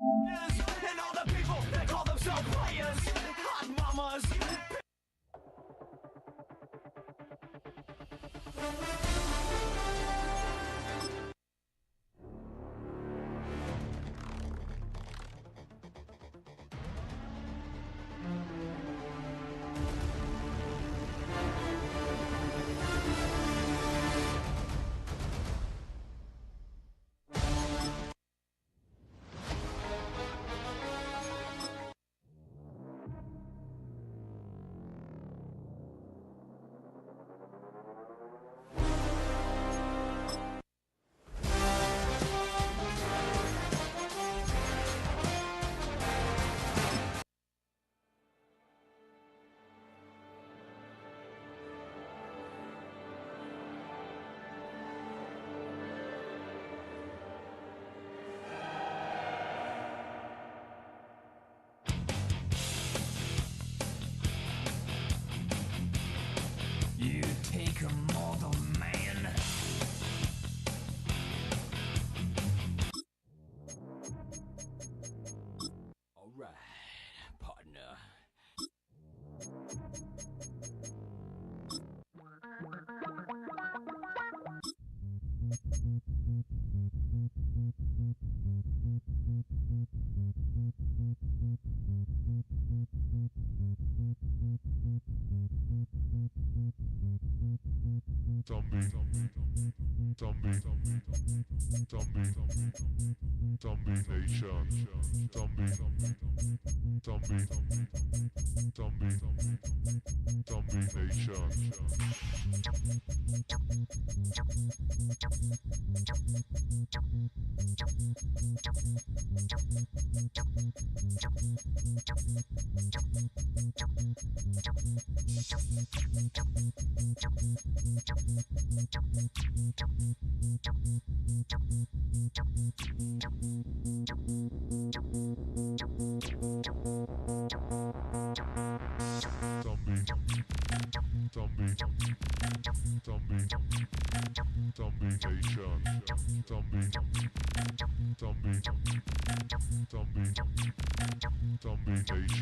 And all the people that call themselves players, hot mamas. You take a model man. All right, partner. Zombie nation, zombie nation, zombie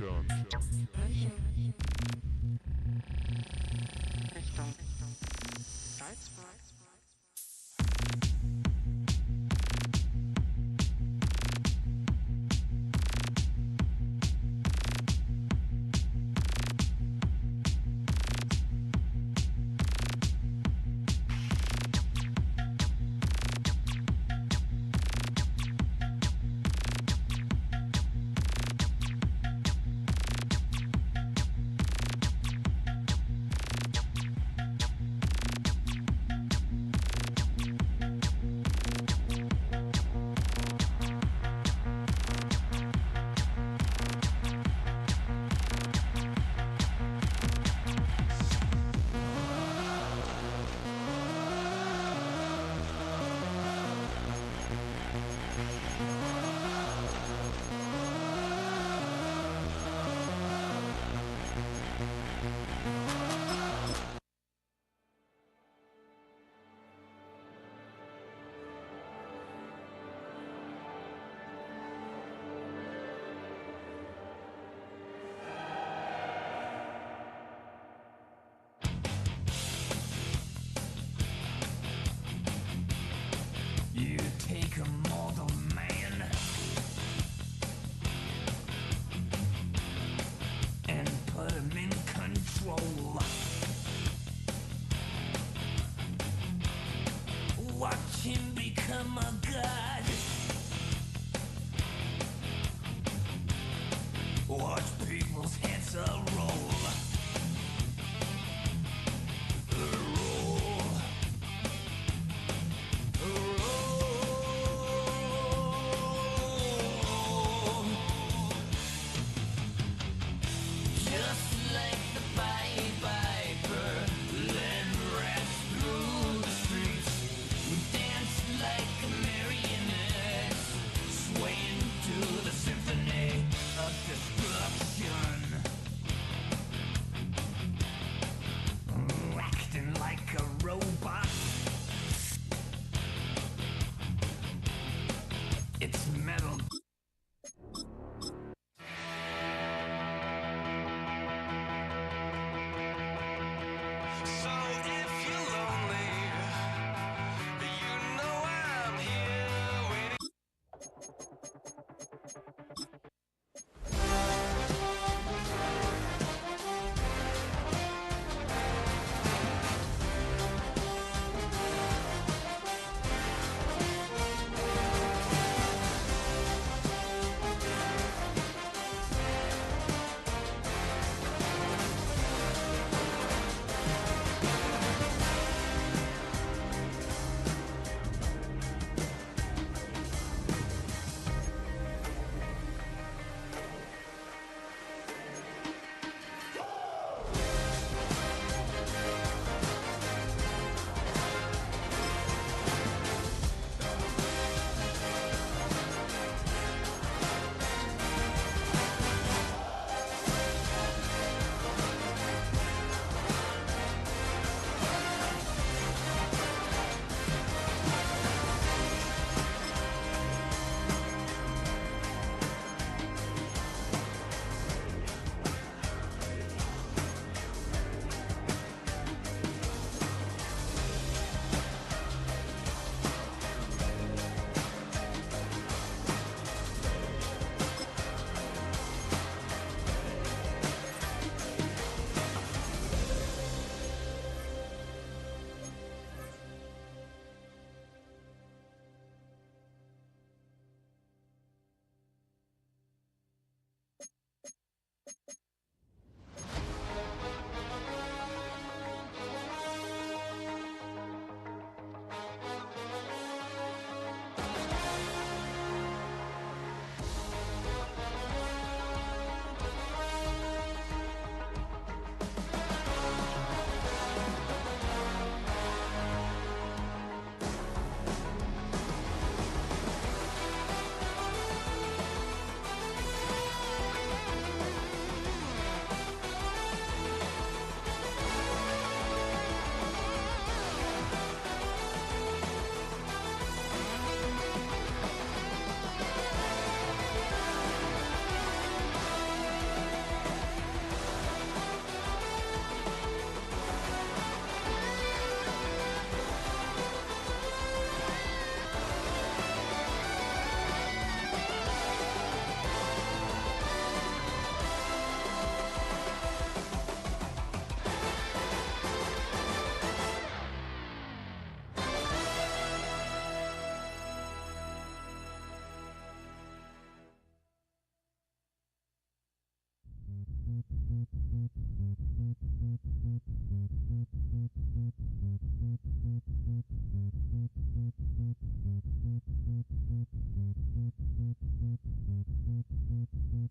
nation. Richtung Salzburg.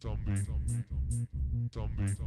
Zombie nation. Zombie nation.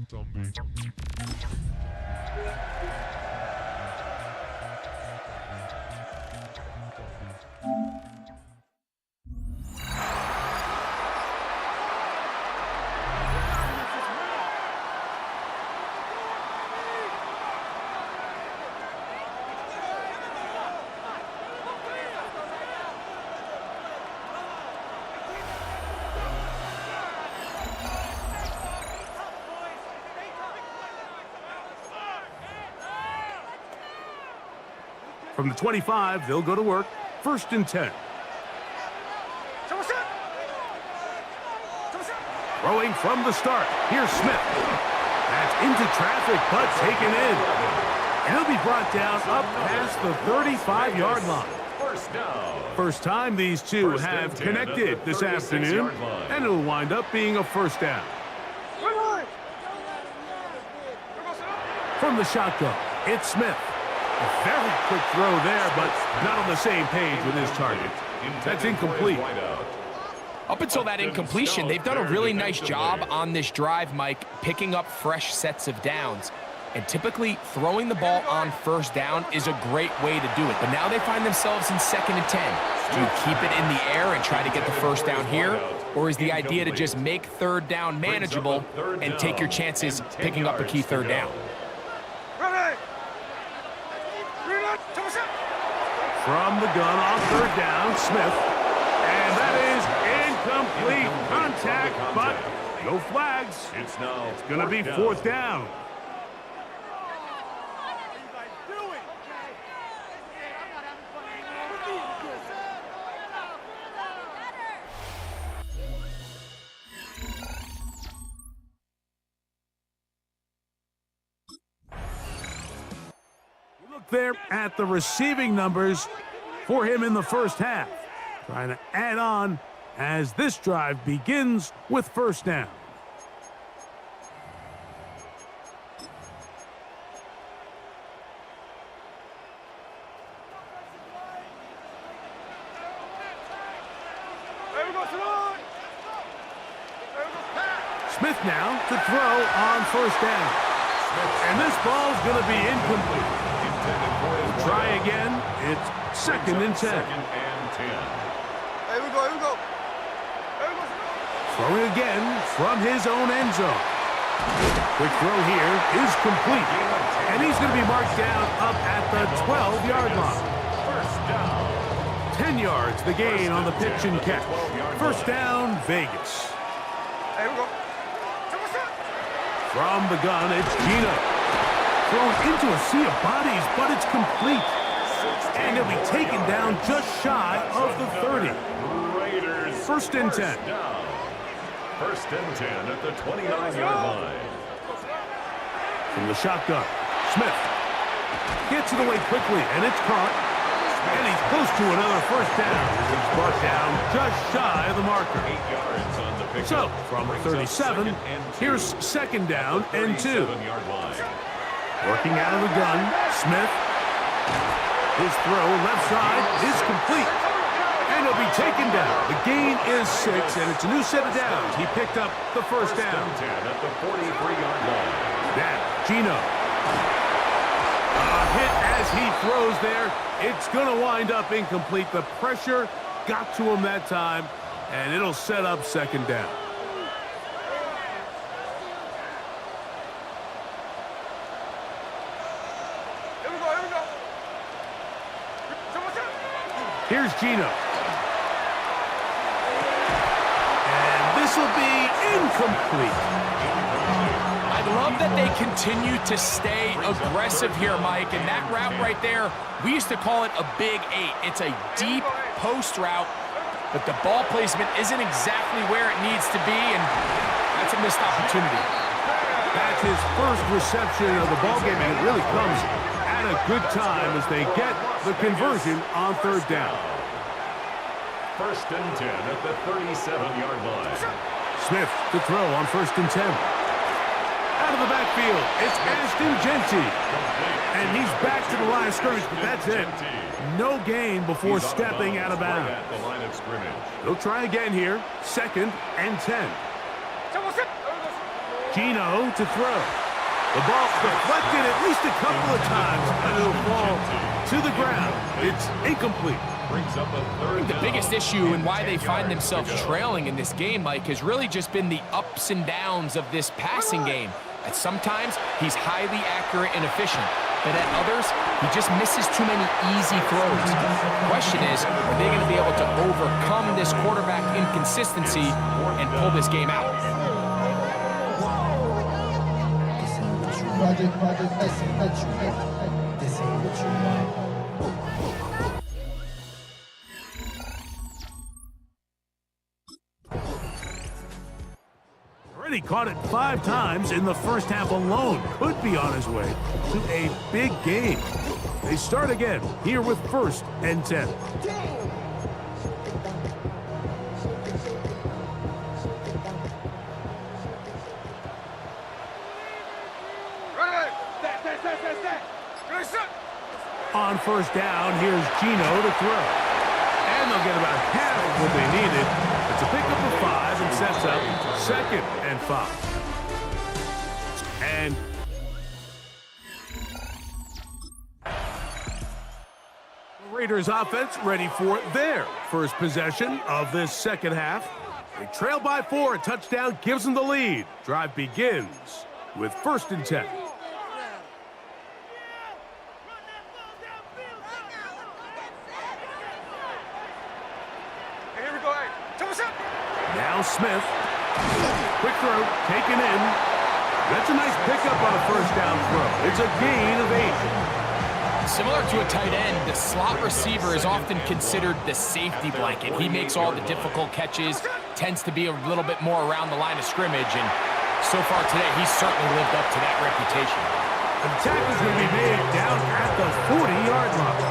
Zombie nation. From the 25, they'll go to work. 1st and 10. Throwing from the start. Here's Smith. That's into traffic, but taken in. And he'll be brought down up past the 35-yard line. First down. First time these two have connected this afternoon, and it'll wind up being a 1st down. From the shotgun, it's Smith. A very quick throw there, but not on the same page with his target. That's incomplete. Up until that incompletion, they've done a really nice job on this drive, Mike, picking up fresh sets of downs. And typically, throwing the ball on 1st down is a great way to do it. But now they find themselves in 2nd and 10. Do you keep it in the air and try to get the 1st down here? Or is the idea to just make 3rd down manageable and take your chances picking up a key 3rd down? From the gun on 3rd down, Smith. And that is incomplete contact, but no flags. It's now Going to be 4th down. Look there at the receiving numbers for him in the 1st half. Trying to add on as this drive begins with 1st down. Smith now to throw on 1st down. And this ball's going to be incomplete. Try again. It's 2nd and 10. Here we go. Throwing again from his own end zone. Quick throw here is complete. And he's going to be marked down up at the 12-yard line. 10 yards the gain on the pitch and catch. 1st down, Vegas. Here we go. From the gun, it's Gino. Thrown into a sea of bodies, but it's complete. And he'll be taken down just shy of the 30. 1st and 10. 1st and 10 at the 29-yard line. From the shotgun, Smith gets it away quickly, and it's caught. And he's close to another 1st down. He's brought down just shy of the marker. 8 yards on the pickup. So, from 37, here's 2nd down and 2. Working out of the gun, Smith. His throw left side is complete. And he'll be taken down. The gain is 6, and it's a new set of downs. He picked up the 1st down. 10 at the 43-yard line. Now, Gino. A hit as he throws there. It's going to wind up incomplete. The pressure got to him that time, and it'll set up 2nd down. Here's Gino. And this will be incomplete. I love that they continue to stay aggressive here, Mike, and that route right there, we used to call it a big 8. It's a deep post route, but the ball placement isn't exactly where it needs to be, and that's a missed opportunity. That's his first reception of the ballgame, and it really comes at a good time as they get the conversion on third down. First and 10 at the 37-yard line. Smith to throw on first and 10. Out of the backfield, it's Ashton Genty. And he's back to the line of scrimmage, but that's it. No gain before stepping out of bounds. He'll try again here. Second and 10. Gino to throw. The ball deflected at least a couple of times, and it'll fall to the ground. It's incomplete. I think the biggest issue and why they find themselves trailing in this game, Mike, has really just been the ups and downs of this passing game. At sometimes, he's highly accurate and efficient, but at others, he just misses too many easy throws. The question is, are they going to be able to overcome this quarterback inconsistency and pull this game out? Already caught it 5 times in the first half alone. Could be on his way to a big game. They start again here with first and 10. On first down, here's Gino to throw. And they'll get about half of what they needed. It's a pickup of 5 and sets up second and 5. And the Raiders offense ready for their first possession of this second half. They trail by 4. A touchdown gives them the lead. Drive begins with first and 10. Now Smith. Quick throw, taken in. That's a nice pickup on a first down throw. It's a gain of 8. Similar to a tight end, the slot receiver is often considered the safety blanket. He makes all the difficult catches, tends to be a little bit more around the line of scrimmage, and so far today, he's certainly lived up to that reputation. The tackle's going to be made down at the 40-yard line.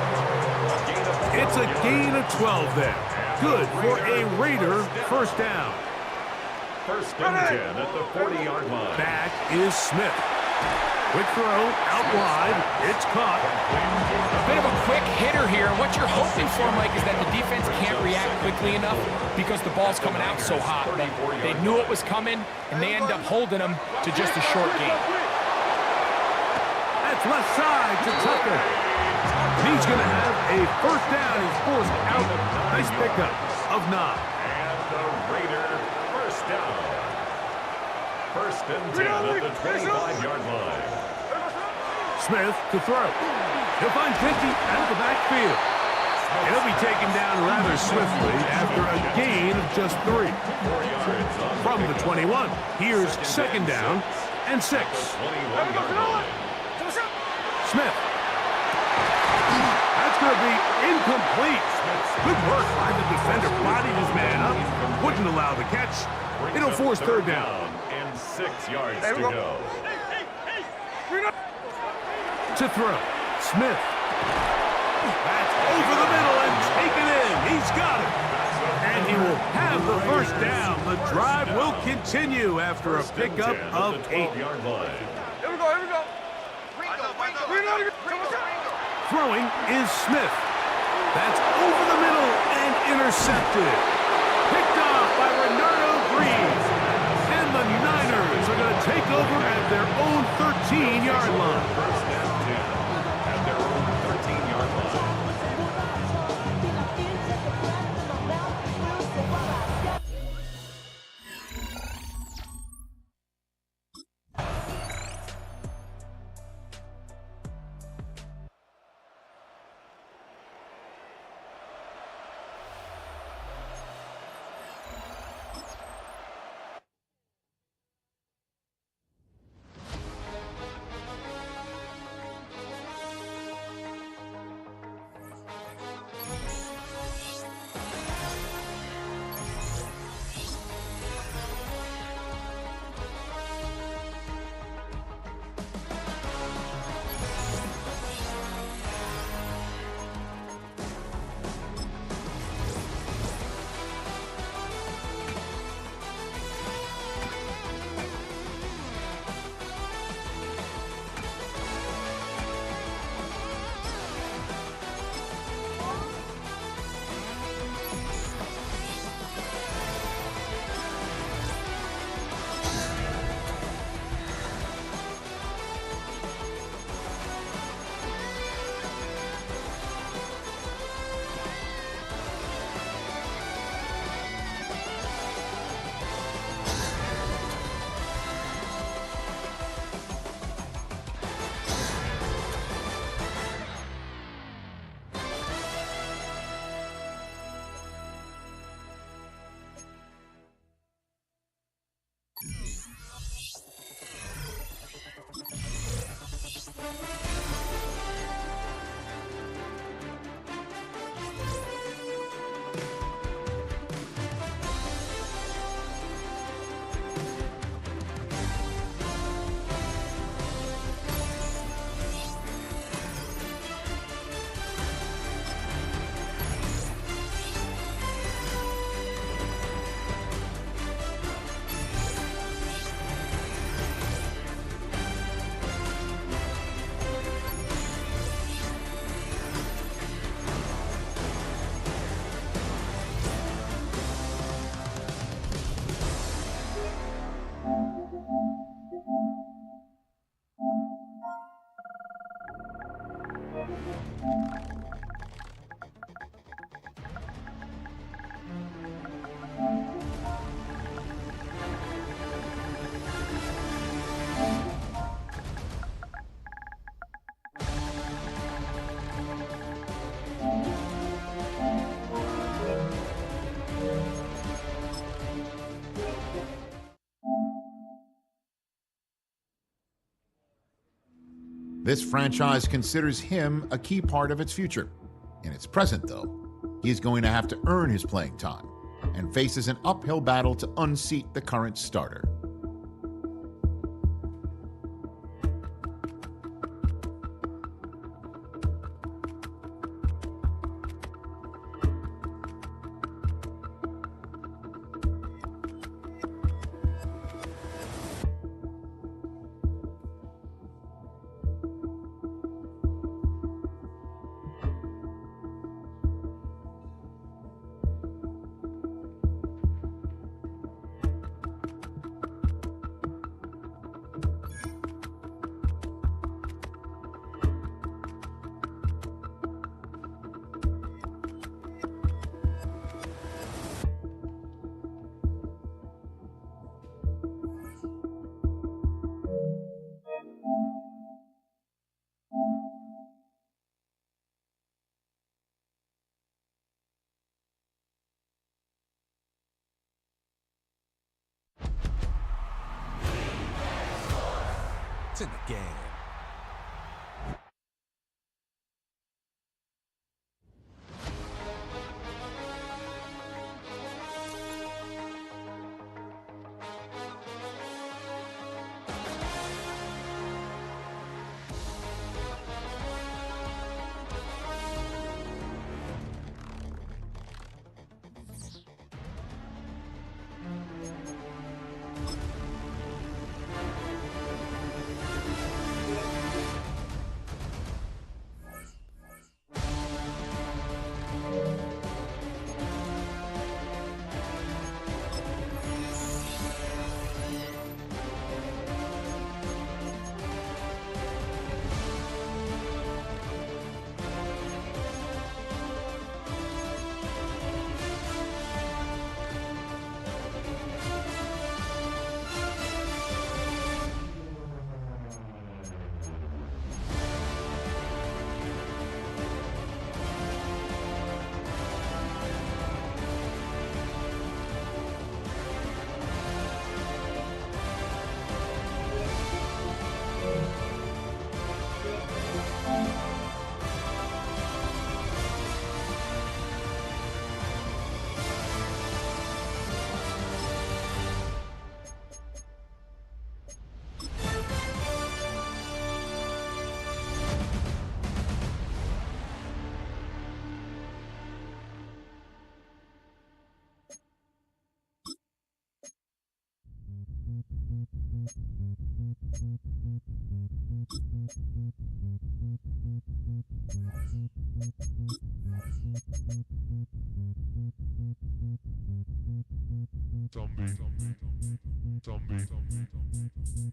It's a gain of 12 there. Good for a Raider first down. First and 10 at the 40-yard line. Back is Smith. Quick throw, out wide. It's caught. A bit of a quick hitter here. And what you're hoping for, Mike, is that the defense can't react quickly enough because the ball's coming out so hot. But they knew it was coming, and they end up holding them to just a short gain. That's left side to Tucker. He's going to have a first down. He's forced out. Nice pickup of 9. And the Raider first down. First and 10 at the 25-yard line. Smith to throw. He'll find Genty out of the backfield. He'll be taken down rather swiftly after a gain of just 3. From the 21, here's second down and 6. Smith. That's going to be incomplete. Good work by the defender. Bodied his man up. Wouldn't allow the catch. It'll force third down. And 6 yards to go. To throw. Smith. That's over the middle and taken in. He's got it. And he will have the first down. The drive will continue after a pickup of 8. Throwing is Smith. That's over the middle and intercepted. Picked off by Renardo Green. And the Niners are going to take over at their own 13-yard line. First and 10 at their own 13-yard line. This franchise considers him a key part of its future. In its present, though, he is going to have to earn his playing time and faces an uphill battle to unseat the current starter. It's in the game.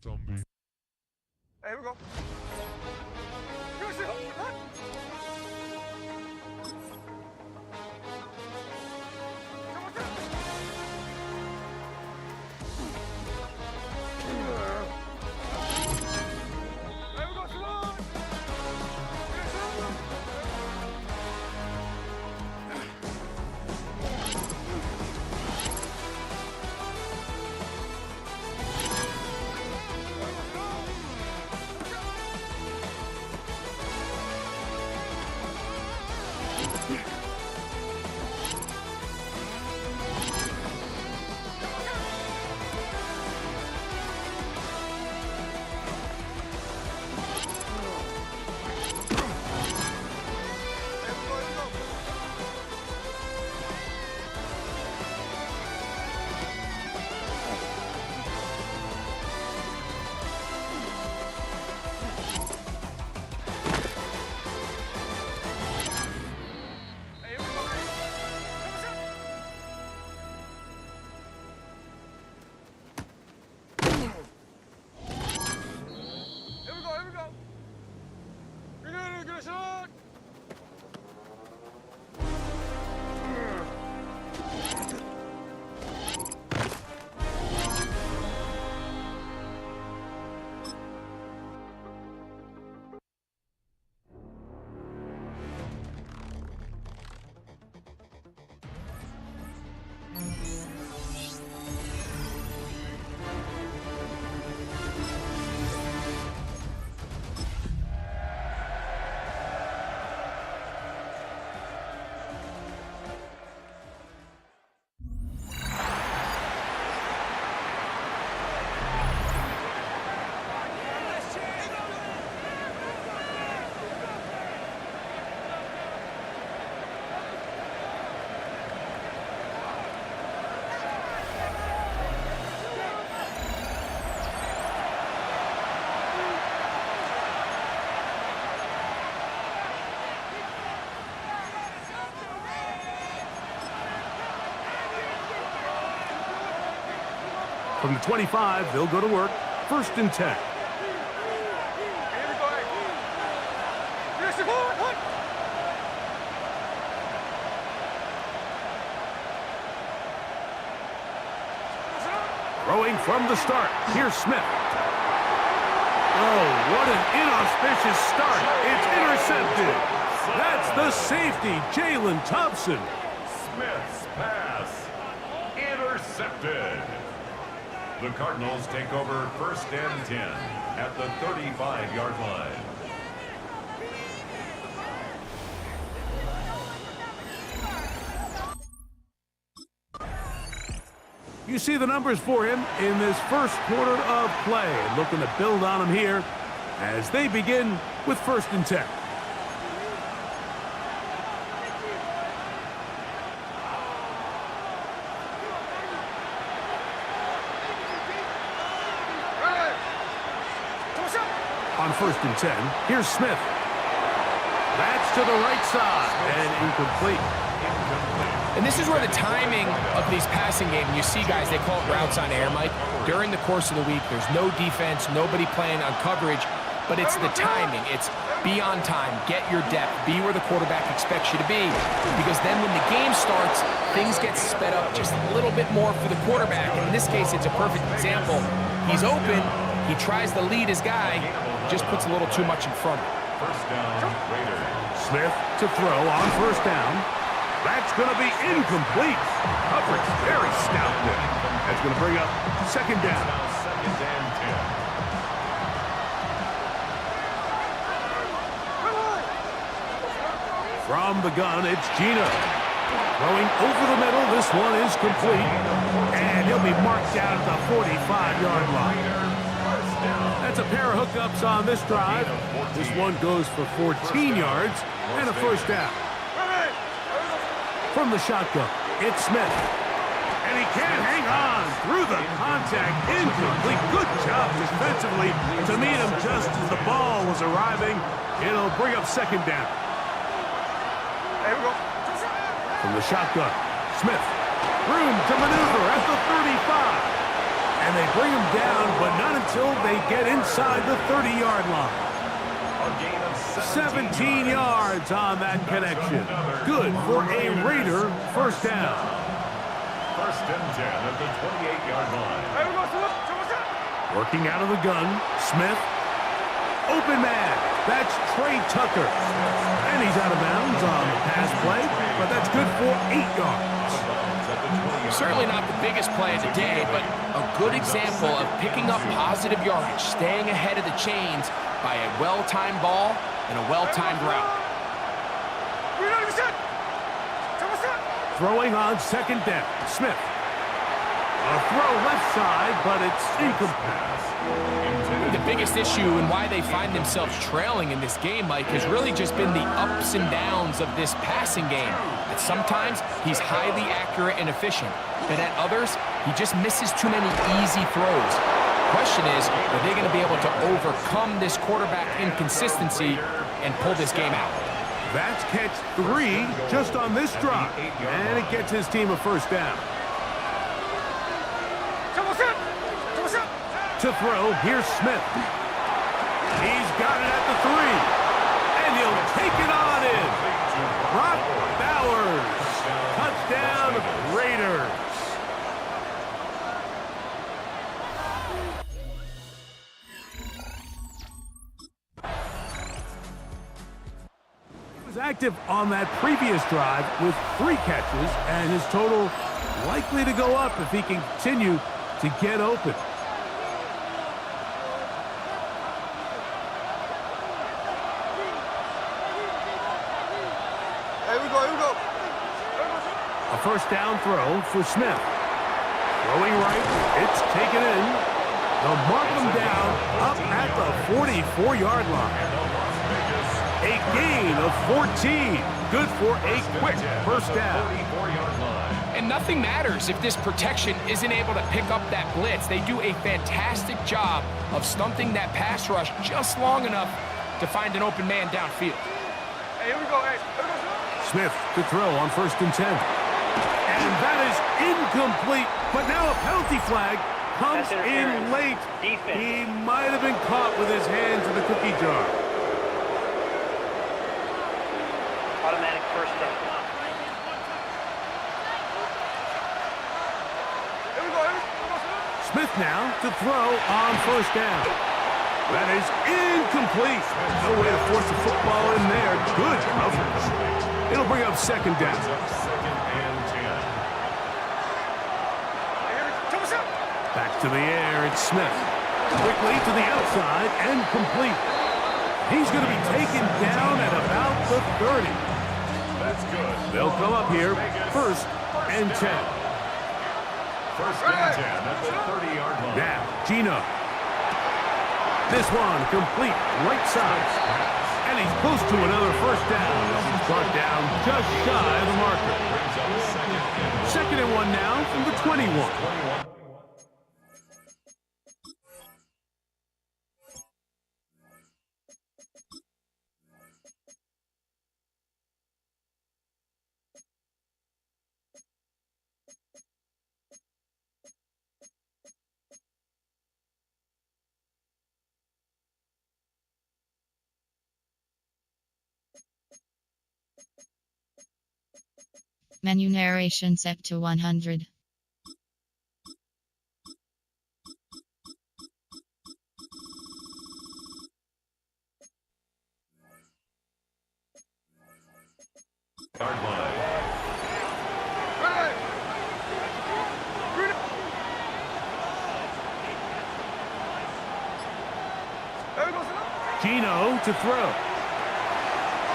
Zombie. Here we go. Go, run. From the 25, they'll go to work. 1st and 10. Throwing from the start. Here's Smith. Oh, what an inauspicious start. It's intercepted. That's the safety, Jalen Thompson. Smith's pass intercepted. The Cardinals take over 1st and 10 at the 35-yard line. You see the numbers for him in this first quarter of play. Looking to build on him here as they begin with 1st and 10. On 1st and 10, here's Smith. That's to the right side and incomplete. And this is where the timing of these passing games, you see guys, they call it routes on air, Mike. During the course of the week, there's no defense, nobody playing on coverage, but it's the timing. It's be on time, get your depth, be where the quarterback expects you to be. Because then when the game starts, things get sped up just a little bit more for the quarterback. And in this case, it's a perfect example. He's open, he tries to lead his guy, just puts a little too much in front. 1st down, Raiders. Smith to throw on 1st down. That's going to be incomplete. Coverage very stout there. That's going to bring up 2nd down. Now 2nd and 10. From the gun, it's Gina. Throwing over the middle. This one is complete. And he'll be marked down at the 45-yard line. That's a pair of hookups on this drive. This one goes for 14 yards and a 1st down. From the shotgun, it's Smith. And he can't hang on through the contact. Incomplete. Good job defensively to meet him just as the ball was arriving. It'll bring up 2nd down. Here we go. From the shotgun, Smith. Room to maneuver at the 35. And they bring him down, but not until they get inside the 30-yard line. A gain of 17 yards on that connection. Good for a Raider 1st down. 1st and 10 at the 28-yard line. Working out of the gun, Smith. Open man. That's Trey Tucker. And he's out of bounds on the pass play, but that's good for 8 yards. Certainly not the biggest play of the day, but a good example of picking up positive yardage, staying ahead of the chains by a well-timed ball and a well-timed route. Throwing on 2nd down, Smith. A throw left side, but it's incomplete. The biggest issue and why they find themselves trailing in this game, Mike, has really just been the ups and downs of this passing game. That sometimes he's highly accurate and efficient, but at others, he just misses too many easy throws. Question is, are they going to be able to overcome this quarterback inconsistency and pull this game out? That's catch 3 just on this drive, and it gets his team a 1st down. To throw, here's Smith. He's got it at the 3, and he'll take it on in. Brock Bowers, touchdown Raiders. He was active on that previous drive with 3 catches, and his total likely to go up if he can continue to get open. A 1st down throw for Smith. Throwing right, it's taken in. They'll mark him down up at the 44-yard line. A gain of 14. Good for a quick 1st down. And nothing matters if this protection isn't able to pick up that blitz. They do a fantastic job of stunting that pass rush just long enough to find an open man downfield. Hey, here we go. Hey. Smith to throw on 1st and 10. And that is incomplete, but now a penalty flag comes in late. He might have been caught with his hands in the cookie jar. Automatic first down. Smith now to throw on first down. That is incomplete. No way to force the football in there. Good coverage. It'll bring up second down. Second and 10. Back to the air, it's Smith. Quickly to the outside and complete. He's going to be taken down at about the 30. That's good. They'll come up here, first and 10. First and 10 at the 30-yard line. Now, Gino. This one complete, right side. And he's close to another first down. He's brought down just shy of the marker. Second and 1 now from the 21. Menu narration set to 100. Yard line. Gino to throw.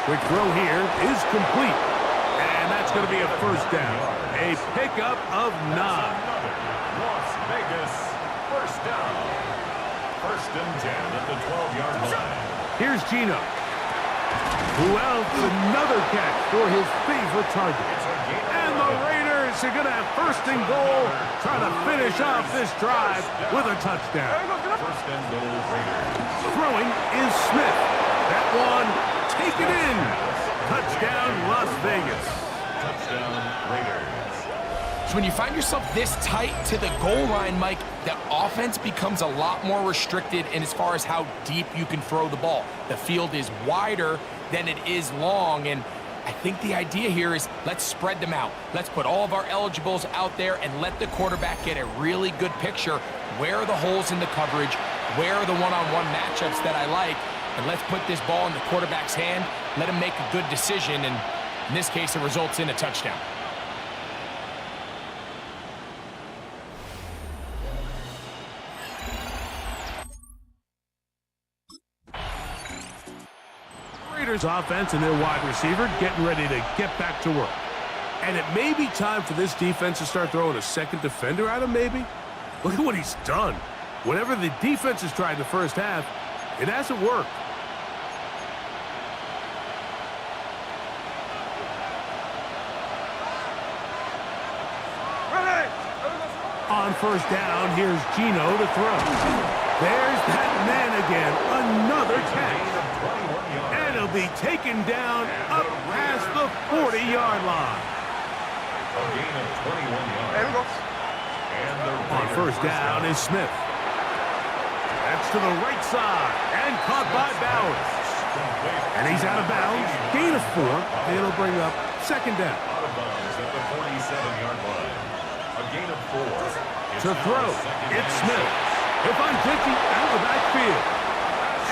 Quick throw here is complete. And that's going to be a first down. A pickup of 9. Las Vegas first down. First and 10 at the 12-yard line. Here's Gino. Who else? Another catch for his favorite target. And the Raiders are going to have first and goal, trying to finish off this drive with a touchdown. First and goal Raiders. Throwing is Smith. That one taken in. Touchdown, Las Vegas. Touchdown Raiders. So when you find yourself this tight to the goal line, Mike, the offense becomes a lot more restricted in as far as how deep you can throw the ball. The field is wider than it is long, and I think the idea here is let's spread them out. Let's put all of our eligibles out there and let the quarterback get a really good picture. Where are the holes in the coverage? Where are the one-on-one matchups that I like? And let's put this ball in the quarterback's hand, let him make a good decision, and in this case, it results in a touchdown. Raiders offense and their wide receiver getting ready to get back to work. And it may be time for this defense to start throwing a second defender at him, maybe. Look at what he's done. Whatever the defense has tried the first half, it hasn't worked. On first down, here's Gino to throw. There's that man again, another catch. And he'll be taken down up past the 40-yard line. A gain of 21 yards. And On first down is Smith. That's to the right side and caught by Bowers. And he's out of bounds. Gain of 4. It'll bring up second down. out of bounds at the 47-yard line. A gain of 4. To throw, it's Smith. If I'm Dickey out of the backfield.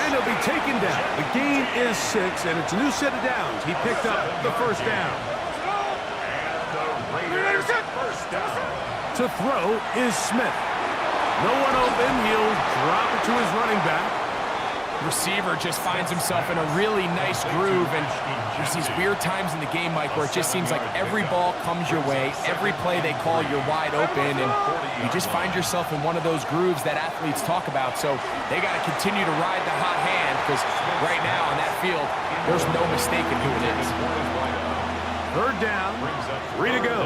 And he'll be taken down. The gain is 6, and it's a new set of downs. He picked up the first down. And the Raiders first down. To throw is Smith. No one open. He'll drop it to his running back. Receiver just finds himself in a really nice groove, and there's these weird times in the game, Mike, where it just seems like every ball comes your way, every play they call, you're wide open, and you just find yourself in one of those grooves that athletes talk about. So they got to continue to ride the hot hand, because right now on that field, there's no mistaking who it is. Third down, 3 to go.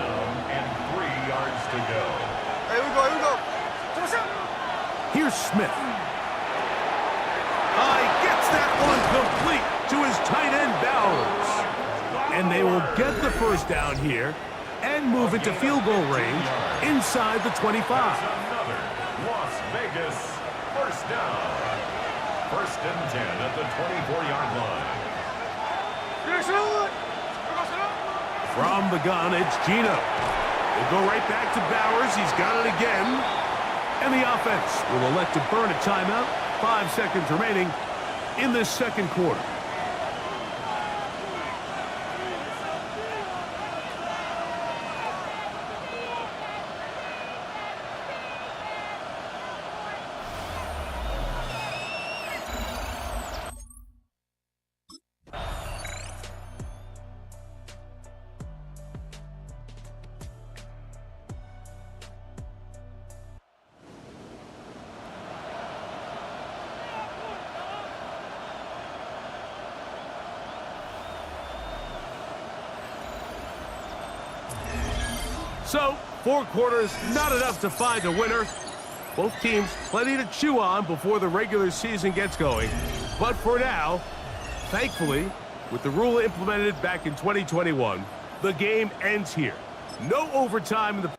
And 3 yards to go. Here we go. Here's Smith. He gets that one complete to his tight end, Bowers. And they will get the first down here and move into field goal range inside the 25. Another Las DAWGS. First down. First and 10 at the 24-yard line. From the gun, it's Gino. We'll go right back to Bowers. He's got it again. And the offense will elect to burn a timeout. 5 seconds remaining in this second quarter. So, 4 quarters, not enough to find a winner. Both teams plenty to chew on before the regular season gets going. But for now, thankfully, with the rule implemented back in 2021, the game ends here. No overtime in the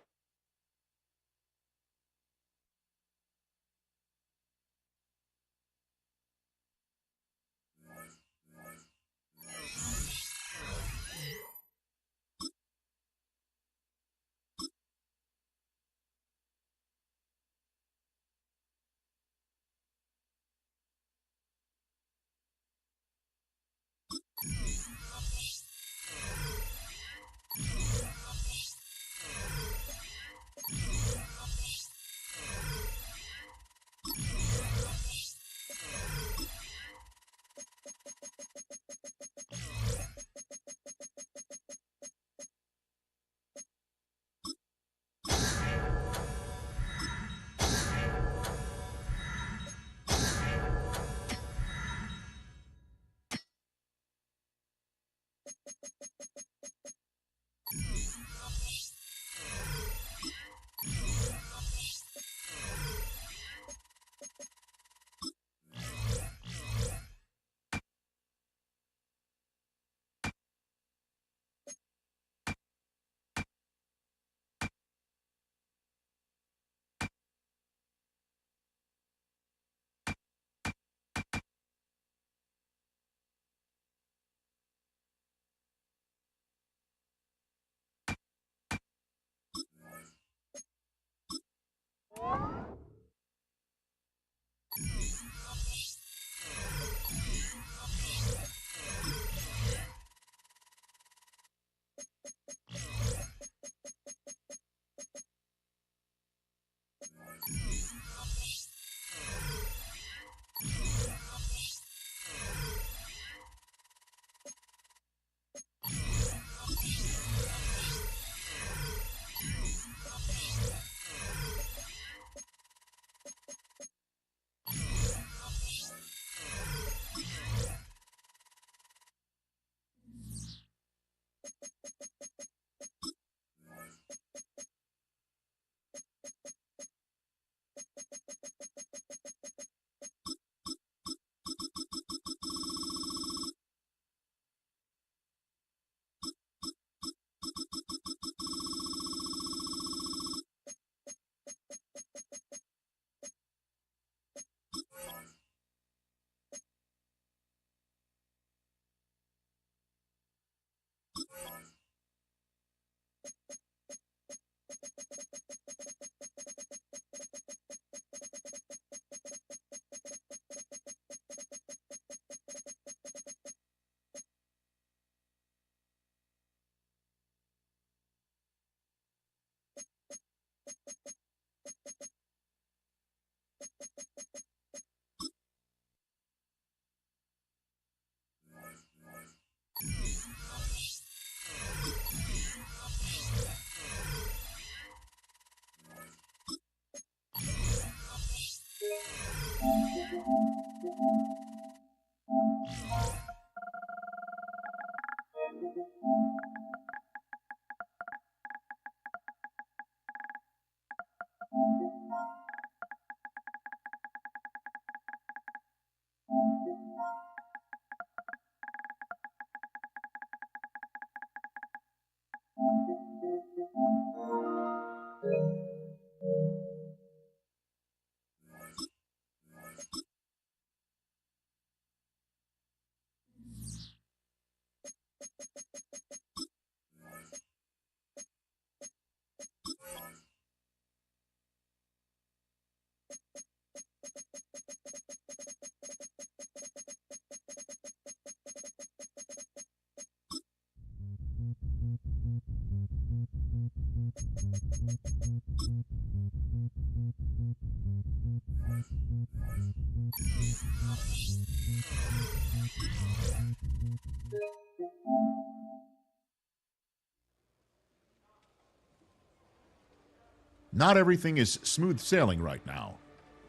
Not everything is smooth sailing right now.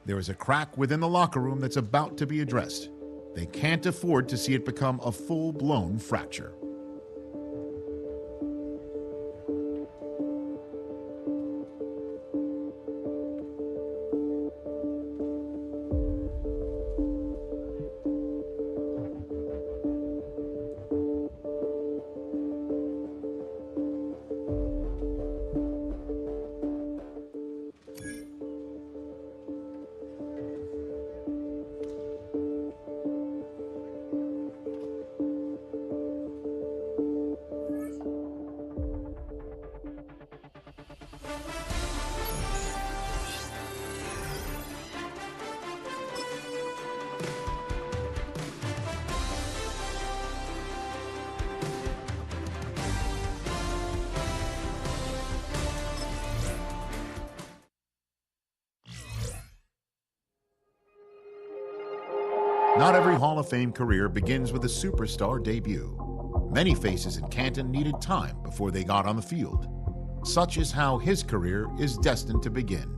There is a crack within the locker room that's about to be addressed. They can't afford to see it become a full-blown fracture. Not every Hall of Fame career begins with a superstar debut. Many faces in Canton needed time before they got on the field. Such is how his career is destined to begin.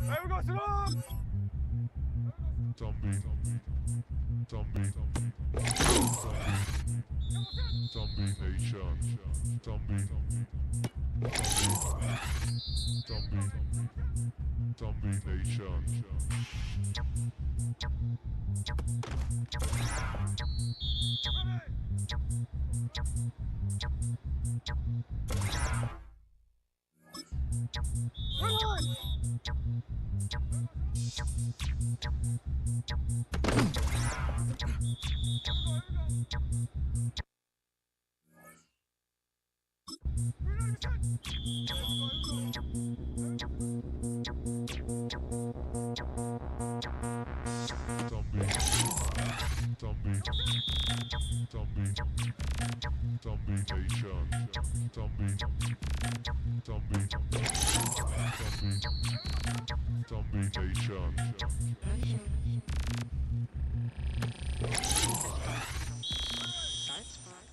Hey, we go, sit on! Zombie. Zombie. Zombie nation. Zombie. Zombie. Zombie nation. Zombie. Zombie. Zombie. Zombie nation. Zombie. Zombie. Zombie. Zombie nation. Tight spot.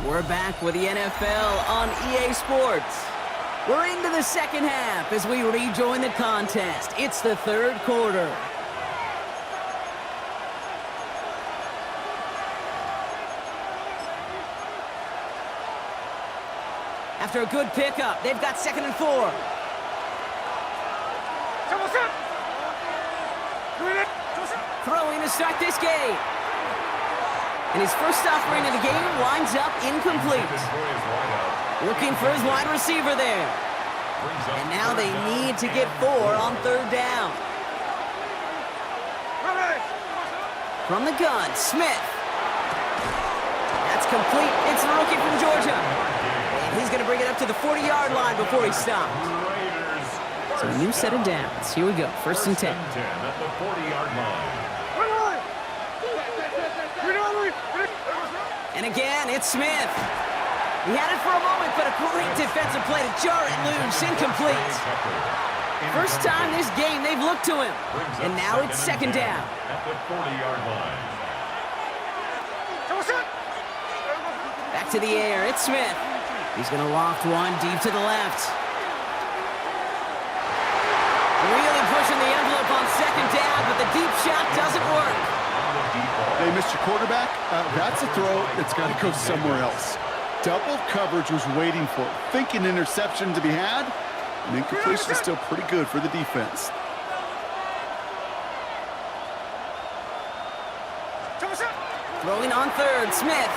We're back with the NFL on EA Sports. We're into the second half as we rejoin the contest. It's the third quarter. After a good pickup, they've got 2nd and 4. Throwing to start this game. And his first offering of the game winds up incomplete. Looking for his wide receiver there. And now they need to get 4 on 3rd down. From the gun, Smith. That's complete. It's the rookie from Georgia. And he's going to bring it up to the 40-yard line before he stops. So a new set of downs. Here we go. 1st and 10. At the 40-yard line. And again, it's Smith. He had it for a moment, but a great defensive play to jar it loose. Incomplete. First time this game they've looked to him. And now it's 2nd down. At the 40-yard line. Back to the air. It's Smith. He's going to loft one deep to the left. Really pushing the envelope on 2nd down, but the deep shot doesn't work. Hey, Mr. Quarterback, that's a throw that's got to go somewhere else. Double coverage was waiting for it. Thinking interception to be had, and incompletion is still pretty good for the defense. Throwing on 3rd, Smith.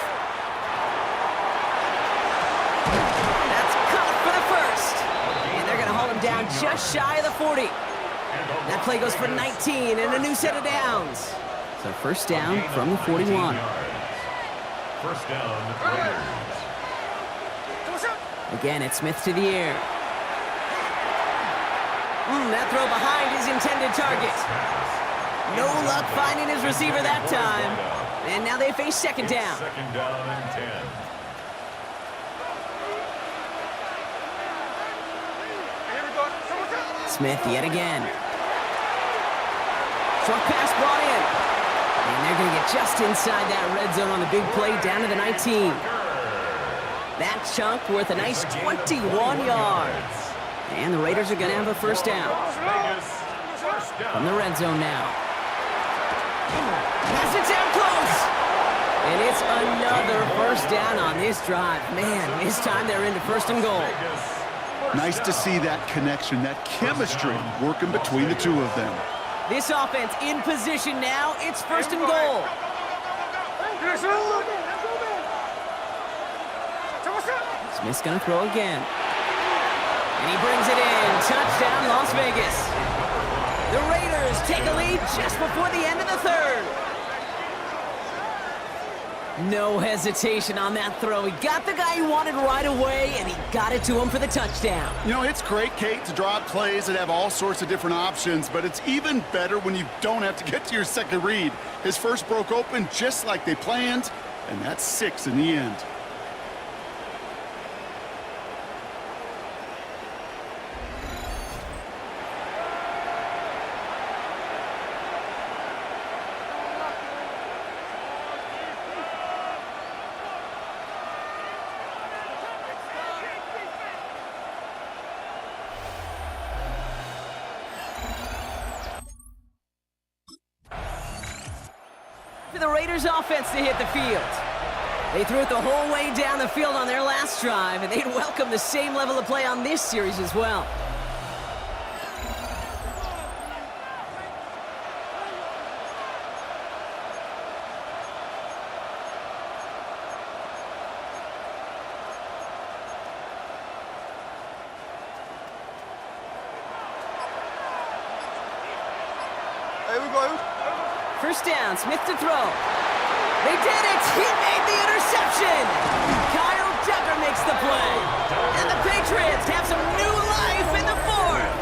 That's caught for the 1st. And they're going to haul him down just shy of the 40. That play goes for 19 and a new set of downs. So 1st down from the 41. 1st down, Raiders. Again, it's Smith to the air. That throw behind his intended target. No luck finding his receiver that time. And now they face 2nd down. 2nd down and 10. Smith yet again. Short pass brought in. And they're going to get just inside that red zone on the big play down to the 19. That chunk worth a nice 21 yards. And the Raiders are going to have a 1st down. From the red zone now. Pass it down close. And it's another 1st down on this drive. Man, this time they're into 1st and goal. Nice to see that connection, that chemistry working between the two of them. This offense in position now. It's 1st and goal. Smith's going to throw again. And he brings it in. Touchdown, Las Vegas. The Raiders take a lead just before the end of the 3rd. No hesitation on that throw. He got the guy he wanted right away, and he got it to him for the touchdown. You know, it's great, Kate, to draw up plays that have all sorts of different options, but it's even better when you don't have to get to your second read. His first broke open just like they planned, and that's 6 in the end. For the Raiders offense to hit the field. They threw it the whole way down the field on their last drive, and they'd welcome the same level of play on this series as well. Here we go. 1st down, Smith to throw. They did it! He made the interception! Kyle Tucker makes the play. And the Patriots have some new life in the 4th.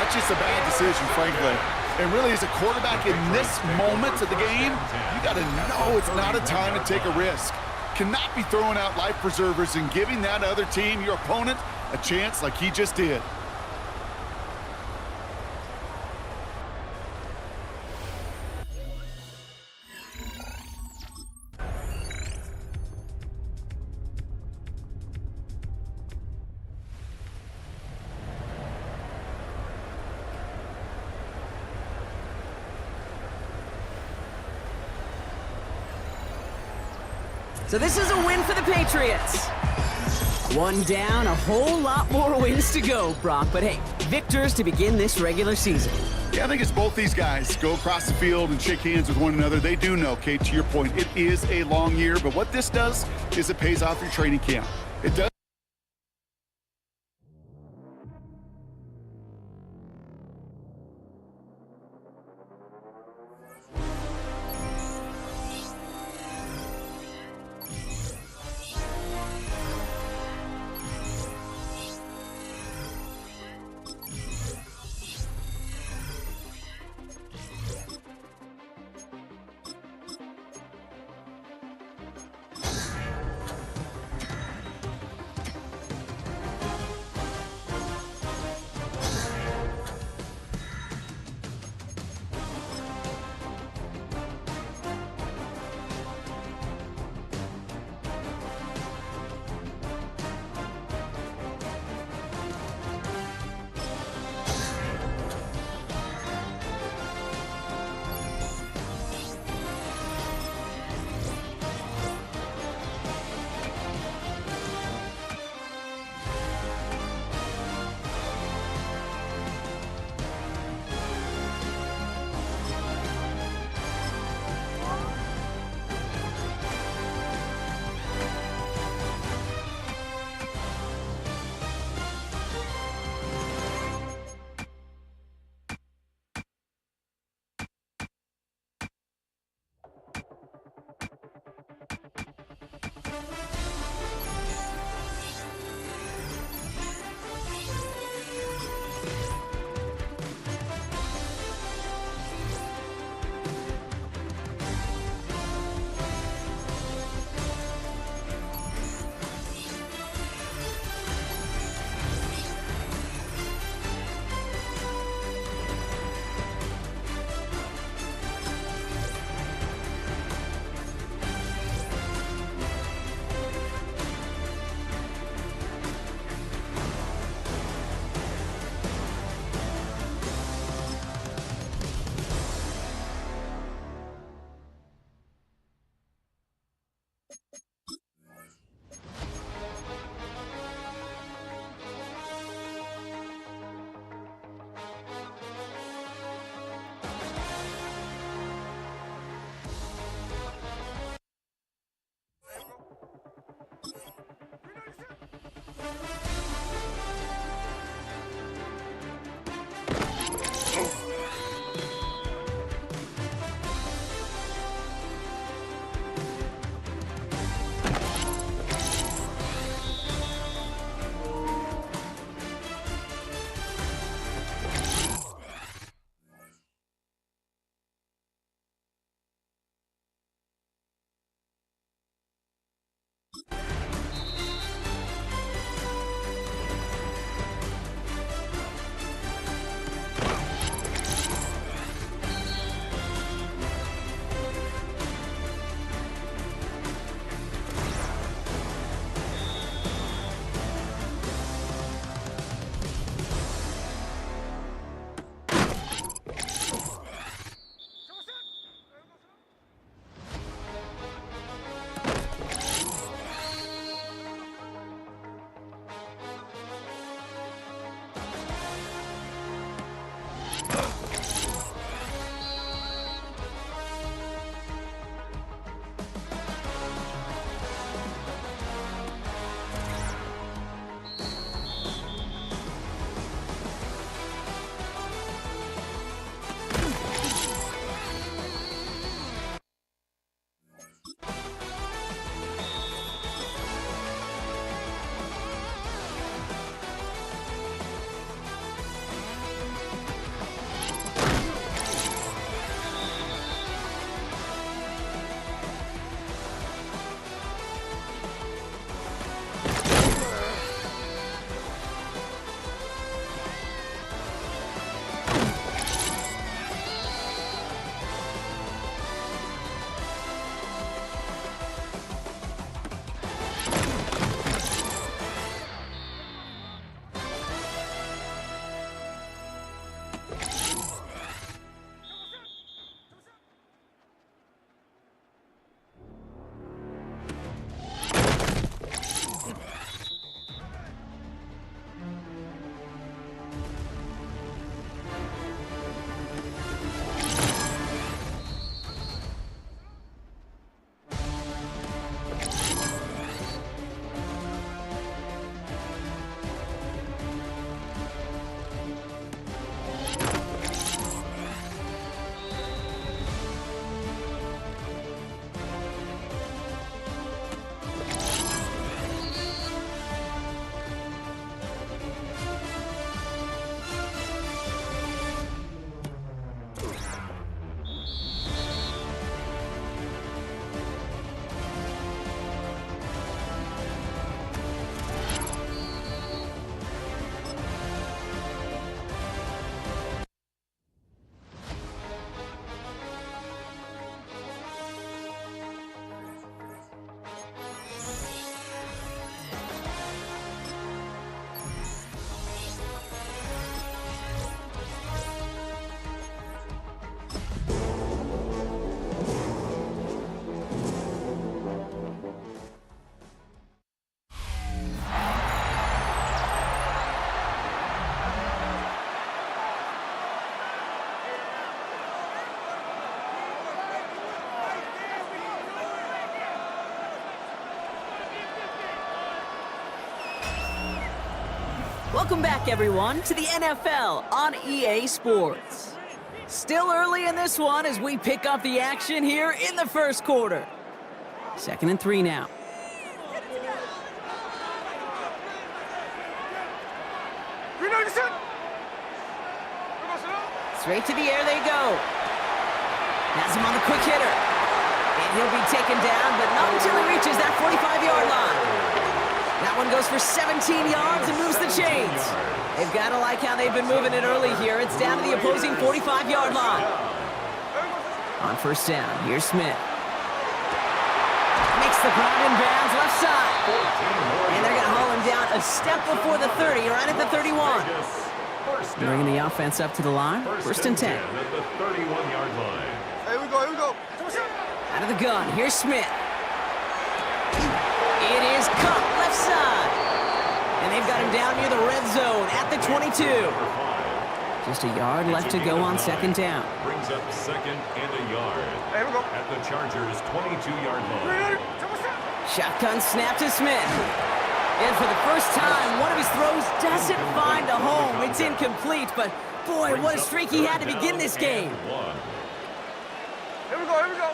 That's just a bad decision, frankly. And really, as a quarterback in this moment of the game, you got to know it's not a time to take a risk. Cannot be throwing out life preservers and giving that other team, your opponent, a chance like he just did. So this is a win for the Patriots. One down, a whole lot more wins to go, Brock. But hey, victors to begin this regular season. Yeah, I think it's both these guys go across the field and shake hands with one another. They do know, Kate, to your point, it is a long year, but what this does is it pays off your training camp. It does. Welcome back, everyone, to the NFL on EA Sports. Still early in this one as we pick up the action here in the first quarter. 2nd and 3 now. Straight to the air they go. Has him on the quick hitter. And he'll be taken down, but not until he reaches that 45-yard line. That one goes for 17 yards and moves the chains. They've got to like how they've been moving it early here. It's down to the opposing 45-yard line. On 1st down, here's Smith. Makes the ground in bounds left side. And they're going to haul him down a step before the 30, right at the 31. Bringing the offense up to the line. 1st and 10. At the 31-yard line. Here we go. Out of the gun, here's Smith. It is caught left side. And they've got him down near the red zone at the 22. Just a yard left to go on 2nd down. Brings up 2nd and a yard. Here we go. At the Chargers' 22-yard line. Shotgun snap to Smith. And for the first time, one of his throws doesn't find a home. It's incomplete, but boy, what a streak he had to begin this game. Here we go.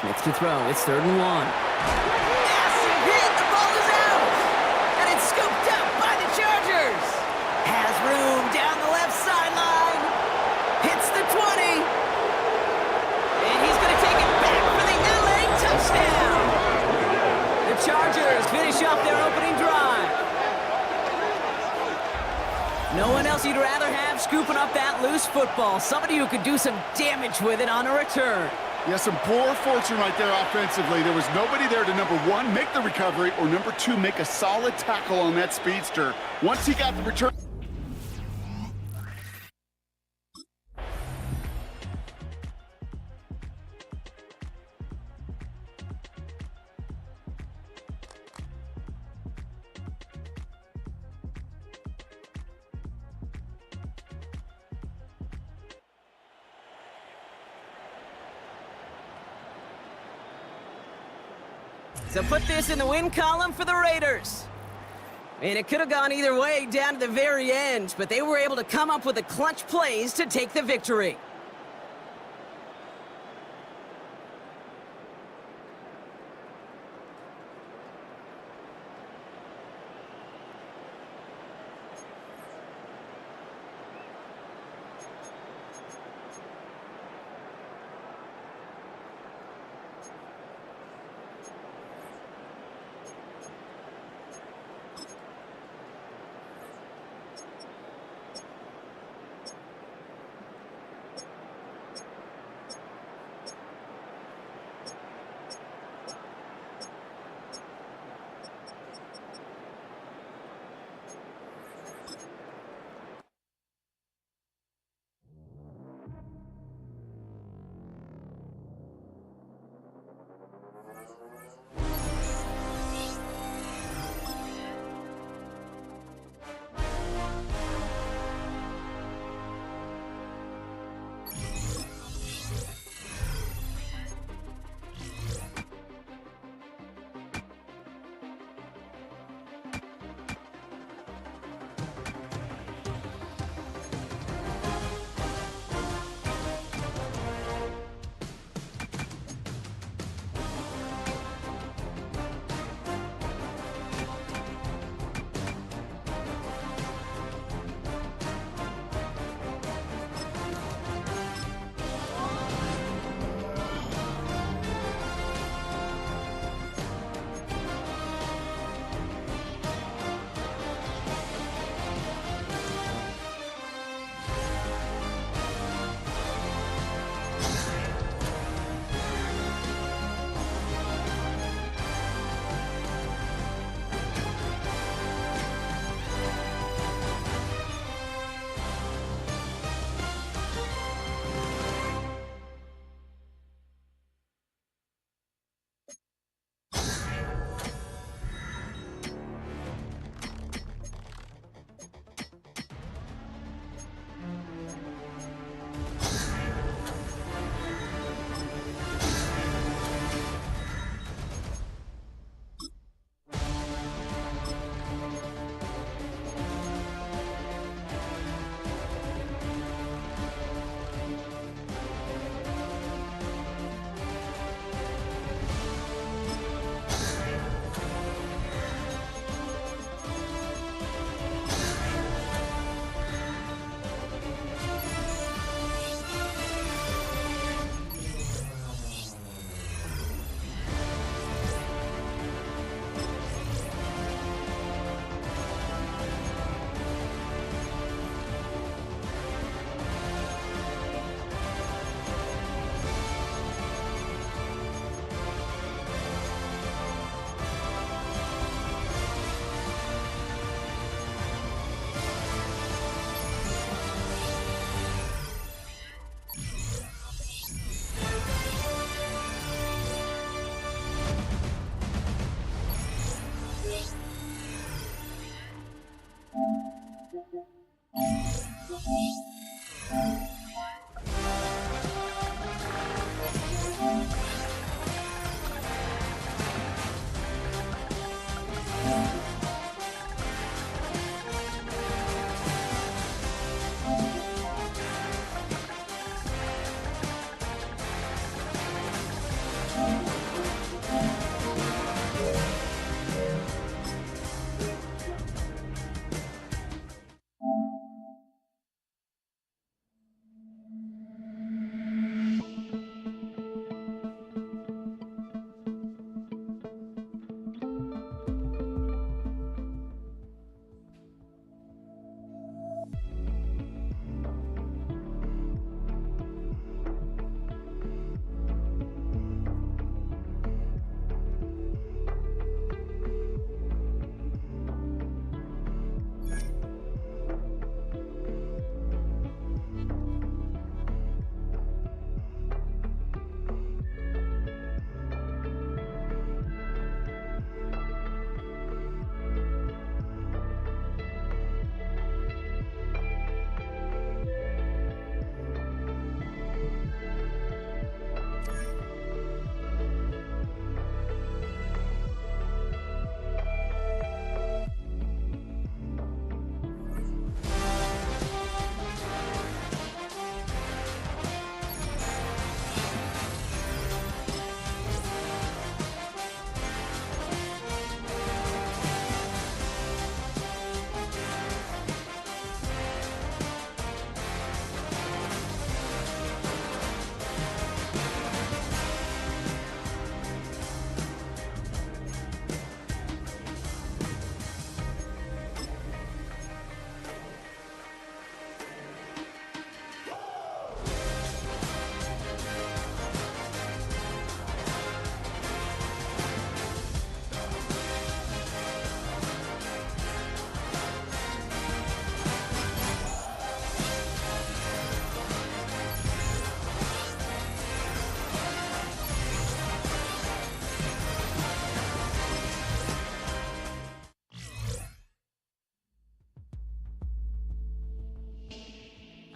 Smith to throw. It's 3rd and 1. Massive hit. The ball is out. And it's scooped up by the Chargers. Has room down the left sideline. Hits the 20. And he's going to take it back for the LA touchdown. The Chargers finish off their opening drive. No one else you'd rather have scooping up that loose football. Somebody who could do some damage with it on a return. Yeah, some poor fortune right there offensively. There was nobody there to, number 1, make the recovery, or number 2, make a solid tackle on that speedster. Once he got the return... So put this in the win column for the Raiders. And it could have gone either way down to the very end, but they were able to come up with the clutch plays to take the victory.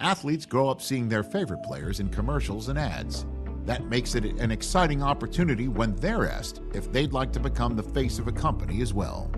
athletes grow up seeing their favorite players in commercials and ads. That makes it an exciting opportunity when they're asked if they'd like to become the face of a company as well.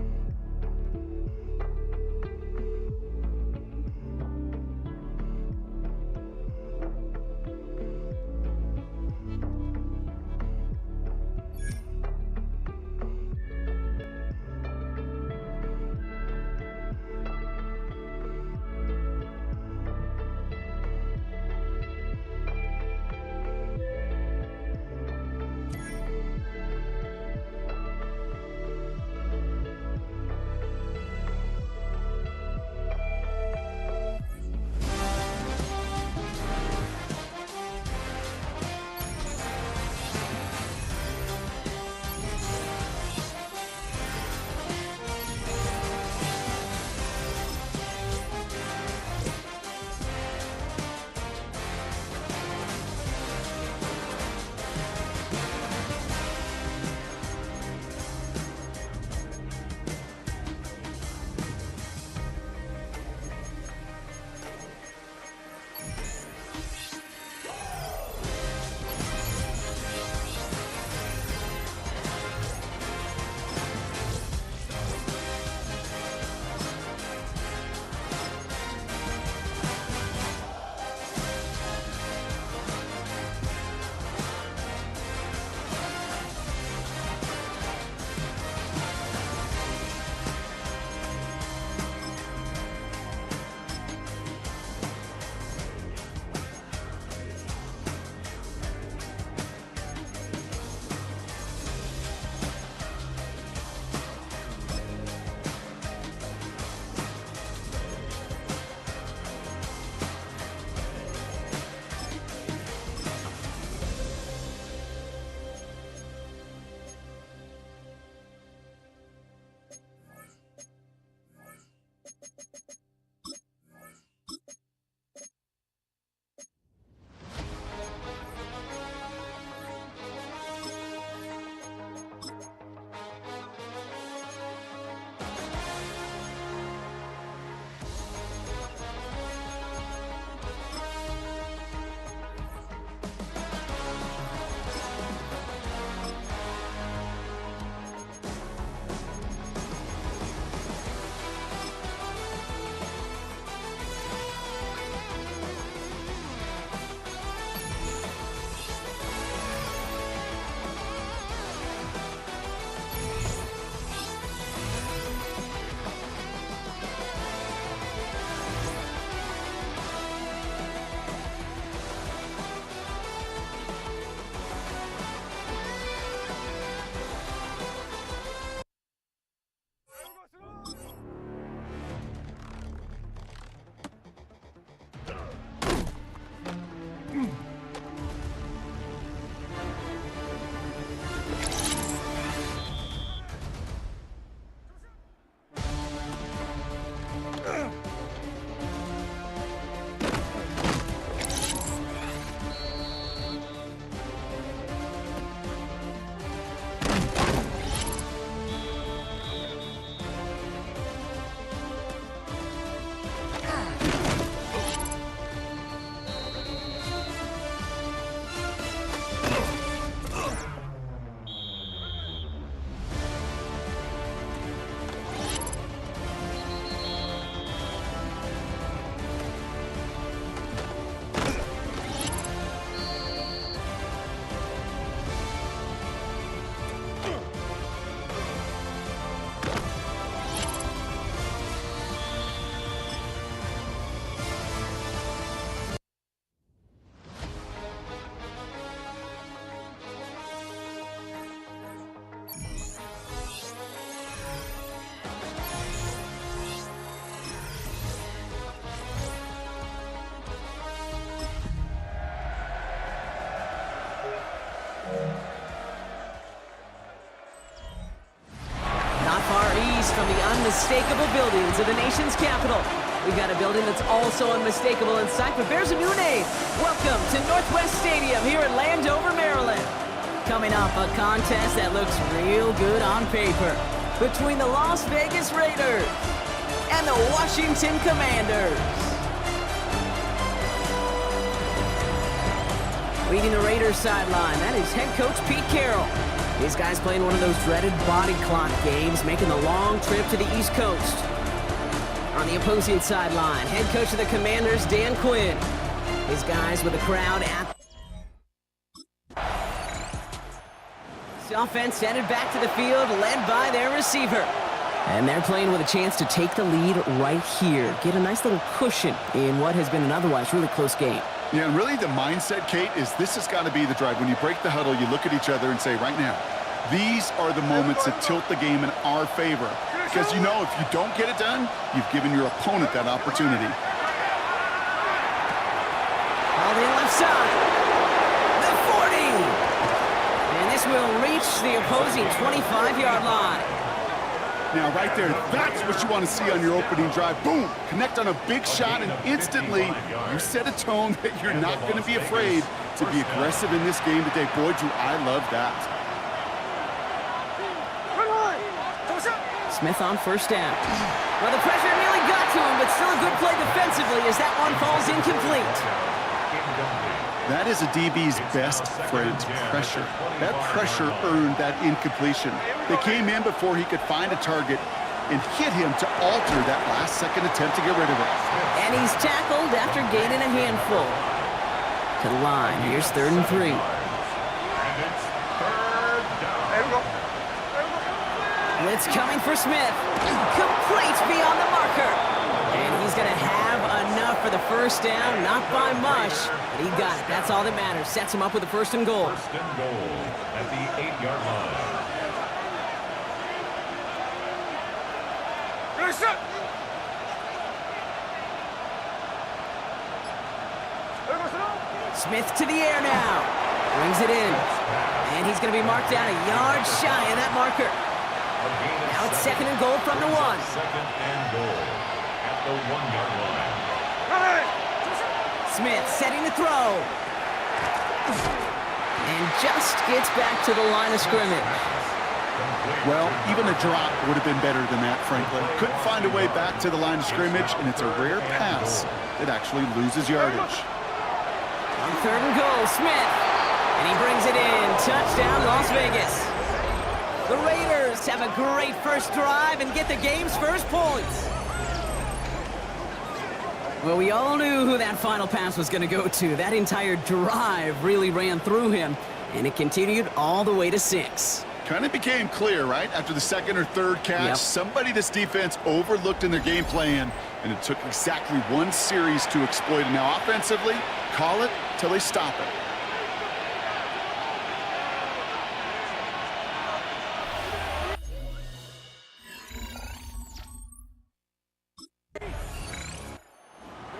from the unmistakable buildings of the nation's capital. We've got a building that's also unmistakable in sight, but bears a new name. Welcome to Northwest Stadium here in Landover, Maryland. Coming up, a contest that looks real good on paper between the Las Vegas Raiders and the Washington Commanders. Leading the Raiders sideline, that is head coach Pete Carroll. These guys playing one of those dreaded body clock games, making the long trip to the East Coast. On the opposing sideline, head coach of the Commanders, Dan Quinn. His guys with the crowd at... The offense headed back to the field, led by their receiver. And they're playing with a chance to take the lead right here. Get a nice little cushion in what has been an otherwise really close game. Yeah, and really the mindset, Kate, is this has got to be the drive. When you break the huddle, you look at each other and say, right now, these are the moments that tilt the game in our favor. Because you know if you don't get it done, you've given your opponent that opportunity. All the left side. The 40. And this will reach the opposing 25-yard line. Now, right there, that's what you want to see on your opening drive. Boom! Connect on a big shot, and instantly you set a tone that you're not going to be afraid to be aggressive in this game today. Boy, do I love that. Smith on first down. Well, the pressure nearly got to him, but still a good play defensively as that one falls incomplete. That is a DB's best friend, pressure. That pressure earned that incompletion. They came in before he could find a target and hit him to alter that last-second attempt to get rid of it. And he's tackled after gaining a handful. To the line, here's 3rd and 3. Blitz coming for Smith. Complete beyond the marker. And he's going to have enough for the first down, not by much. But he got it. That's all that matters. Sets him up with a 1st and goal. 1st and goal at the 8-yard line. Smith to the air now. Brings it in. And he's going to be marked down a yard shy of that marker. Now it's 2nd and goal from the 1. 2nd and goal at the 1-yard line. Smith setting the throw. And just gets back to the line of scrimmage. Well, even a drop would have been better than that, frankly. Couldn't find a way back to the line of scrimmage, and it's a rare pass that actually loses yardage. On 3rd and goal, Smith. And he brings it in. Touchdown, Las Vegas. The Raiders have a great first drive and get the game's first points. Well, we all knew who that final pass was going to go to. That entire drive really ran through him, and it continued all the way to 6. Kind of became clear, right? After the 2nd or 3rd catch, somebody this defense overlooked in their game plan, and it took exactly one series to exploit it. Now, offensively, call it till they stop it.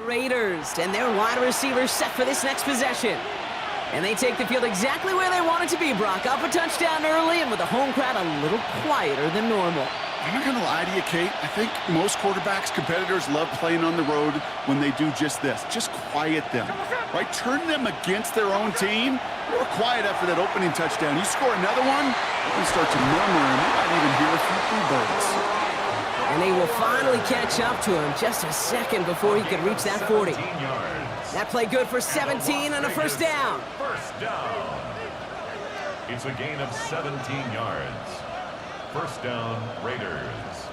Raiders and their wide receivers set for this next possession. And they take the field exactly where they want it to be, Brock. Up a touchdown early and with the home crowd a little quieter than normal. I'm not going to lie to you, Kate. I think most quarterbacks, competitors love playing on the road when they do just this. Just quiet them, right? Turn them against their own team. They were quiet after that opening touchdown. You score another one, they start to murmur, and you might even hear a few bluebirds. And they will finally catch up to him just a second before he could reach that 40. That play good for 17 and a first down. First down. It's a gain of 17 yards. First down, Raiders.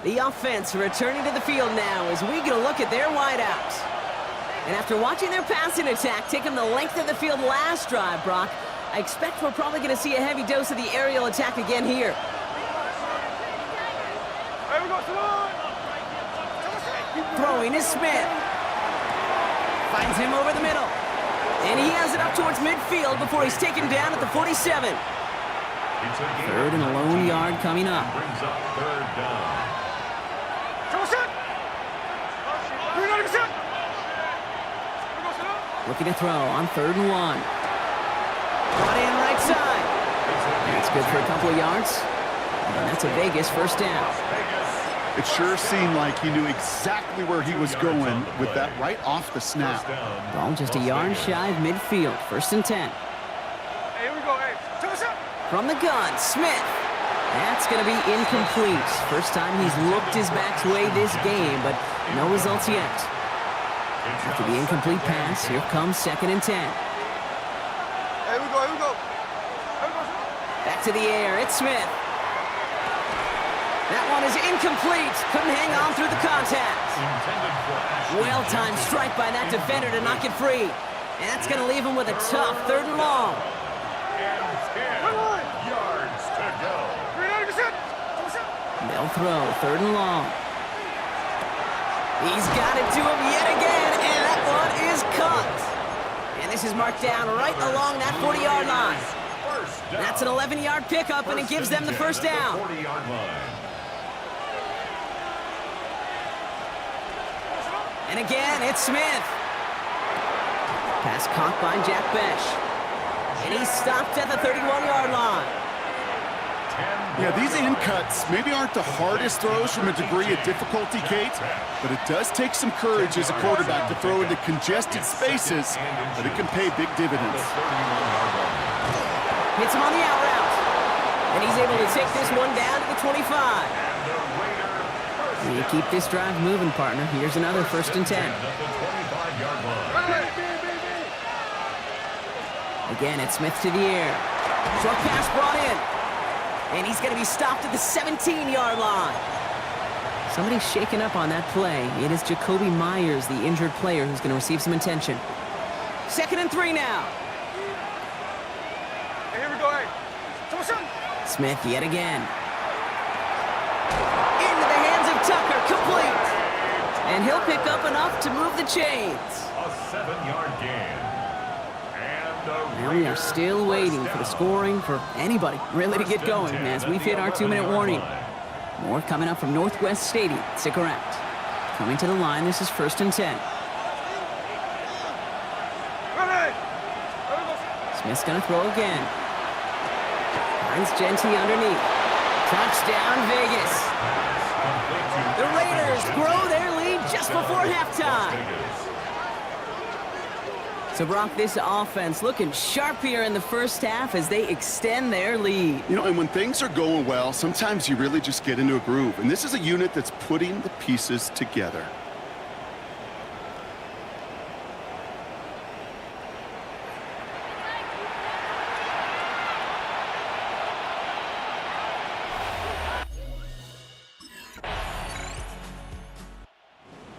The offense returning to the field now as we get a look at their wideouts. And after watching their passing attack take them the length of the field last drive, Brock, I expect we're probably going to see a heavy dose of the aerial attack again here. Throwing is Smith. Finds him over the middle. And he has it up towards midfield before he's taken down at the 47. 3rd and a lone yard coming up. Brings up 3rd down. Looking to throw on 3rd and 1. Brought in right side. That's good for a couple of yards. And that's a Vegas first down. It sure seemed like he knew exactly where he was going with that right off the snap. Ball just a yard shy of midfield. 1st and 10. Here we go, hey. From the gun, Smith. That's going to be incomplete. First time he's looked his back's way this game, but no results yet. After the incomplete pass, here comes 2nd and 10. Here we go. Back to the air, it's Smith. That one is incomplete. Couldn't hang on through the contact. Well-timed strike by that defender to knock it free. And that's going to leave him with a tough 3rd and long. And 10 yards to go. They'll throw 3rd and long. He's got it to him yet again, and that one is caught. And this is marked down right along that 40-yard line. That's an 11-yard pickup, and it gives them the first down. And again, it's Smith. Pass caught by Jack Besh. And he's stopped at the 31-yard line. Yeah, these in cuts maybe aren't the hardest throws from a degree of difficulty, Kate, but it does take some courage as a quarterback to throw into congested spaces, but it can pay big dividends. Hits him on the out route. And he's able to take this one down to the 25. You keep this drive moving, partner. Here's another 1st and 10. Again, it's Smith to the air. Short pass brought in. And he's going to be stopped at the 17-yard line. Somebody's shaken up on that play. It is Jacoby Myers, the injured player, who's going to receive some attention. 2nd and 3 now. Hey, here we go, hey. Smith yet again. Into the hands of Tucker, complete. And he'll pick up enough to move the chains. A 7-yard gain. And we are still waiting for the scoring for anybody really to get going as we've hit our 2-minute warning. More coming up from Northwest Stadium. Stick around. Coming to the line, this is 1st and 10. Smith's going to throw again. Finds Genty underneath. Touchdown, Vegas. The Raiders grow their lead just before halftime. So, Brock, this offense looking sharp here in the first half as they extend their lead. You know, and when things are going well, sometimes you really just get into a groove. And this is a unit that's putting the pieces together.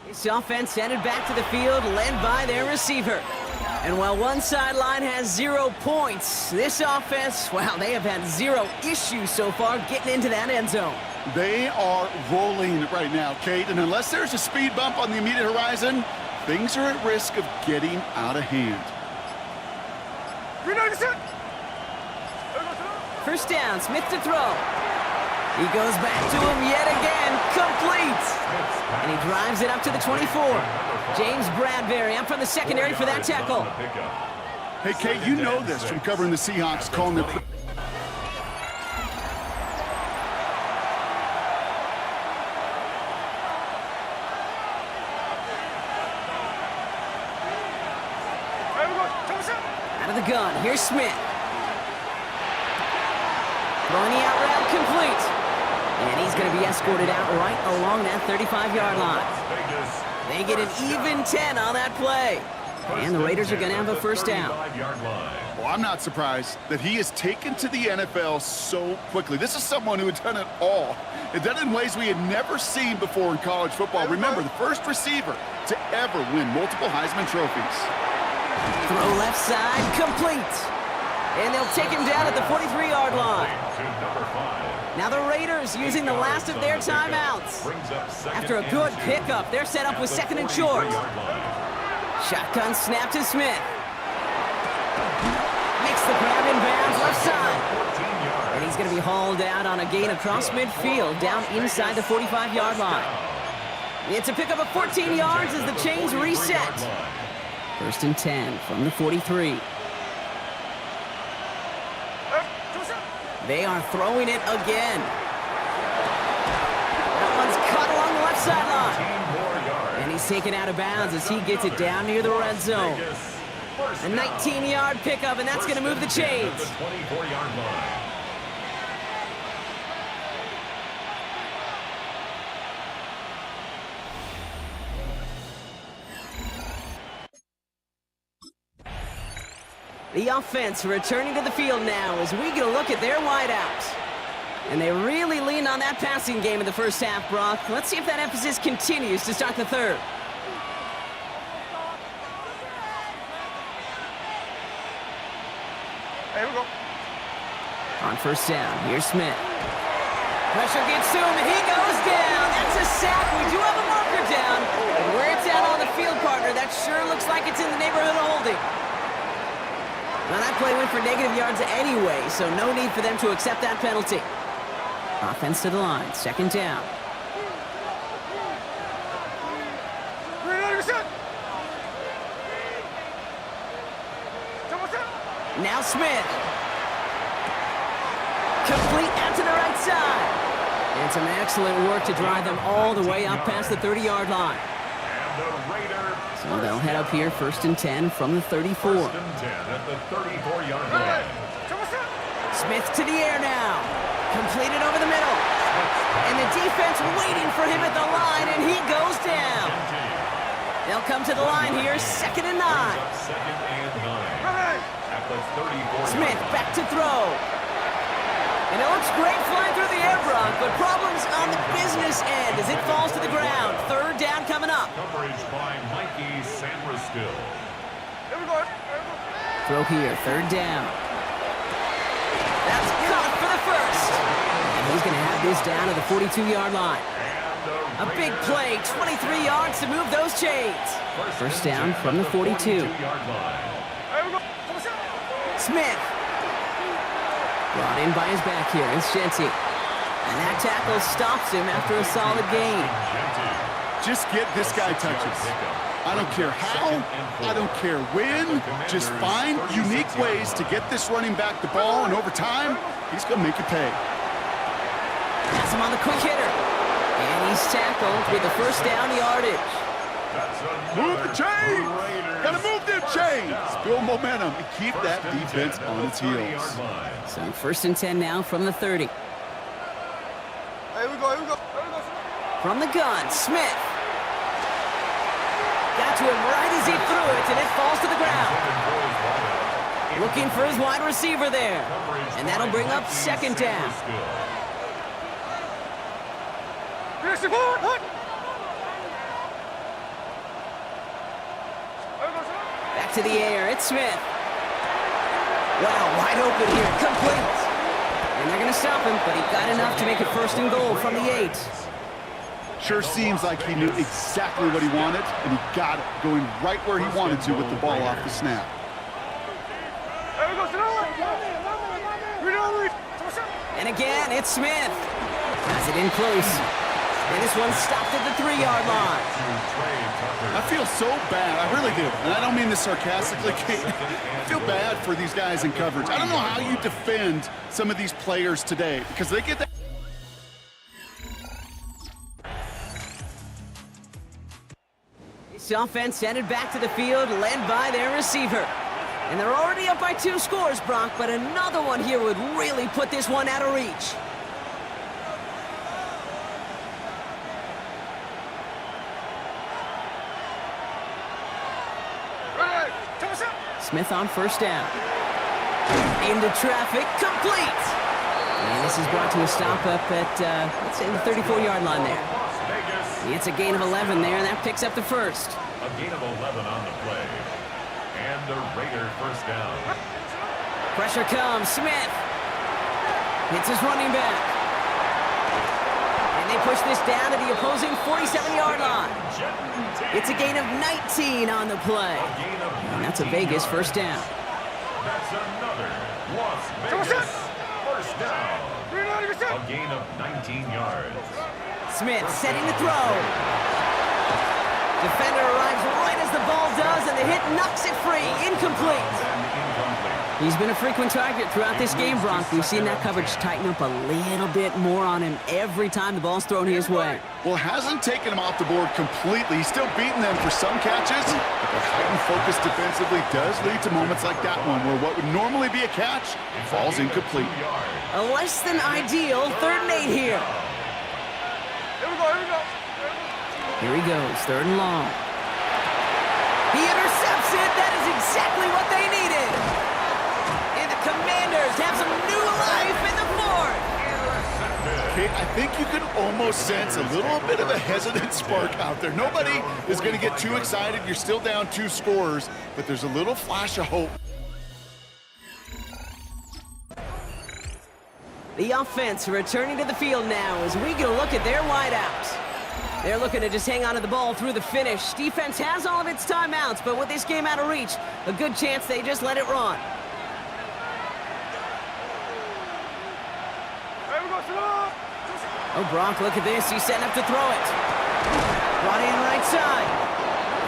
This offense headed back to the field, led by their receiver. And while one sideline has 0 points, this offense, well, they have had 0 issues so far getting into that end zone. They are rolling right now, Kate, and unless there's a speed bump on the immediate horizon, things are at risk of getting out of hand. First down, Smith to throw. He goes back to him yet again, complete. And he drives it up to the 24. James Bradbury up from the secondary for that tackle. Hey, Kate, you know this from covering the Seahawks, calling their... Out of the gun, here's Smith. Throwing the out route, complete. And he's going to be escorted out right along that 35-yard line. They get an even 10 on that play. And the Raiders are going to have a first down. Well, I'm not surprised that he is taken to the NFL so quickly. This is someone who had done it all. And done it in ways we had never seen before in college football. Remember, the first receiver to ever win multiple Heisman trophies. Throw left side, complete. And they'll take him down at the 43-yard line. Now the Raiders using the last of their timeouts. After a good pickup, they're set up with 2nd and short. Shotgun snap to Smith. Makes the grab in bounds left side. And he's going to be hauled out on a gain across midfield down inside the 45-yard line. It's a pickup of 14 yards as the chains reset. 1st and 10 from the 43. They are throwing it again. That one's caught along the left sideline. And he's taken out of bounds as he gets it down near the red zone. A 19-yard pickup, and that's going to move the chains. The offense returning to the field now as we get a look at their wideouts. And they really leaned on that passing game in the first half, Brock. Let's see if that emphasis continues to start the third. Here we go. On first down, here's Smith. Pressure gets to him, and he goes down. That's a sack. We do have a marker down. And where it's at on the field, partner, that sure looks like it's in the neighborhood of holding. Now, that play went for negative yards anyway, so no need for them to accept that penalty. Offense to the line, second down. Now Smith. Complete out to the right side. And some excellent work to drive them all the way up past the 30-yard line. So they'll head up here, 1st and 10 from the 34. 1st and 10 at the 34-yard line. Smith to the air now. Completed over the middle. And the defense waiting for him at the line, and he goes down. They'll come to the line here, 2nd and 9. 2nd and 9 at the 34. Smith back to throw. And it looks great flying through the air, Brock, but problems on the business end as it falls to the ground. 3rd down coming up. Coverage by Mikey Sandristill. Here we go. Throw here, 3rd down. That's caught for the first. And he's going to have this down to the 42-yard line. A big play, 23 yards to move those chains. First down from the 42. Smith. Brought in by his back here, it's Genty. And that tackle stops him after a solid gain. Just get this guy touches. I don't care how, I don't care when. Just find unique ways to get this running back the ball, and over time, he's going to make you pay. That's him on the quick hitter. And he's tackled with the first down yardage. Move the chains! Gotta move them chains! Build momentum and keep that defense on its heels. So 1st and 10 now from the 30. Here we go. From the gun, Smith. Got to him right as he threw it, and it falls to the ground. Looking for his wide receiver there. And that'll bring up 2nd down. Back to the air, it's Smith. Wow, wide open here, complete. And they're going to stop him, but he got enough to make it 1st and goal from the 8. Sure seems like he knew exactly what he wanted, and he got it, going right where he wanted to with the ball off the snap. And again, it's Smith. Has it in close. And this one stopped at the 3-yard line. I feel so bad, I really do. And I don't mean this sarcastically. I feel bad for these guys in coverage. I don't know how you defend some of these players today, because they get that. This offense headed back to the field, led by their receiver. And they're already up by 2 scores, Brock, but another one here would really put this one out of reach. Smith on first down. Into traffic, complete. And this is brought to a stop up at, let's say, the 34-yard line there. It's a gain of 11 there, and that picks up the first. A gain of 11 on the play. And the Raider first down. Pressure comes, Smith. Hits his running back. And they push this down to the opposing 47-yard line. It's a gain of 19 on the play. And that's a Vegas first down. That's another Las Vegas first down. A gain of 19 yards. Smith setting to throw. Defender arrives right as the ball does, and the hit knocks it free. Incomplete. He's been a frequent target throughout this game, Brock. We've seen that coverage tighten up a little bit more on him every time the ball's thrown his way. Well, it hasn't taken him off the board completely. He's still beating them for some catches, but the heightened focus defensively does lead to moments like that one, where what would normally be a catch falls incomplete. A less than ideal 3rd and 8 here. Here he goes, 3rd and long. He intercepts it. That is exactly what they needed. Commanders have some new life in the fourth. Kate, I think you can almost sense a little bit of a hesitant spark out there. Nobody is going to get too excited. You're still down 2 scores, but there's a little flash of hope. The offense returning to the field now as we get a look at their wideouts. They're looking to just hang on to the ball through the finish. Defense has all of its timeouts, but with this game out of reach, a good chance they just let it run. Oh, Brock, look at this. He's setting up to throw it. Brought in right side.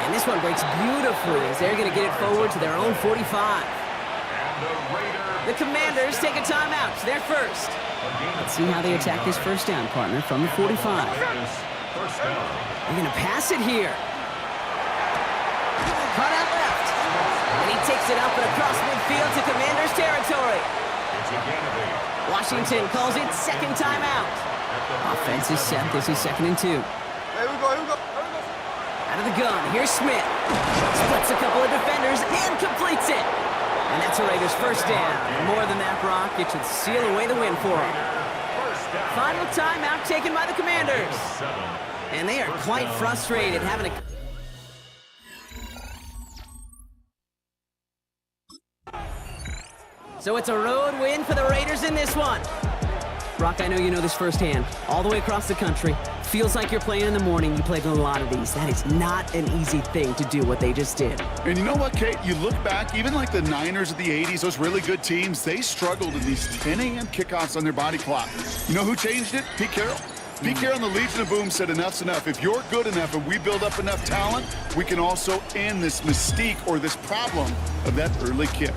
And this one breaks beautifully as they're going to get it forward to their own 45. The Commanders take a timeout. They're first. Let's see how they attack this first down, partner, from the 45. They're going to pass it here. Cut out left. And he takes it up and across midfield to Commanders territory. Washington calls it second timeout. Offense is set. This is 2nd and 2. Here we go. Out of the gun, here's Smith. Splits a couple of defenders and completes it. And that's a Raiders first down. And more than that, Brock, it should seal away the win for them. Final timeout taken by the Commanders. And they are quite frustrated having a... So it's a road win for the Raiders in this one. Brock, I know you know this firsthand. All the way across the country. Feels like you're playing in the morning. You played in a lot of these. That is not an easy thing to do what they just did. And you know what, Kate? You look back, even like the Niners of the 80s, those really good teams, they struggled in these 10 a.m. kickoffs on their body clock. You know who changed it? Pete Carroll. Pete Carroll and the Legion of Boom said enough's enough. If you're good enough and we build up enough talent, we can also end this mystique or this problem of that early kick.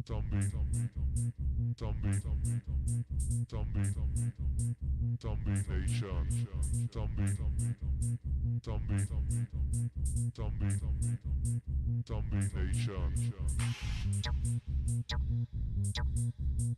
Zombie. Zombie. Zombie. Zombie nation. Zombie. Zombie. Zombie. Zombie nation. Zombie. Zombie. Zombie.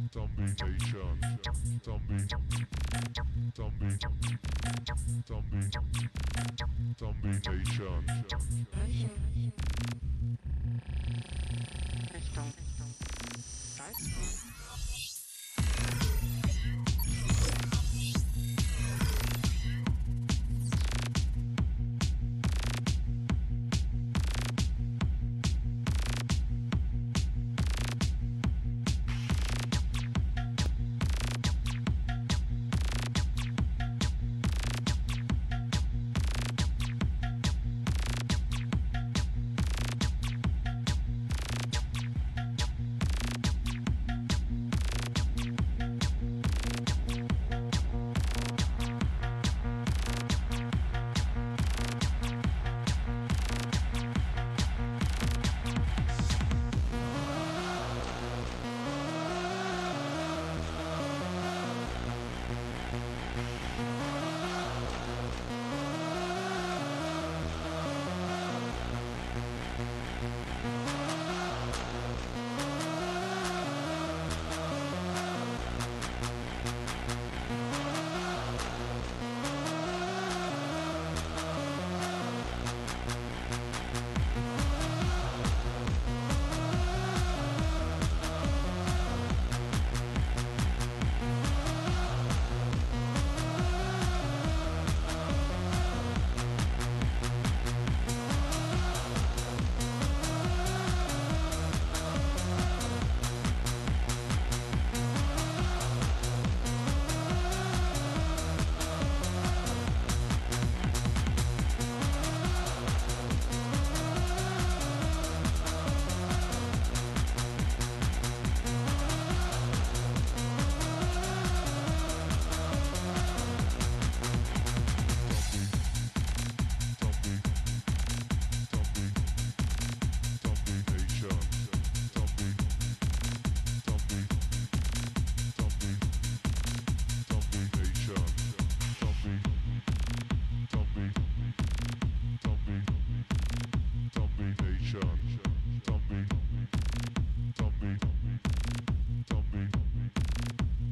Zombie nation. Zombie. Zombie. Zombie. Zombie nation. Richtung. Salzburg.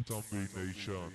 Zombie nation.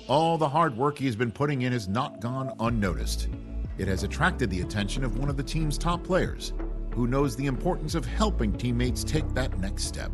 All the hard work he has been putting in has not gone unnoticed. It has attracted the attention of one of the team's top players, who knows the importance of helping teammates take that next step.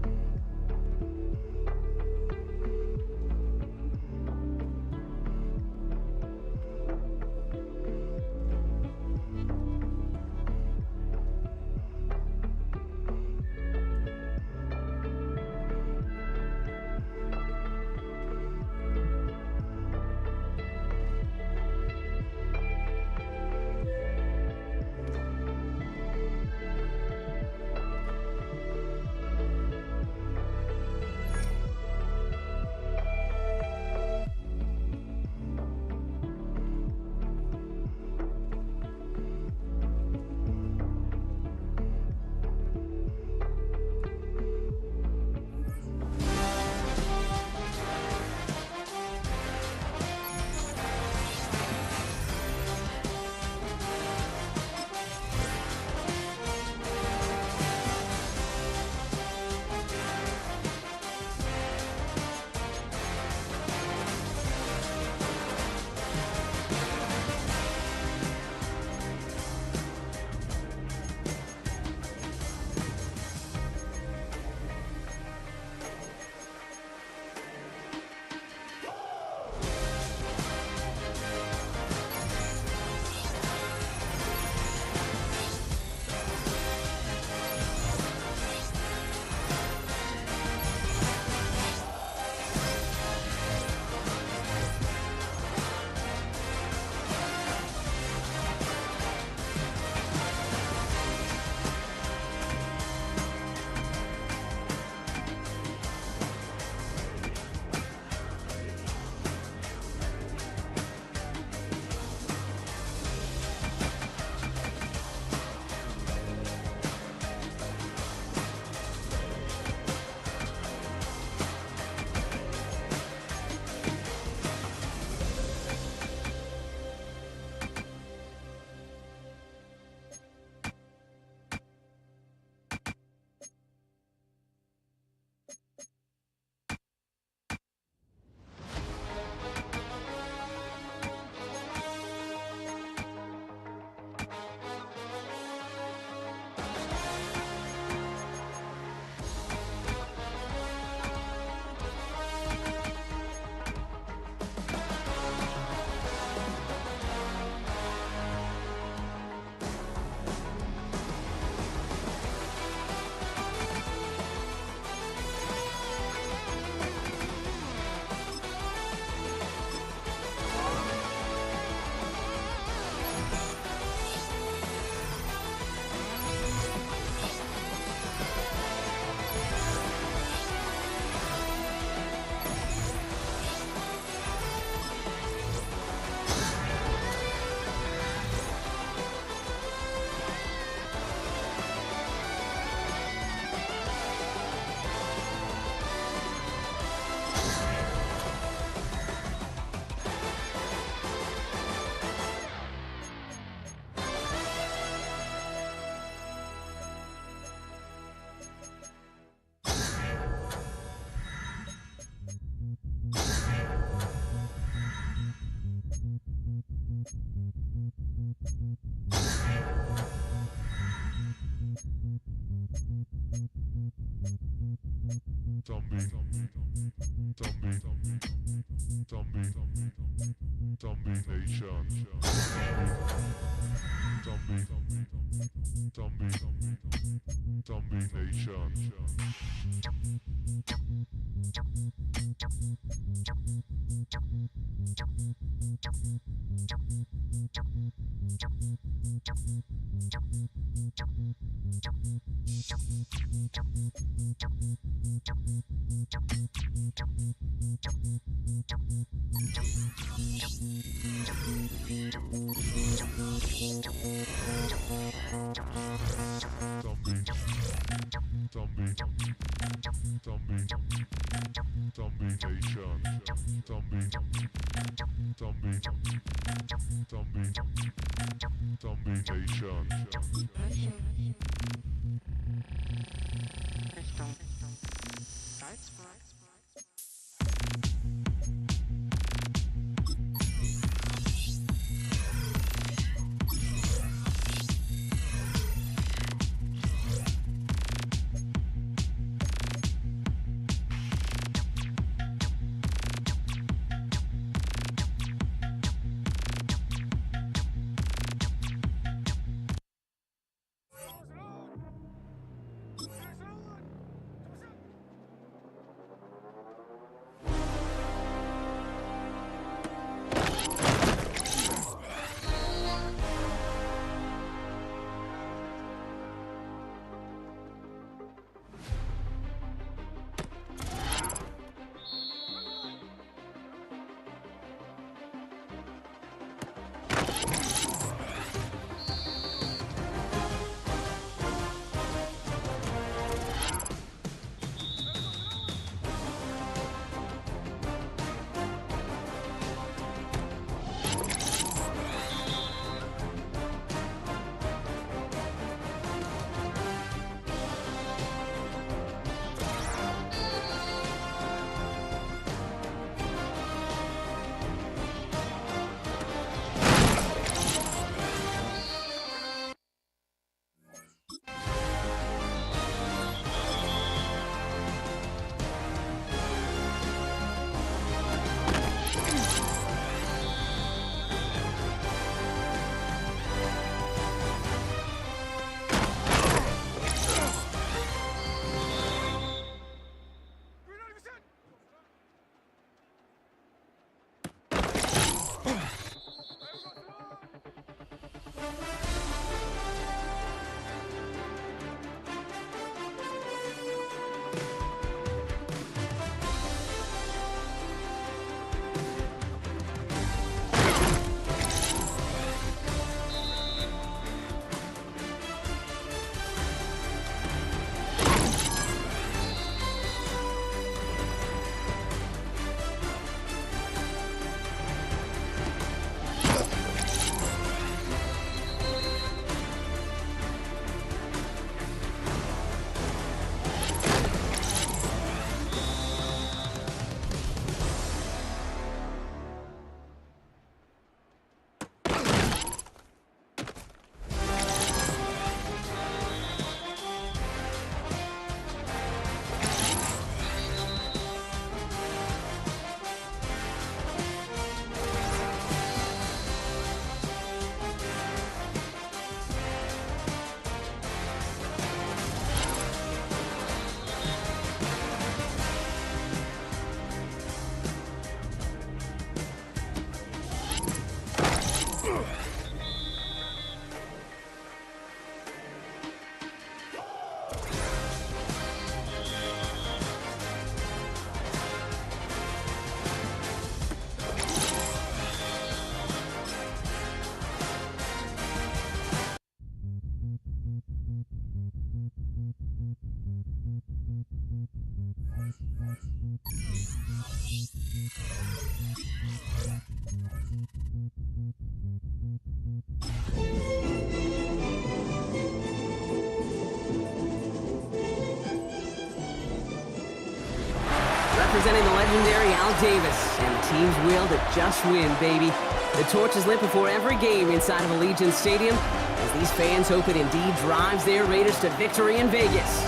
Representing the legendary Al Davis, and the team's will to just win, baby. The torch is lit before every game inside of Allegiant Stadium, as these fans hope it indeed drives their Raiders to victory in Vegas.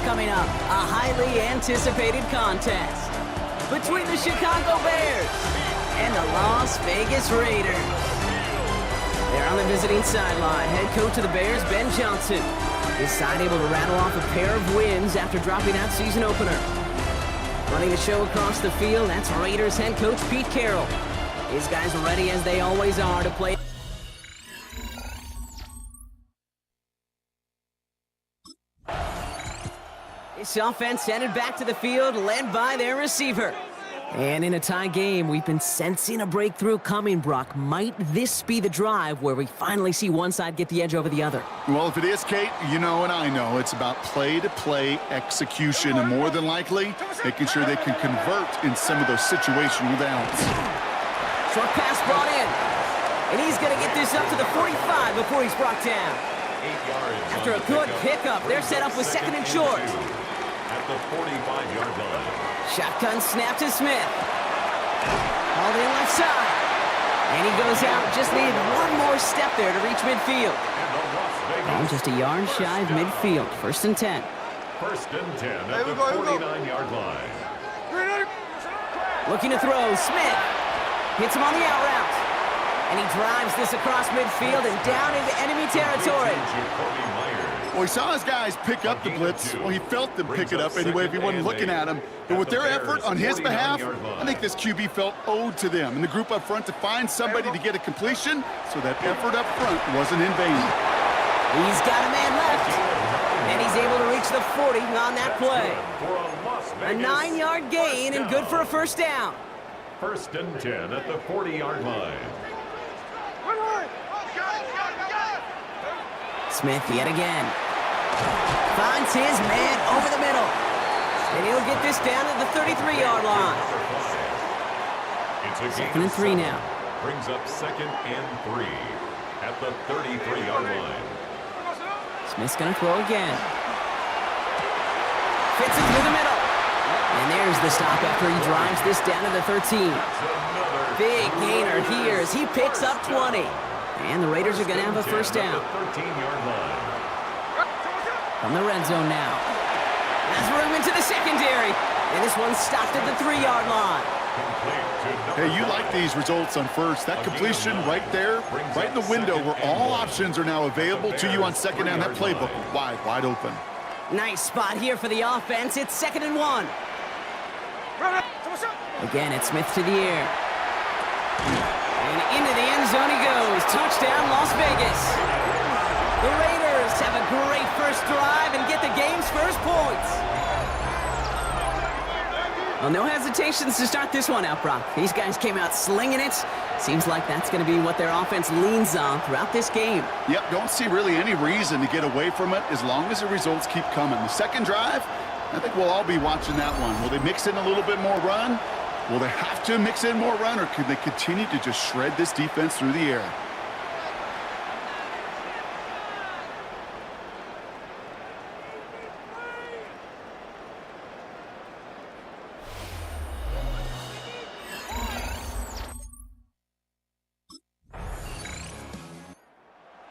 Coming up, a highly anticipated contest between the Chicago Bears and the Las Vegas Raiders. They're on the visiting sideline. Head coach of the Bears, Ben Johnson. His side able to rattle off a pair of wins after dropping that season opener. Running the show across the field, that's Raiders head coach Pete Carroll. His guys are ready as they always are to play. This offense headed back to the field, led by their receiver. And in a tie game, we've been sensing a breakthrough coming, Brock. Might this be the drive where we finally see one side get the edge over the other? Well, if it is, Kate, you know and I know it's about play-to-play execution, and more than likely, making sure they can convert in some of those situational downs. Short pass brought in, and he's going to get this up to the 45 before he's brought down. 8 yards. After a good pickup, they're set up with second and short. At the 45-yard line. Shotgun snap to Smith. Hauled in left side. And he goes out. Just needed one more step there to reach midfield. And just a yard shy of midfield. 1st and 10. 1st and 10 at the 49-yard line. Looking to throw. Smith hits him on the out route. And he drives this across midfield and down into enemy territory. Well, he saw his guys pick up the blitz. Well, he felt them pick it up anyway if he wasn't looking at him. But with their effort on his behalf, I think this QB felt owed to them and the group up front to find somebody to get a completion, so that effort up front wasn't in vain. He's got a man left, and he's able to reach the 40 on that play. A 9-yard gain and good for a 1st down. 1st and 10 at the 40-yard line. Smith yet again. Finds his man over the middle. And he'll get this down to the 33-yard line. It's a 2nd and 3 now. Brings up 2nd and 3 at the 33-yard line. Smith's going to throw again. Fits it through the middle. And there's the stop after he drives this down to the 13. Big gainer here as he picks up 20. And the Raiders are going to have a 1st down. 13-yard line. From the red zone now. Has room into the secondary. And this one's stopped at the 3-yard line. Hey, you like these results on 1st. That completion right there, right in the window where all options are now available to you on 2nd down. That playbook wide open. Nice spot here for the offense. It's 2nd and 1. Again, it's Smith to the air. And into the end zone he goes. Touchdown, Las Vegas. The Raiders have a great 1st drive and get the game's 1st points. Well, no hesitations to start this one out, Brock. These guys came out slinging it. Seems like that's going to be what their offense leans on throughout this game. Yep, don't see really any reason to get away from it as long as the results keep coming. The 2nd drive, I think we'll all be watching that one. Will they mix in a little bit more run? Will they have to mix in more run, or could they continue to just shred this defense through the air?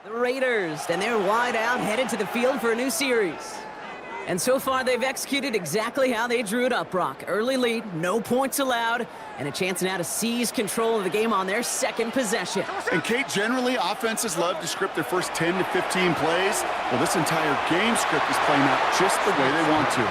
The Raiders, and they're wide out, headed to the field for a new series. And so far, they've executed exactly how they drew it up, Brock. Early lead, no points allowed, and a chance now to seize control of the game on their 2nd possession. And Kate, generally, offenses love to script their first 10 to 15 plays. Well, this entire game script is playing out just the way they want to.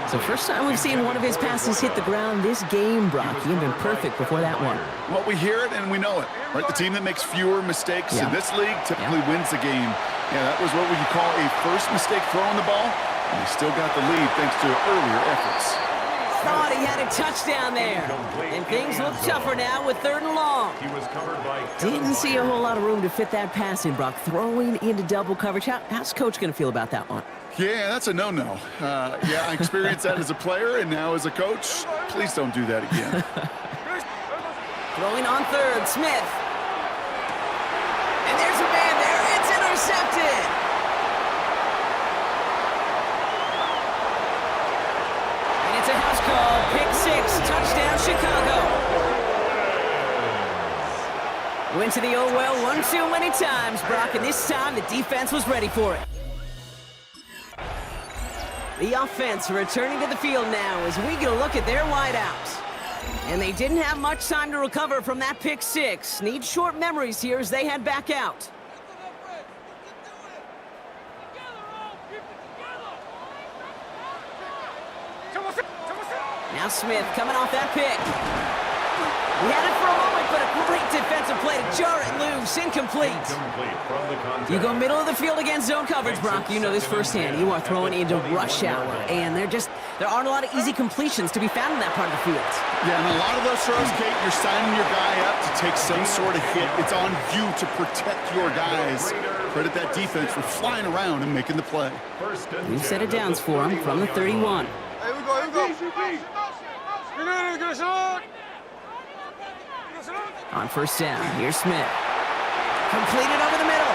So first time we've seen one of his passes hit the ground this game, Brock. He had been perfect before that one. Well, we hear it and we know it, right? The team that makes fewer mistakes in this league typically wins the game. Yeah, that was what we call a 1st mistake throwing the ball, and they still got the lead thanks to earlier efforts. Thought he had a touchdown there. And things look tougher now with 3rd and long. He was covered by Didn't see a whole lot of room to fit that pass in, Brock. Throwing into double coverage. How's Coach going to feel about that one? Yeah, that's a no-no. Yeah, I experienced that as a player and now as a coach. Please don't do that again. Throwing on 3rd, Smith. And there's a man there. It's intercepted. And it's a house call. Pick 6. Touchdown, Chicago. When into the oh well one too many times, Brock, and this time the defense was ready for it. The offense returning to the field now as we get a look at their wideouts. And they didn't have much time to recover from that pick six. Need short memories here as they head back out. Now Smith coming off that pick. He had it for a moment, but a great defensive play to jar it loose. Incomplete. You go middle of the field against zone coverage, Brock. You know this firsthand. You are throwing into rush hour, and there aren't a lot of easy completions to be found in that part of the field. Yeah, and a lot of those throws, Kate, you're signing your guy up to take some sort of hit. It's on you to protect your guys. Credit that defense for flying around and making the play. We've set it downs for him from the 31. Here we go, here we go. On first down, here's Smith. Completed over the middle.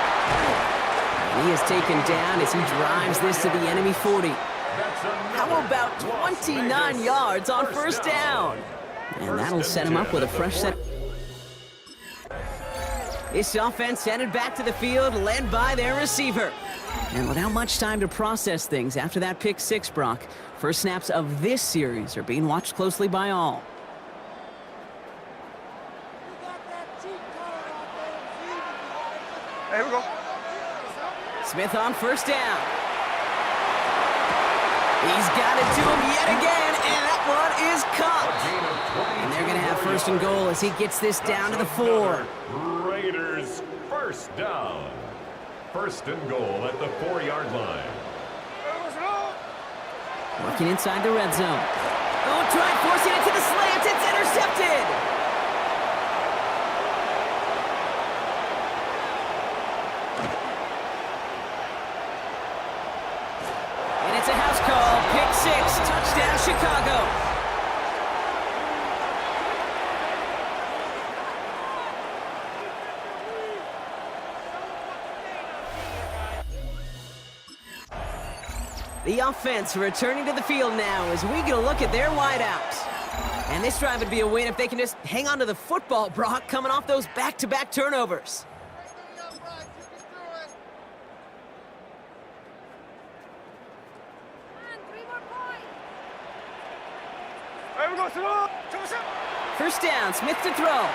And he is taken down as he drives this to the enemy 40. How about 29 yards on first down? And that'll set him up with a fresh set. This offense headed back to the field, led by their receiver. And without much time to process things after that pick six, Brock, first snaps of this series are being watched closely by all. Here we go. Smith on first down. He's got it to him yet again, and that one is caught. And they're going to have first and goal as he gets this down to the 4. Raiders first down. First and goal at the 4-yard line. Working inside the red zone. Oh, try forcing it to the slant. It's intercepted. And it's a house call. Pick six. Touchdown, Chicago. The offense returning to the field now as we get a look at their wideouts. And this drive would be a win if they can just hang on to the football, Brock, coming off those back-to-back turnovers. First down, Smith to throw.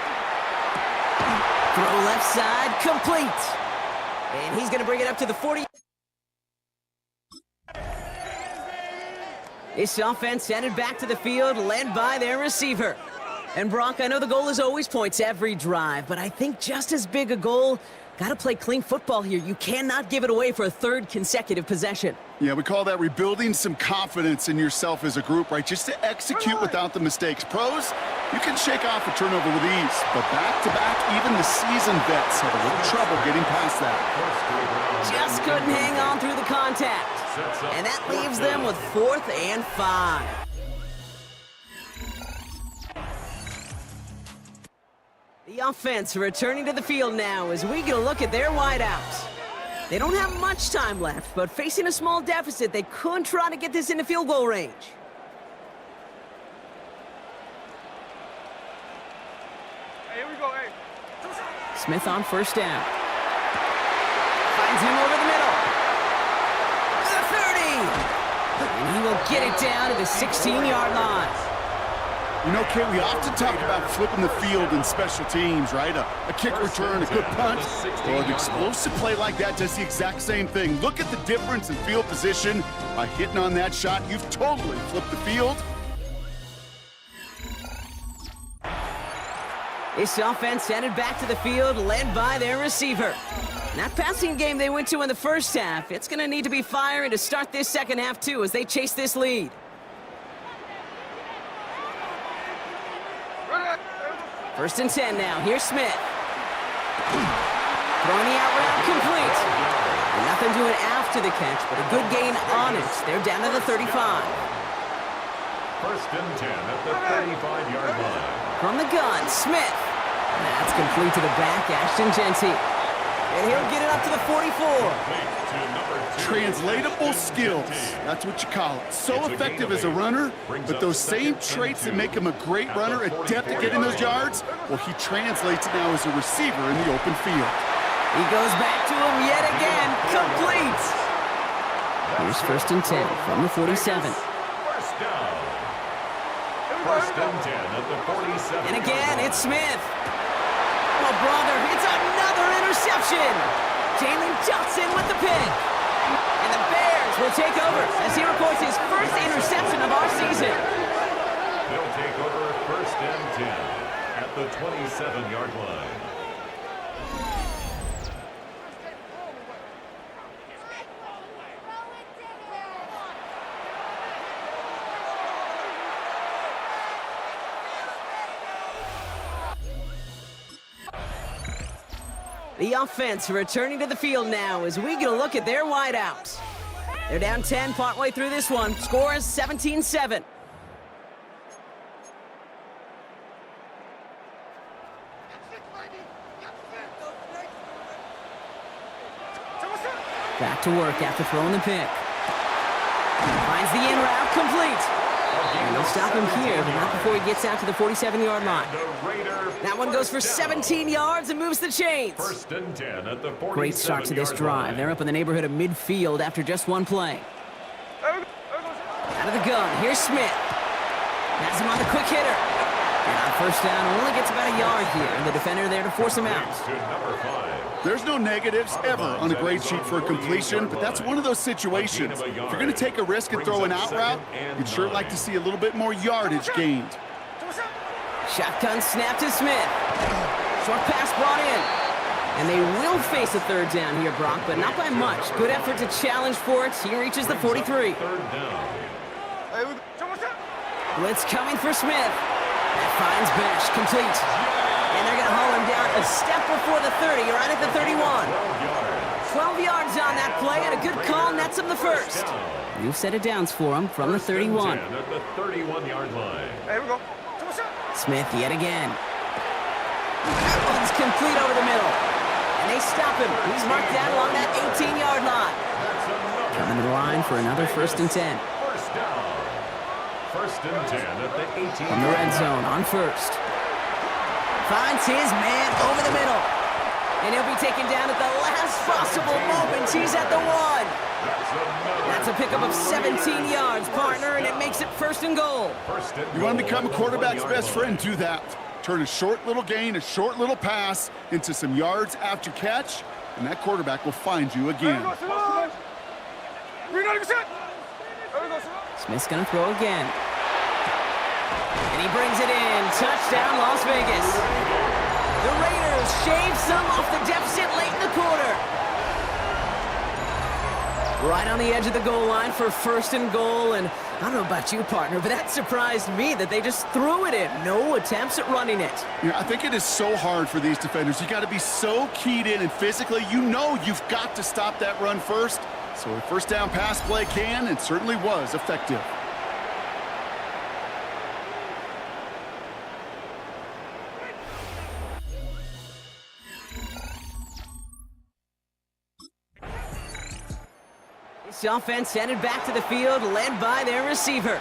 Throw left side, complete. And he's going to bring it up to the 40. This offense headed back to the field, led by their receiver. And Brock, I know the goal is always points every drive, but I think just as big a goal, got to play clean football here. You cannot give it away for a third consecutive possession. Yeah, we call that rebuilding some confidence in yourself as a group, right? Just to execute without the mistakes. Pros, you can shake off a turnover with ease, but back-to-back, even the seasoned vets have a little trouble getting past that. Just couldn't hang on through the contact. And that leaves them with 4th and 5. The offense returning to the field now as we get a look at their wideouts. They don't have much time left, but facing a small deficit, they could try to get this into field goal range. Hey, here we go, hey. Smith on first down. Finds him over the middle. The 30! And he will get it down to the 16-yard line. You know, Kate, we often talk about flipping the field in special teams, right? A kick return, a good punt. Well, an explosive play like that does the exact same thing. Look at the difference in field position. By hitting on that shot, you've totally flipped the field. This offense headed back to the field, led by their receiver. That passing game they went to in the first half, it's going to need to be firing to start this second half, too, as they chase this lead. First and 10 now. Here's Smith. Throwing the out route complete. And nothing doing after the catch, but a good gain on it. They're down to the 35. First and 10 at the 35-yard line. From the gun, Smith. And that's complete to the back, Ashton Genty. And he'll get it up to the 44. Translatable skills. That's what you call it. So effective as a runner, but those same traits that make him a great runner, adept at getting those yards, well, he translates it now as a receiver in the open field. He goes back to him yet again. Complete. Here's 1st and 10 from the 47. First down. 1st and 10 at the 47. And again, it's Smith. Oh, brother, it's another interception. Jalen Johnson with the pick. And the Bears will take over as he records his first interception of our season. They'll take over 1st and 10 at the 27-yard line. The offense returning to the field now as we get a look at their wideouts. They're down 10 partway through this one. Score is 17-7. Back to work after throwing the pick. Finds the in route, complete. And they'll stop him here, but not before he gets out to the 47-yard line. That one goes for 17 yards and moves the chains. 1st and 10 at the 47-yard Great start to this drive. They're up in the neighborhood of midfield after just one play. Out of the gun, here's Smith. Has him on the quick hitter. And on 1st down, only gets about a yard here, and the defender there to force him out. There's no negatives ever on a grade sheet for a completion, but that's one of those situations. If you're going to take a risk and throw an out route, you'd sure like to see a little bit more yardage gained. Shotgun snap to Smith. Short pass brought in. And they will face a 3rd down here, Brock, but not by much. Good effort to challenge for it. He reaches the 43. Blitz coming for Smith. That finds Besh, complete. And they're going to haul him down a step before the 30, right at the 31. 12 yards on that play, and a good call nets him the 1st. New set of downs for him from the 31. At the 31-yard line. Here we go. Smith yet again. That one's complete over the middle. And they stop him. He's marked down along that 18-yard line. Coming to the line for another 1st and 10. 1st down. 1st and 10 at the 18. From the red zone on 1st. Finds his man over the middle. And he'll be taken down at the last possible moment. He's at the 1. That's a pickup of 17 yards, partner, and it makes it 1st and goal. You want to become a quarterback's best friend, do that. Turn a short little gain, a short little pass into some yards after catch, and that quarterback will find you again. Smith's going to throw again. And he brings it in. Touchdown, Las Vegas. The Raiders shave some off the deficit late in the quarter. Right on the edge of the goal line for 1st and goal. And I don't know about you, partner, but that surprised me that they just threw it in. No attempts at running it. Yeah, I think it is so hard for these defenders. You got to be so keyed in, and physically, you know you've got to stop that run first. So a 1st down pass play can and certainly was effective. This offense headed back to the field, led by their receiver.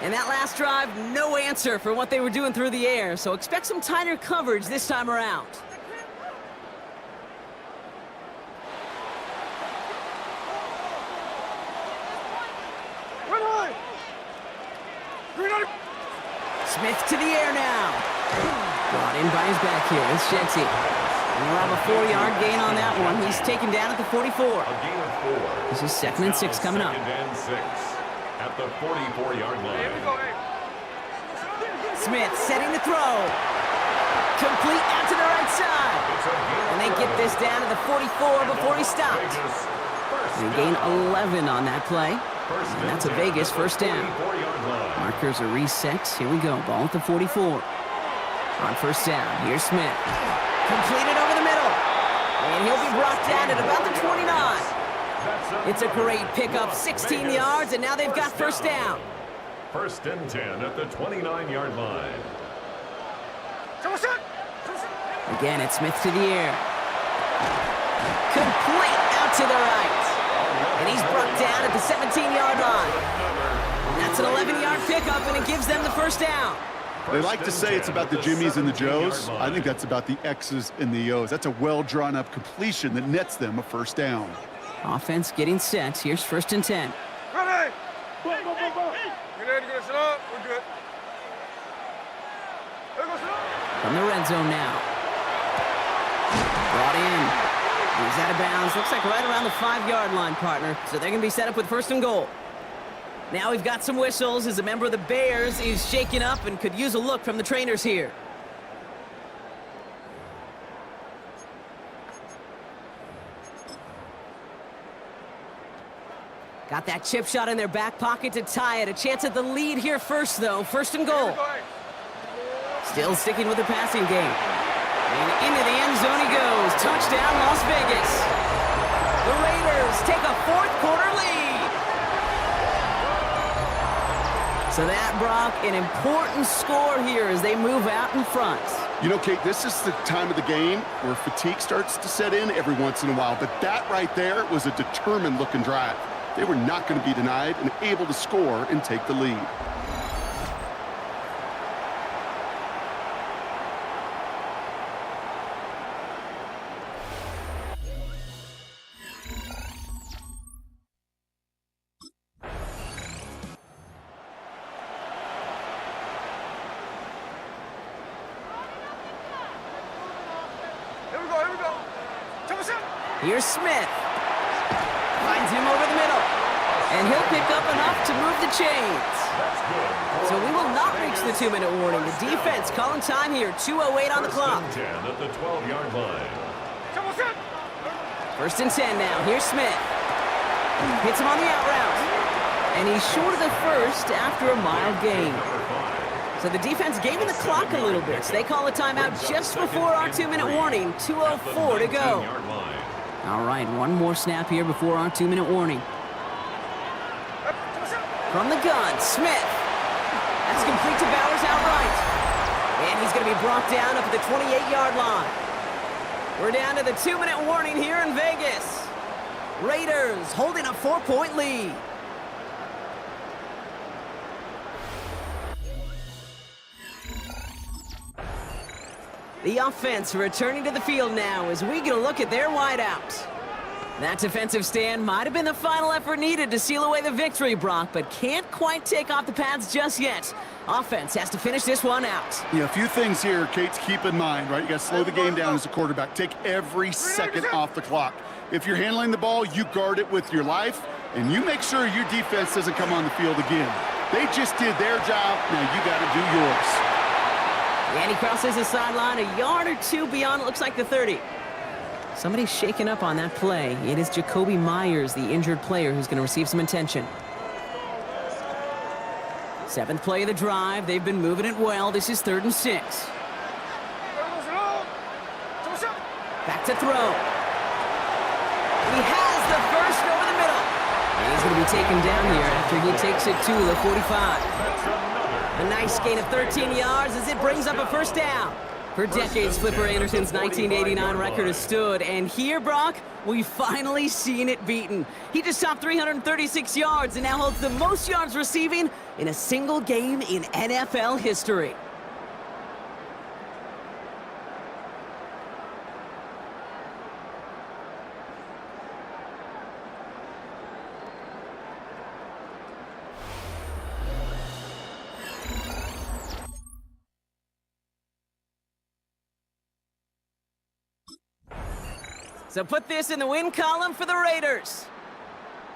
And that last drive, no answer for what they were doing through the air, so expect some tighter coverage this time around. Smith to the air now. Brought in by his back here. It's Shetty. And we'll have a 4-yard gain on that one. He's taken down at the 44. A gain of 4. This is 2nd and 6 coming up. 2nd and 6 at the 44-yard line. Here we go, hey. Smith setting the throw. Complete out to the right side. And they get this down to the 44 before he stopped. They gain 11 on that play. And that's a Vegas 1st down. Markers are reset. Here we go. Ball at the 44. On 1st down, here's Smith. Completed over the middle. And he'll be brought down at about the 29. It's a great pickup. 16 yards, and now they've got 1st down. 1st and 10 at the 29-yard line. Again, it's Smith to the air. Complete out to the right. And he's brought down at the 17-yard line. That's an 11-yard pickup, and it gives them the first down. They like to say it's about the Jimmies and the Joes. I think that's about the X's and the O's. That's a well-drawn-up completion that nets them a first down. Offense getting set. Here's 1st and 10. Ready! Go, go, go, go. Get ready to go sit up. We're good. Let's go sit up. From the red zone now. Brought in. He's out of bounds. Looks like right around the 5-yard line, partner. So they're going to be set up with 1st and goal. Now we've got some whistles as a member of the Bears is shaken up and could use a look from the trainers here. Got that chip shot in their back pocket to tie it. A chance at the lead here first, though. 1st and goal. Still sticking with the passing game. And into the end zone he goes. Touchdown, Las Vegas. The Raiders take a 4th-quarter lead. So that, Brock, an important score here as they move out in front. You know, Kate, this is the time of the game where fatigue starts to set in every once in a while. But that right there was a determined-looking drive. They were not going to be denied and able to score and take the lead. Here's Smith. Finds him over the middle. And he'll pick up enough to move the chains. So we will not reach the 2-minute warning. The defense calling time here. 2:08 on the clock. 10 at the 12-yard line. 1st and 10 now. Here's Smith. Hits him on the out route. And he's short of the first after a mild gain. So the defense gaming the clock a little bit. So they call a timeout just before our 2-minute warning. 2:04 to go. All right, one more snap here before our 2-minute warning. From the gun, Smith. That's complete to Bowers outright. And he's going to be brought down up at the 28-yard line. We're down to the 2-minute warning here in Vegas. Raiders holding a 4-point lead. The offense returning to the field now as we get a look at their wideout. That defensive stand might have been the final effort needed to seal away the victory, Brock, but can't quite take off the pads just yet. Offense has to finish this one out. Yeah, a few things here, Kate, to keep in mind, right? You got to slow the game down as a quarterback. Take every second off the clock. If you're handling the ball, you guard it with your life, and you make sure your defense doesn't come on the field again. They just did their job. Now you got to do yours. And he crosses the sideline a yard or two beyond, it looks like the 30. Somebody's shaken up on that play. It is Jacoby Myers, the injured player, who's going to receive some attention. 7th play of the drive. They've been moving it well. This is 3rd and 6. Back to throw. He has the first over the middle. And he's going to be taken down here after he takes it to the 45. A nice gain of 13 yards as it brings up a 1st down. For decades, Flipper Anderson's 1989 record has stood, and here, Brock, we've finally seen it beaten. He just topped 336 yards and now holds the most yards receiving in a single game in NFL history. So put this in the win column for the Raiders.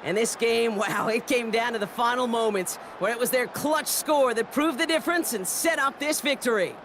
And this game, wow, it came down to the final moments where it was their clutch score that proved the difference and set up this victory.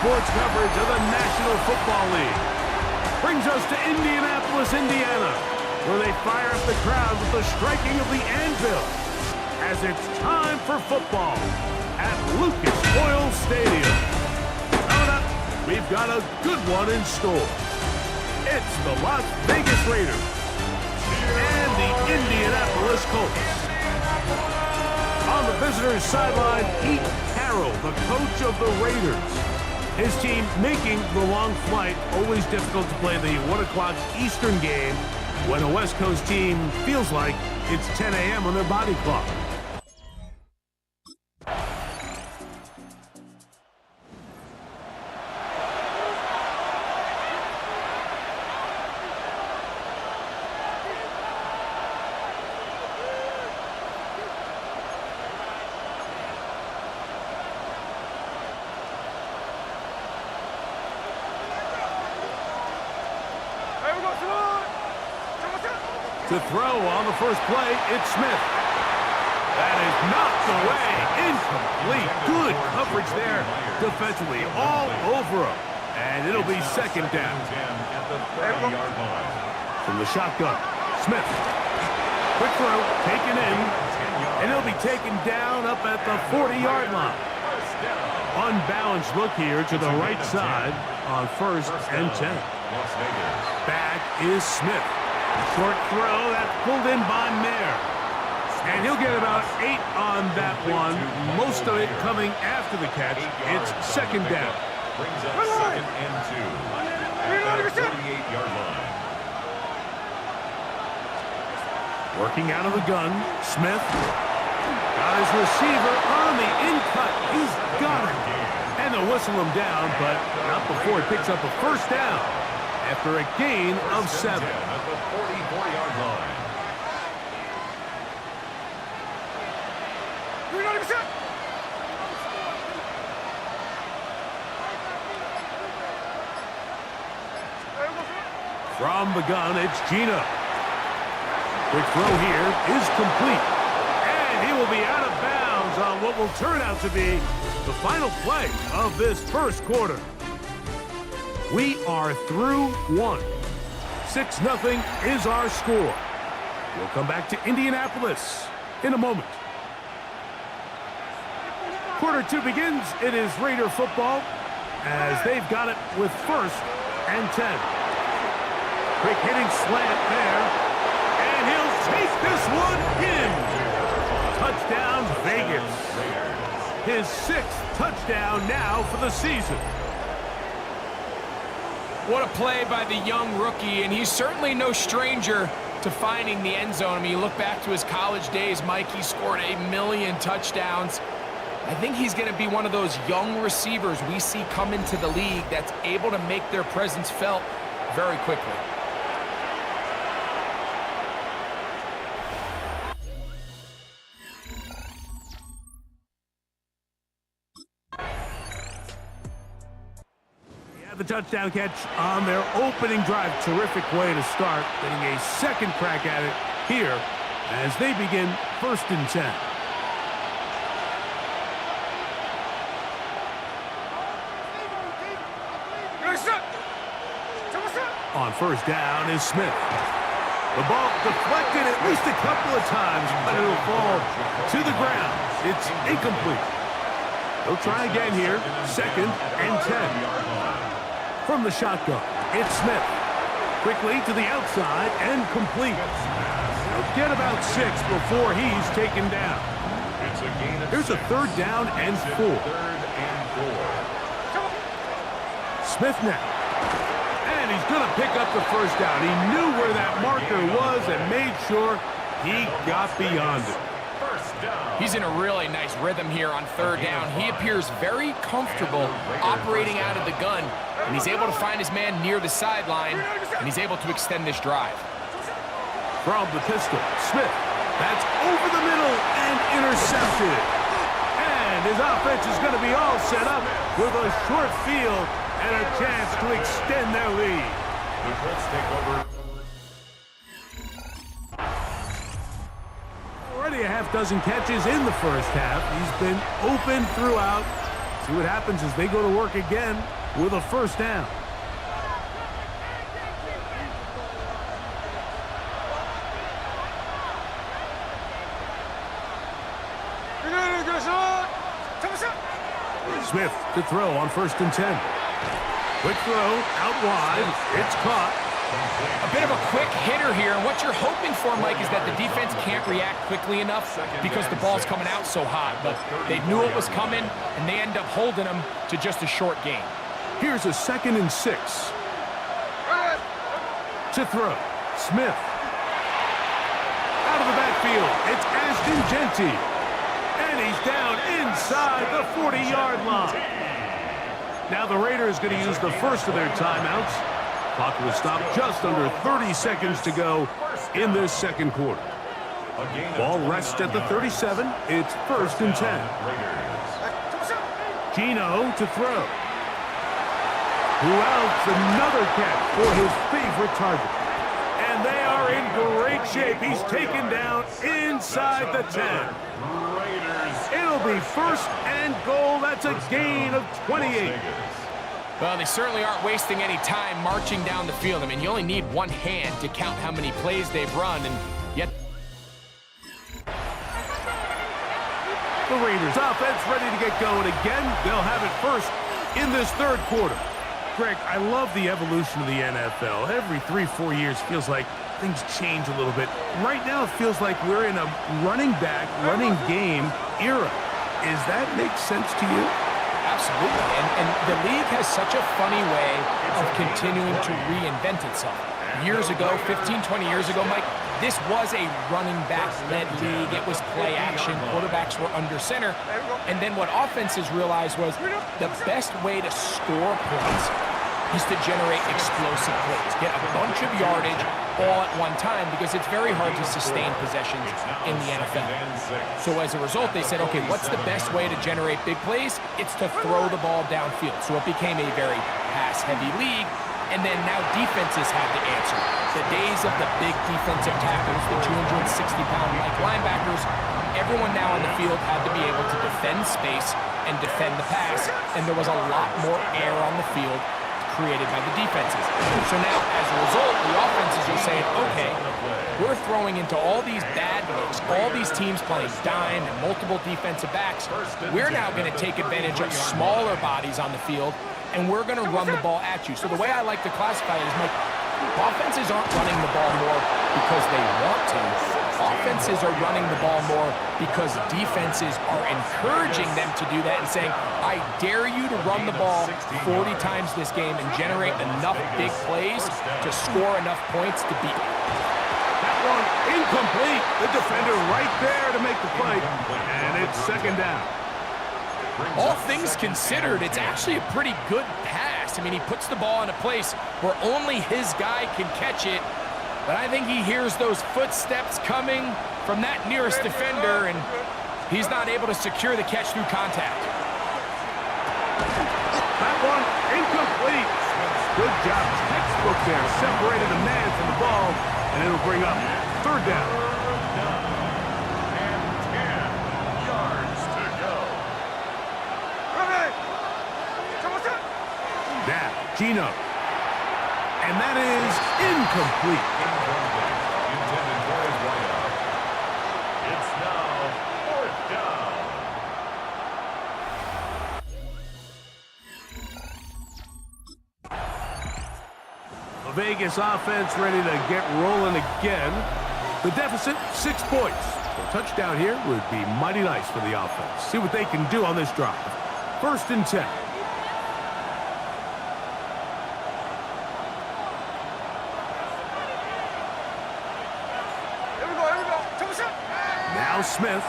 sports coverage of the National Football League brings us to Indianapolis, Indiana, where they fire up the crowd with the striking of the anvil as it's time for football at Lucas Oil Stadium. Coming up, we've got a good one in store. It's the Las Vegas Raiders and the Indianapolis Colts. On the visitors' sideline, Pete Carroll, the coach of the Raiders. His team making the long flight, always difficult to play the 1 o'clock Eastern game when a West Coast team feels like it's 10 a.m. on their body clock. To throw on the first play, it's Smith. That is knocked away. Incomplete. Good coverage there defensively. All over him. And it'll be second down. From the shotgun, Smith. Quick throw, taken in. And he'll be taken down up at the 40-yard line. Unbalanced look here to the right side on 1st and 10. Back is Smith. Short throw, that's pulled in by Mayer. And he'll get about 8 on that one. Most of it coming after the catch. It's second down. Brings up second and 2 at the 38-yard line. Working out of the gun, Smith. Got his receiver on the in-cut. He's got it. And they'll whistle him down, but not before he picks up a first down after a gain of 7. At the 44-yard line. From the gun, it's Gina. Quick throw here is complete. And he will be out of bounds on what will turn out to be the final play of this first quarter. We are through 1. 6-0 is our score. We'll come back to Indianapolis in a moment. Quarter 2 begins. It is Raider football as they've got it with 1st and 10. Quick hitting slant there. And he'll take this one in. Touchdown, Vegas. His 6th touchdown now for the season. What a play by the young rookie, and he's certainly no stranger to finding the end zone. I mean, you look back to his college days, Mike, he scored 1 million touchdowns. I think he's going to be one of those young receivers we see come into the league that's able to make their presence felt very quickly. The touchdown catch on their opening drive. Terrific way to start. Getting a second crack at it here as they begin 1st and 10. On 1st down is Smith. The ball deflected at least a couple of times, but it'll fall to the ground. It's incomplete. They'll try again here. 2nd and 10. From the shotgun, it's Smith. Quickly to the outside and complete. He'll get about 6 before he's taken down. It's a gain of Here's a 3rd down and 4. 3rd and 4. Smith now. And he's going to pick up the first down. He knew where that marker was and made sure he got beyond it. He's in a really nice rhythm here on 3rd down. He appears very comfortable operating out of the gun, and he's able to find his man near the sideline, and he's able to extend this drive. From the pistol, Smith. That's over the middle and intercepted. And his offense is going to be all set up with a short field and a chance to extend their lead. The Colts take over. Already a half dozen catches in the first half. He's been open throughout, See what happens as they go to work again with a first down. Smith to throw on 1st and 10. Quick throw, out wide, it's caught. A bit of a quick hitter here, and what you're hoping for, Mike, is that the defense can't react quickly enough because the ball's coming out so hot, but they knew it was coming, and they end up holding them to just a short gain. Here's a 2nd and 6. To throw, Smith. Out of the backfield, it's Ashton Genty. And he's down inside the 40-yard line. Now the Raiders going to use the first of their timeouts. Clock will stop just under 30 seconds to go in this second quarter. Ball rests at the 37. It's 1st and 10. Gino to throw. Who else? Another catch for his favorite target. And they are in great shape. He's taken down inside the 10. It'll be 1st and goal. That's a gain of 28. Well, they certainly aren't wasting any time marching down the field. I mean, you only need one hand to count how many plays they've run, and yet the Raiders offense ready to get going again. They'll have it first in this third quarter. Greg, I love the evolution of the NFL. Every 3-4 years feels like things change a little bit. Right now it feels like we're in a running back, running game era. Does that make sense to you? absolutely. And the league has such a funny way of continuing to reinvent itself. Years ago, 15, 20 years ago, Mike, this was a running back-led league. It was play action. Quarterbacks were under center. And then what offenses realized was the best way to score points is to generate explosive plays. Get a bunch of yardage all at one time, because it's very hard to sustain possessions in the NFL. So as a result, they said, okay, what's the best way to generate big plays? It's to throw the ball downfield. So it became a very pass-heavy league. And then now defenses had to answer. The days of the big defensive tackles, the 260-pound like linebackers, everyone now on the field had to be able to defend space and defend the pass, and there was a lot more air on the field created by the defenses. So now, as a result, the offenses are saying, okay, we're throwing into all these bad looks, all these teams playing dime and multiple defensive backs. We're now going to take advantage of smaller bodies on the field, and we're going to run the ball at you. So the way I like to classify it is, Mike, offenses aren't running the ball more because they want to. Offenses are running the ball more because defenses are encouraging them to do that and saying, I dare you to run the ball 40 times this game and generate enough big plays to score enough points to beat you. That one incomplete. The defender right there to make the play. And it's second down. All things considered, it's actually a pretty good pass. I mean, he puts the ball in a place where only his guy can catch it. But I think he hears those footsteps coming from that nearest defender, and he's not able to secure the catch through contact. That one incomplete. Good job. Textbook there. Separated the man from the ball, and it'll bring up third down. Now, Gino. And that is incomplete. Intended for his wideout. It's now fourth down. The Vegas offense ready to get rolling again. The deficit, 6 points. A touchdown here would be mighty nice for the offense. See what they can do on this drive. 1st and 10. Now Smith.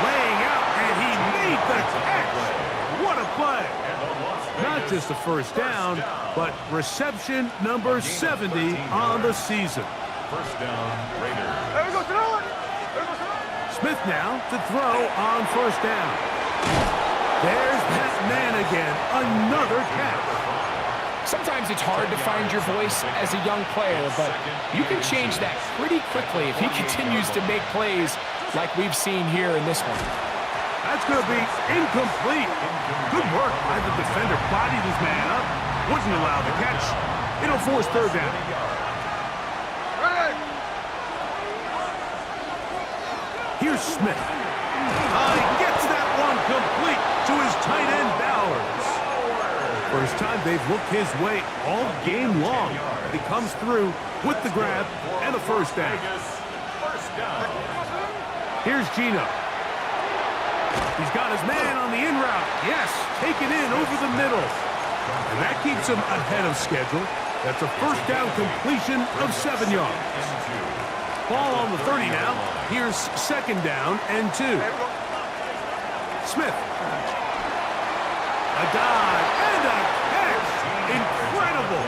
Laying out, and he made the catch. What a play. Not just a first down, but reception number 70 on the season. First down, Raiders. Smith now to throw on first down. There's that man again. Another catch. Sometimes it's hard to find your voice as a young player, but you can change that pretty quickly if he continues to make plays like we've seen here in this one. That's going to be incomplete. Good work by the defender. Bodied his man up. Wouldn't allow the catch. It'll force third down. Here's Smith. He gets that one complete to his tight end, DAWGS. First time they've looked his way all game long. He comes through with the grab and a first down. Here's Gino. He's got his man on the in route. Yes, taken in over the middle. And that keeps him ahead of schedule. That's a first down completion of 7 yards. Ball on the 30 now. Here's second down and 2. Smith. A dive and a catch. Incredible.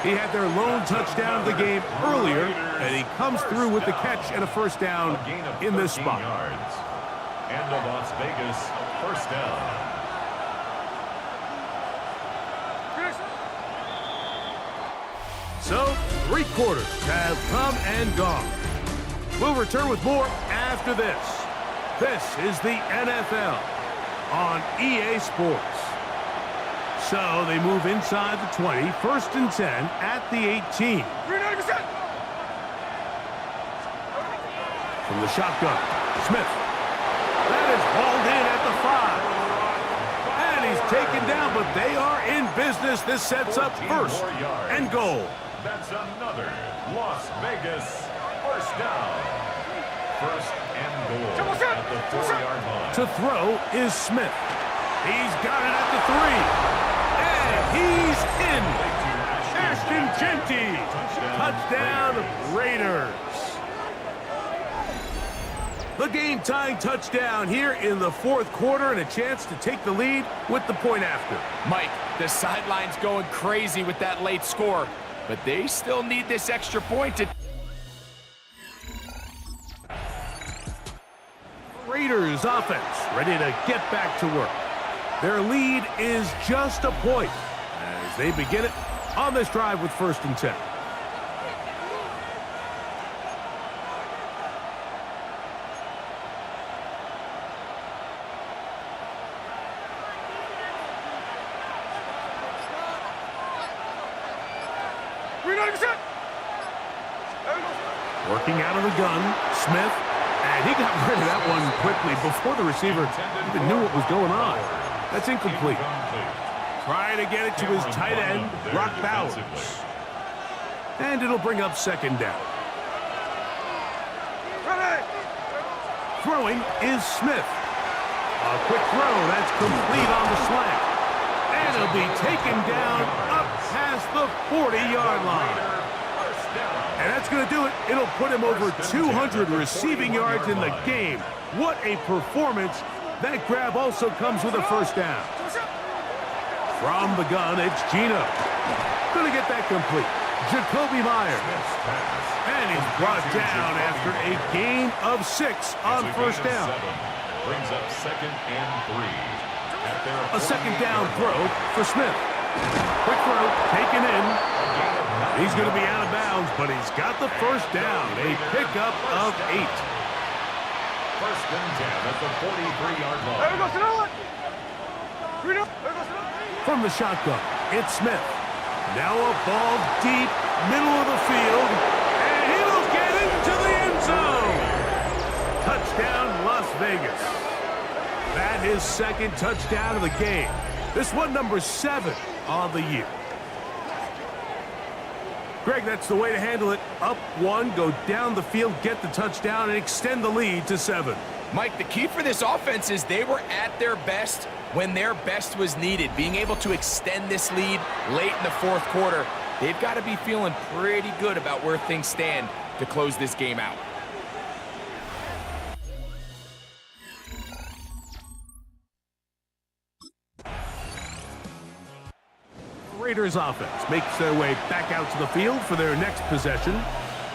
He had their lone touchdown of the game earlier, and he comes through with the catch and a first down in this spot. And the Las Vegas first down. So, 3 quarters have come and gone. We'll return with more after this. This is the NFL on EA Sports. So, they move inside the 20, first and 10 at the 18. From the shotgun, Smith. That is hauled in at the 5. And he's taken down, but they are in business. This sets up first and goal. That's another Las Vegas first down. First and goal at the 4-yard line. To throw is Smith. He's got it at the 3. And he's in. Ashton Genty. Touchdown, Raiders. The game-tying touchdown here in the 4th quarter and a chance to take the lead with the point after. Mike, the sideline's going crazy with that late score, but they still need this extra point to... Raiders offense ready to get back to work. Their lead is just a point as they begin it on this drive with first and 10. Working out of the gun, Smith, and he got rid of that one quickly before the receiver even knew what was going on. That's incomplete. Trying to get it to his tight end, Brock Bowers. And it'll bring up second down. Throwing is Smith. A quick throw, that's complete on the slant. And it'll be taken down up past the 40-yard line. And that's going to do it. It'll put him over 200 receiving yards in the game. What a performance. That grab also comes with a first down. From the gun, it's Gino. Going to get that complete. Jacoby Myers. And he's brought down after a gain of 6 on first down. Brings up second and 3. A second down throw for Smith. Quick throw, taken in. He's going to be out of bounds, but he's got the first down. A pickup of 8. First and 10 at the 43-yard line. From the shotgun, it's Smith. Now a ball deep, middle of the field, and he'll get into the end zone. Touchdown, Las Vegas. That is second touchdown of the game. This one number 7 on the year. Greg, that's the way to handle it. Up 1, go down the field, get the touchdown, and extend the lead to 7. Mike, the key for this offense is they were at their best when their best was needed. Being able to extend this lead late in the 4th quarter, they've got to be feeling pretty good about where things stand to close this game out. Raiders offense makes their way back out to the field for their next possession.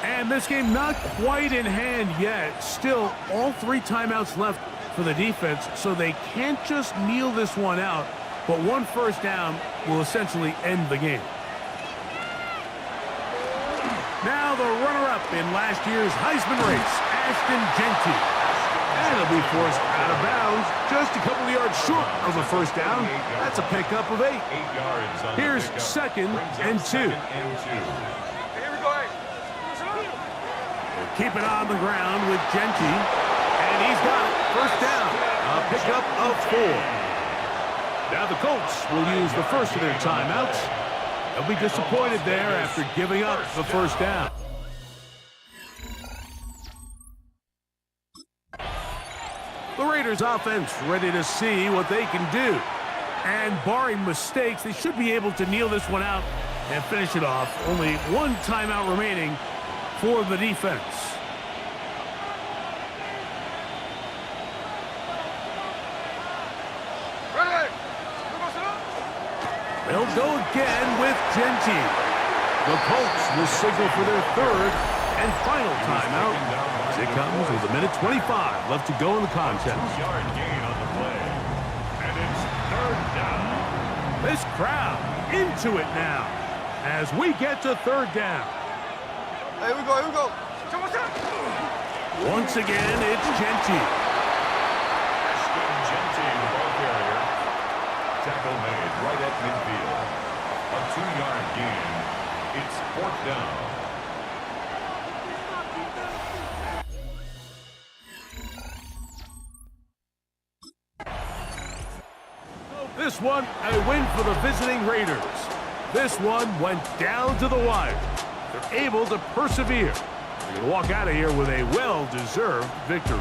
And this game not quite in hand yet. Still, all 3 timeouts left for the defense, so they can't just kneel this one out. But 1 first down will essentially end the game. Now the runner-up in last year's Heisman race, Ashton Genty. And he'll be forced out of bounds, just a couple of yards short of a first down. That's a pickup of 8. 8 yards on Here's the pickup. second Brings up and 2. second and 2. Here we go, hey. They'll keep it on the ground with Genty. And he's got it. First down. A pickup of 4. Now the Colts will use the first of their timeouts. They'll be disappointed there after giving up the first down. The Raiders offense ready to see what they can do. And barring mistakes, they should be able to kneel this one out and finish it off. Only one timeout remaining for the defense. Ready? They'll go again with Genty. The Colts will signal for their third and final timeout. It comes with 1:25 left to go in the contest. 2-yard gain on the play. And it's third down. This crowd into it now as we get to third down. Here we go, here we go. Once again, it's Genty. Genty, the ball carrier. Tackle made right at midfield. A 2-yard gain. It's fourth down. This one, a win for the visiting Raiders. This one went down to the wire. They're able to persevere. They're going to walk out of here with a well-deserved victory.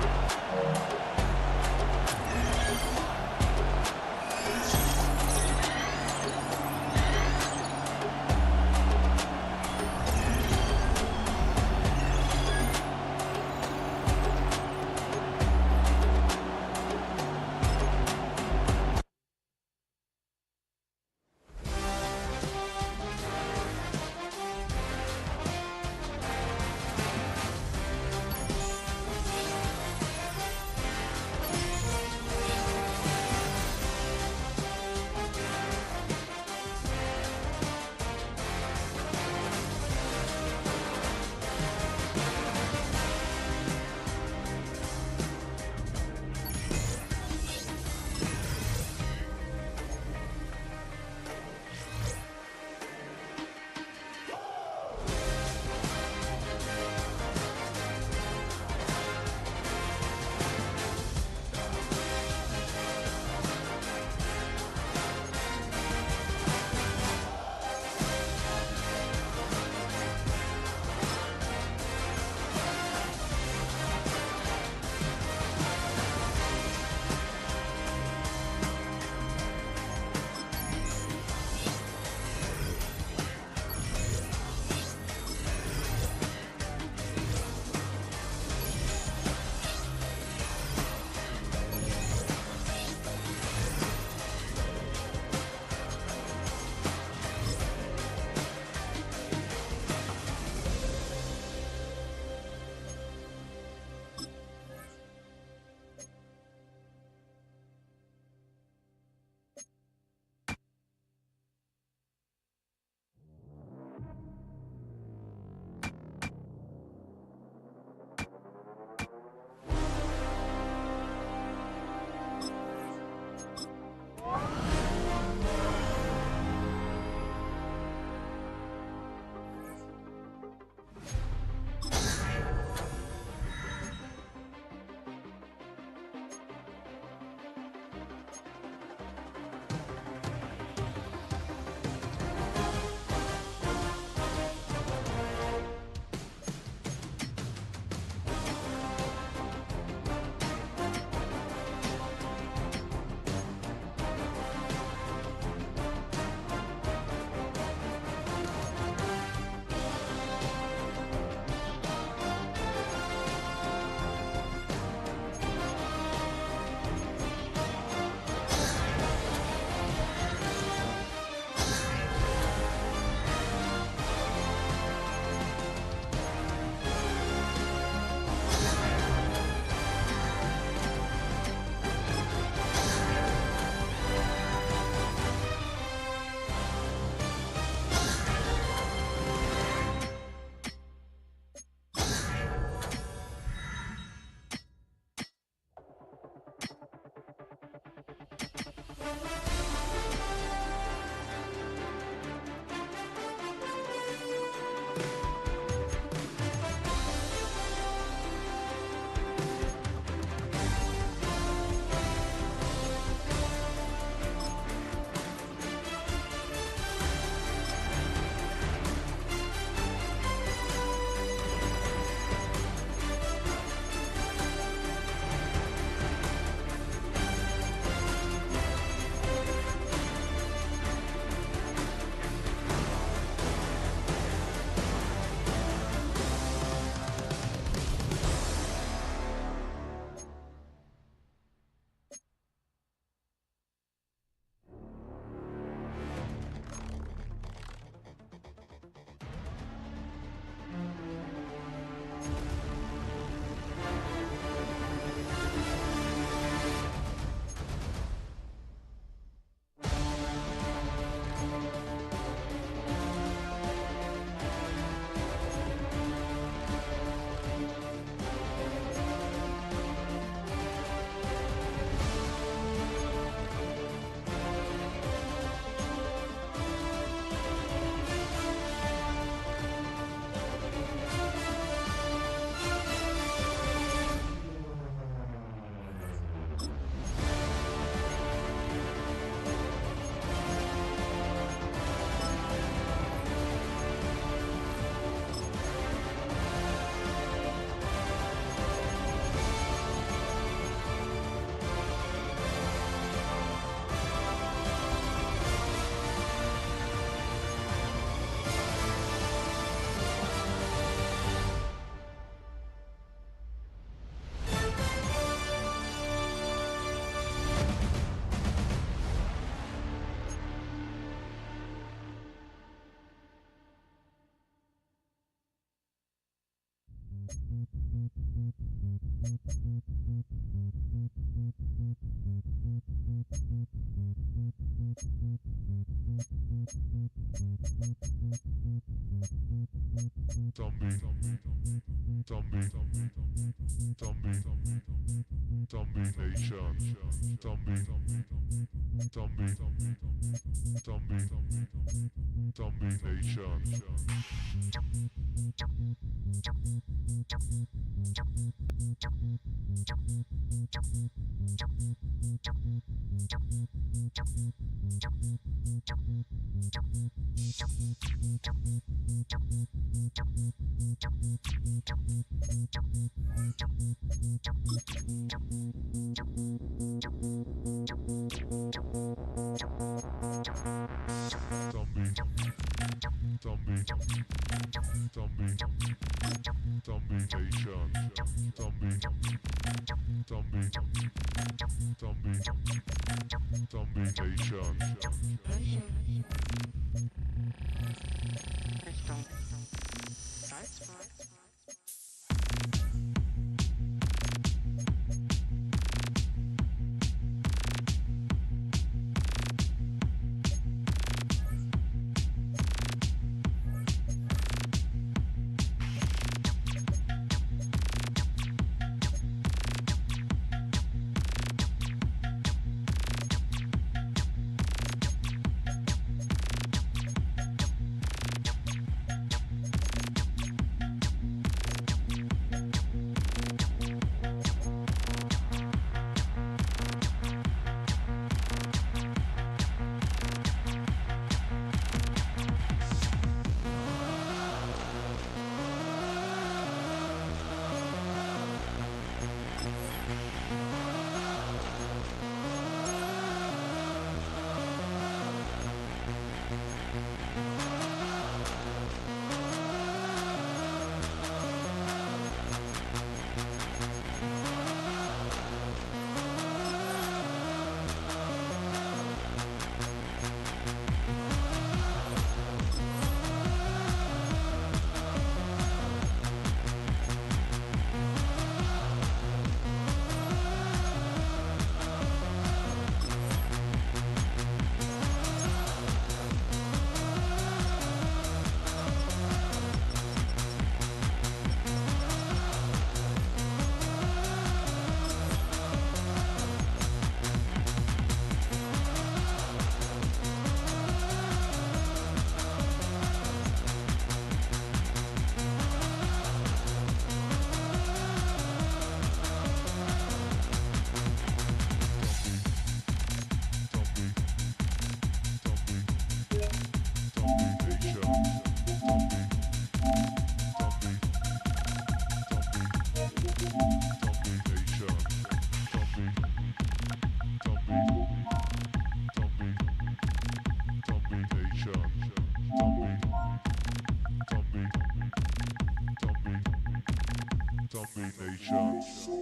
Zombie Nation.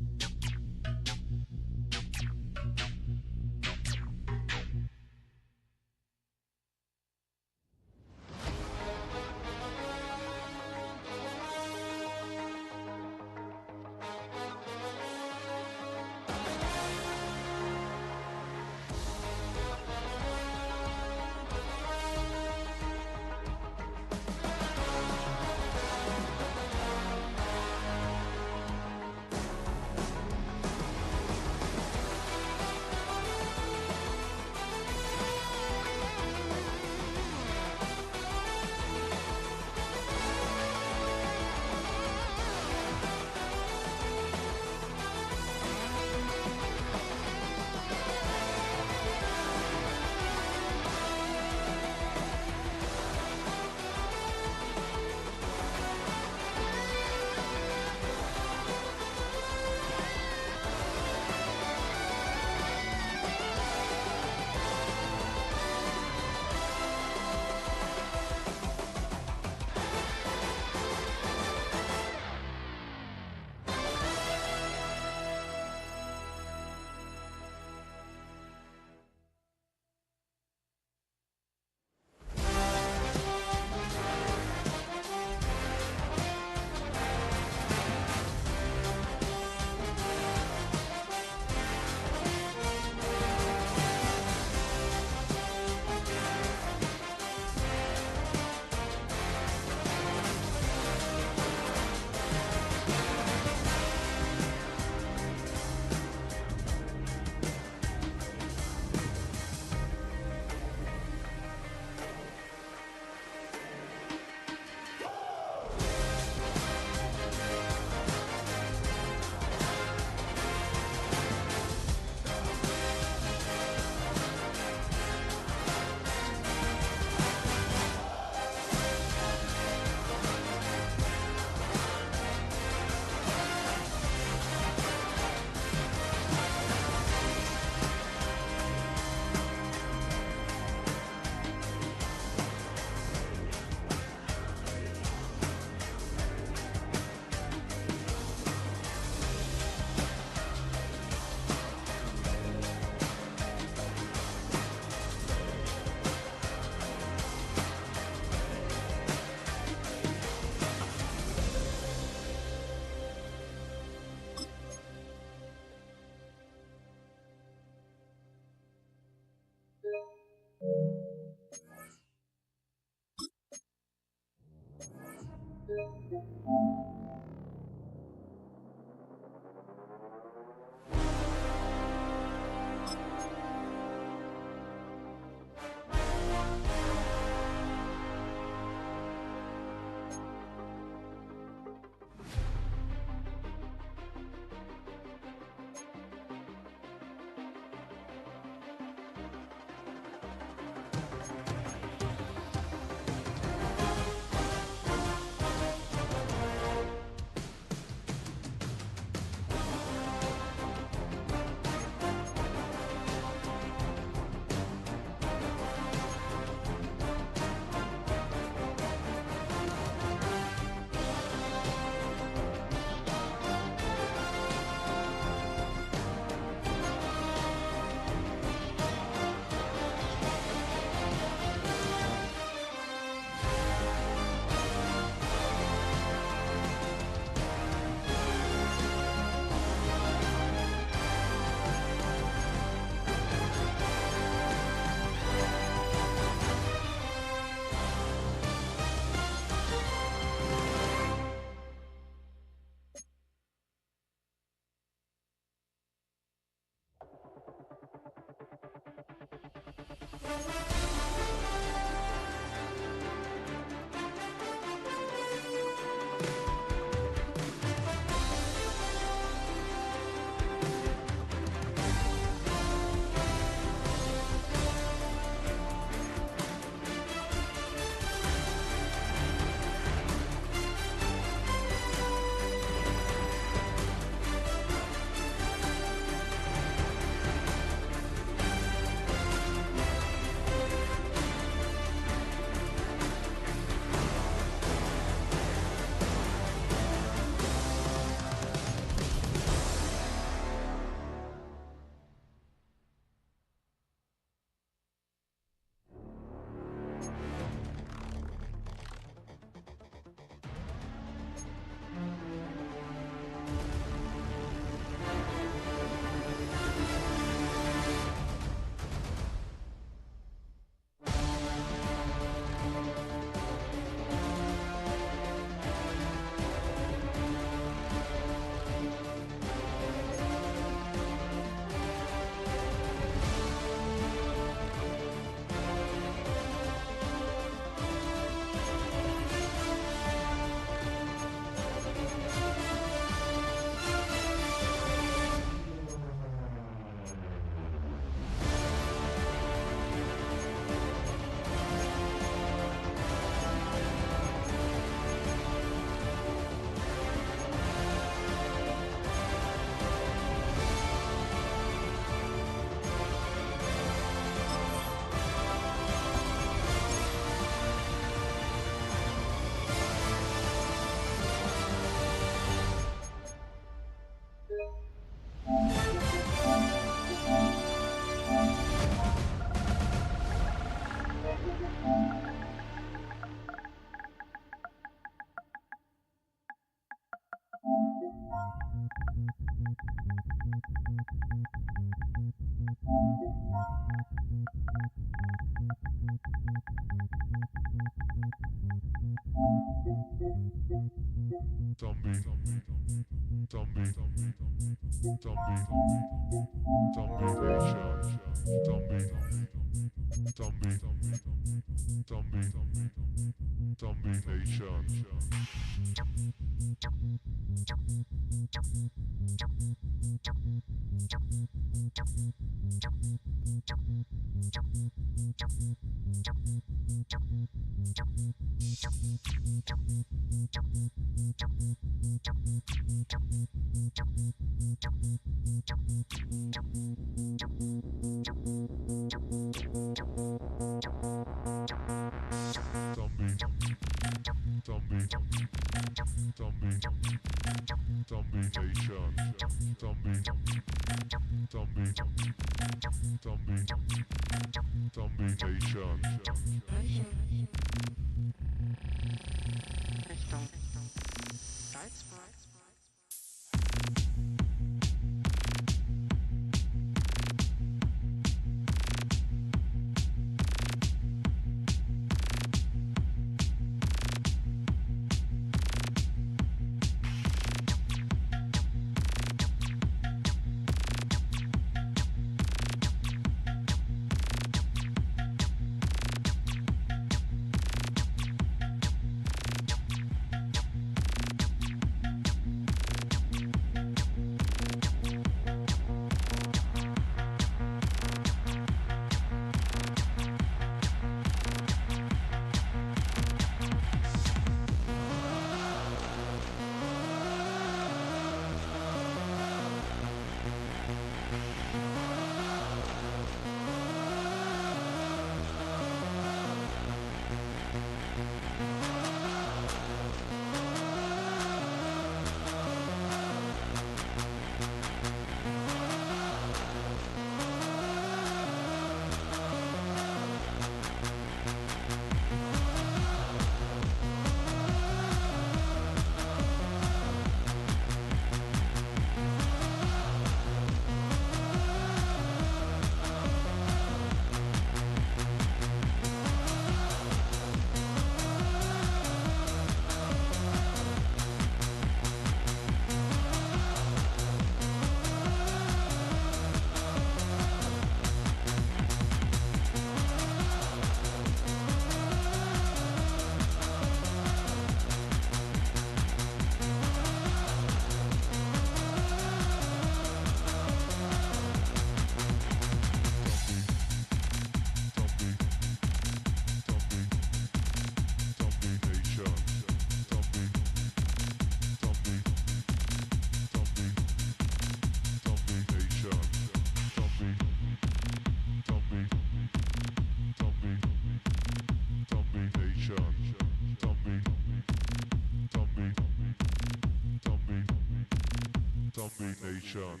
Zombie Nation.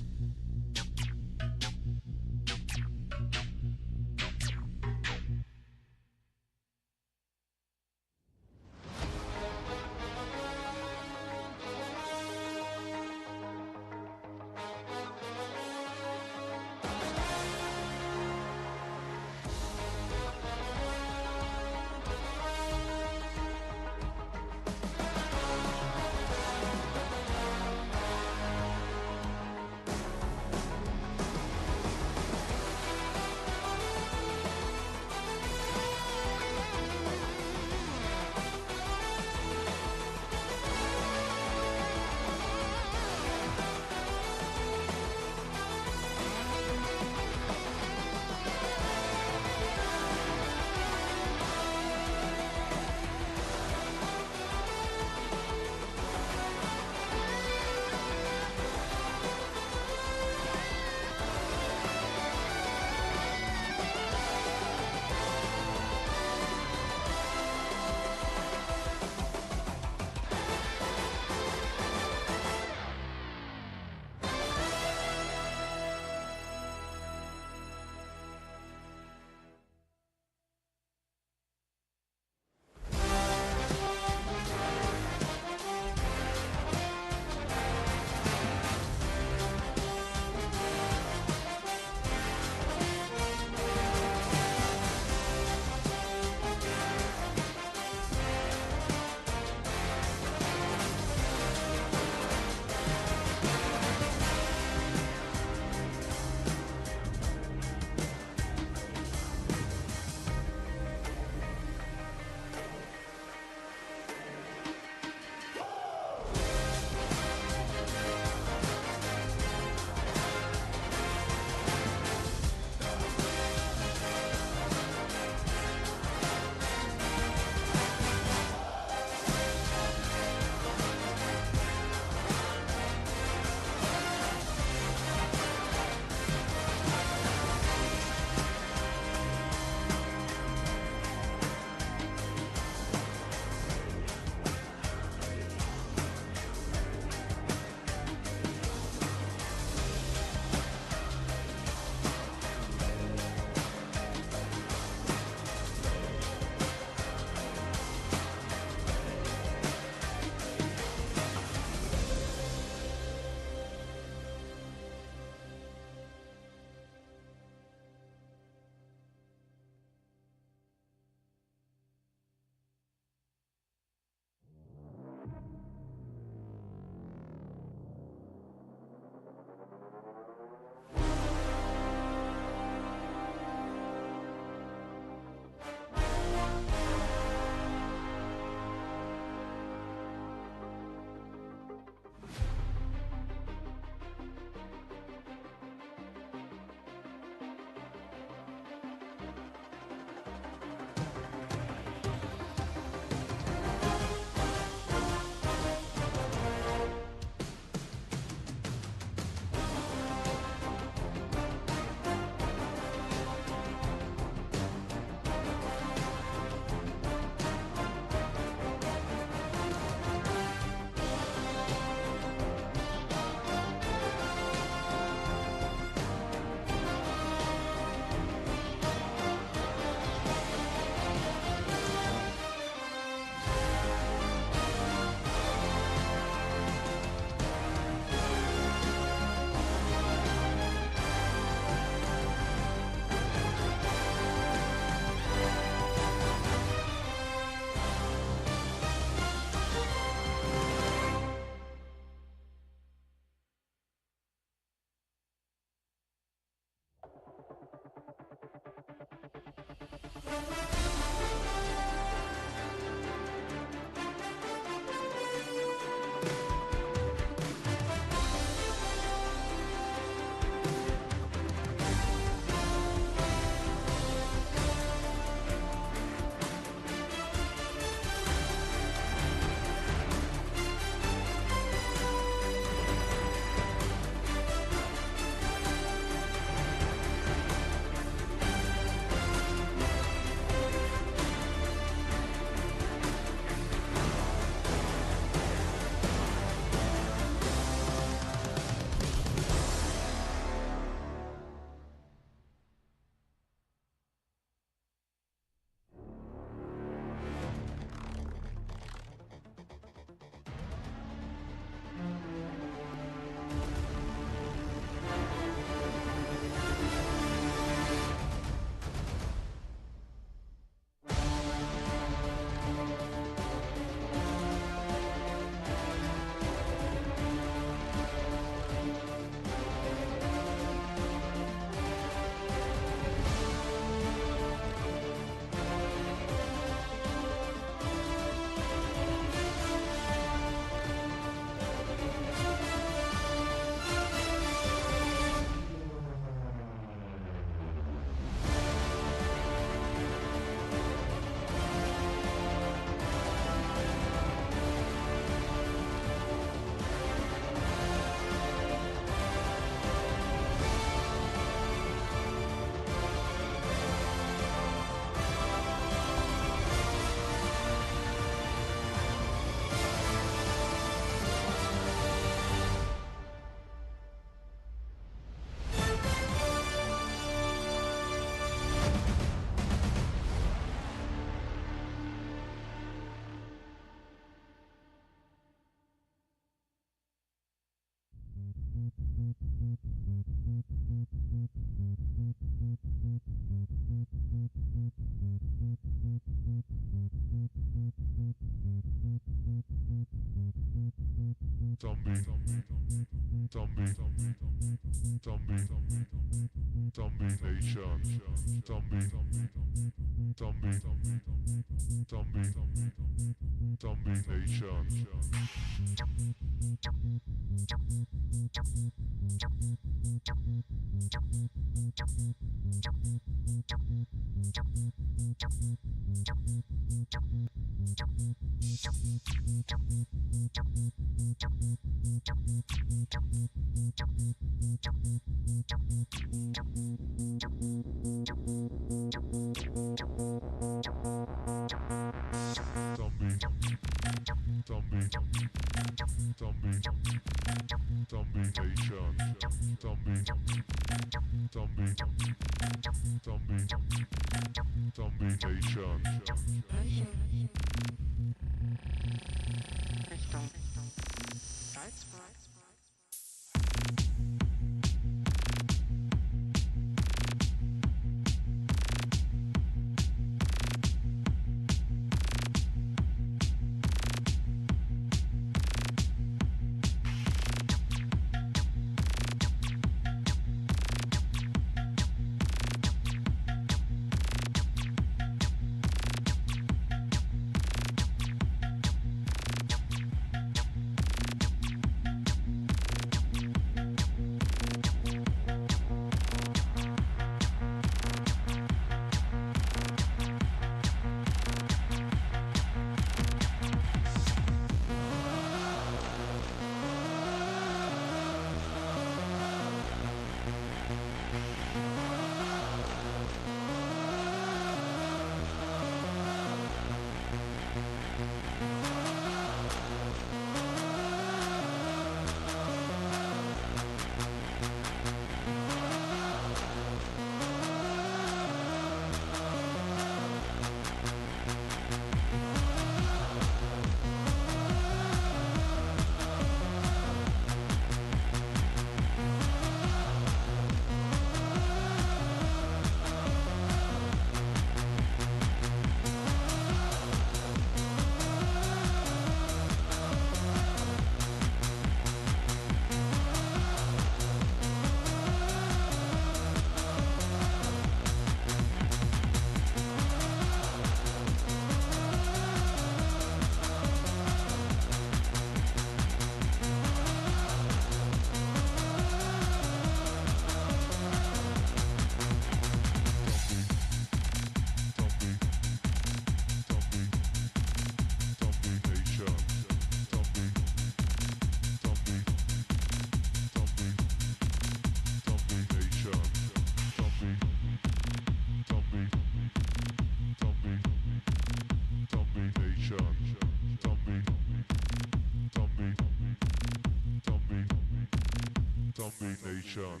Zombie Nation.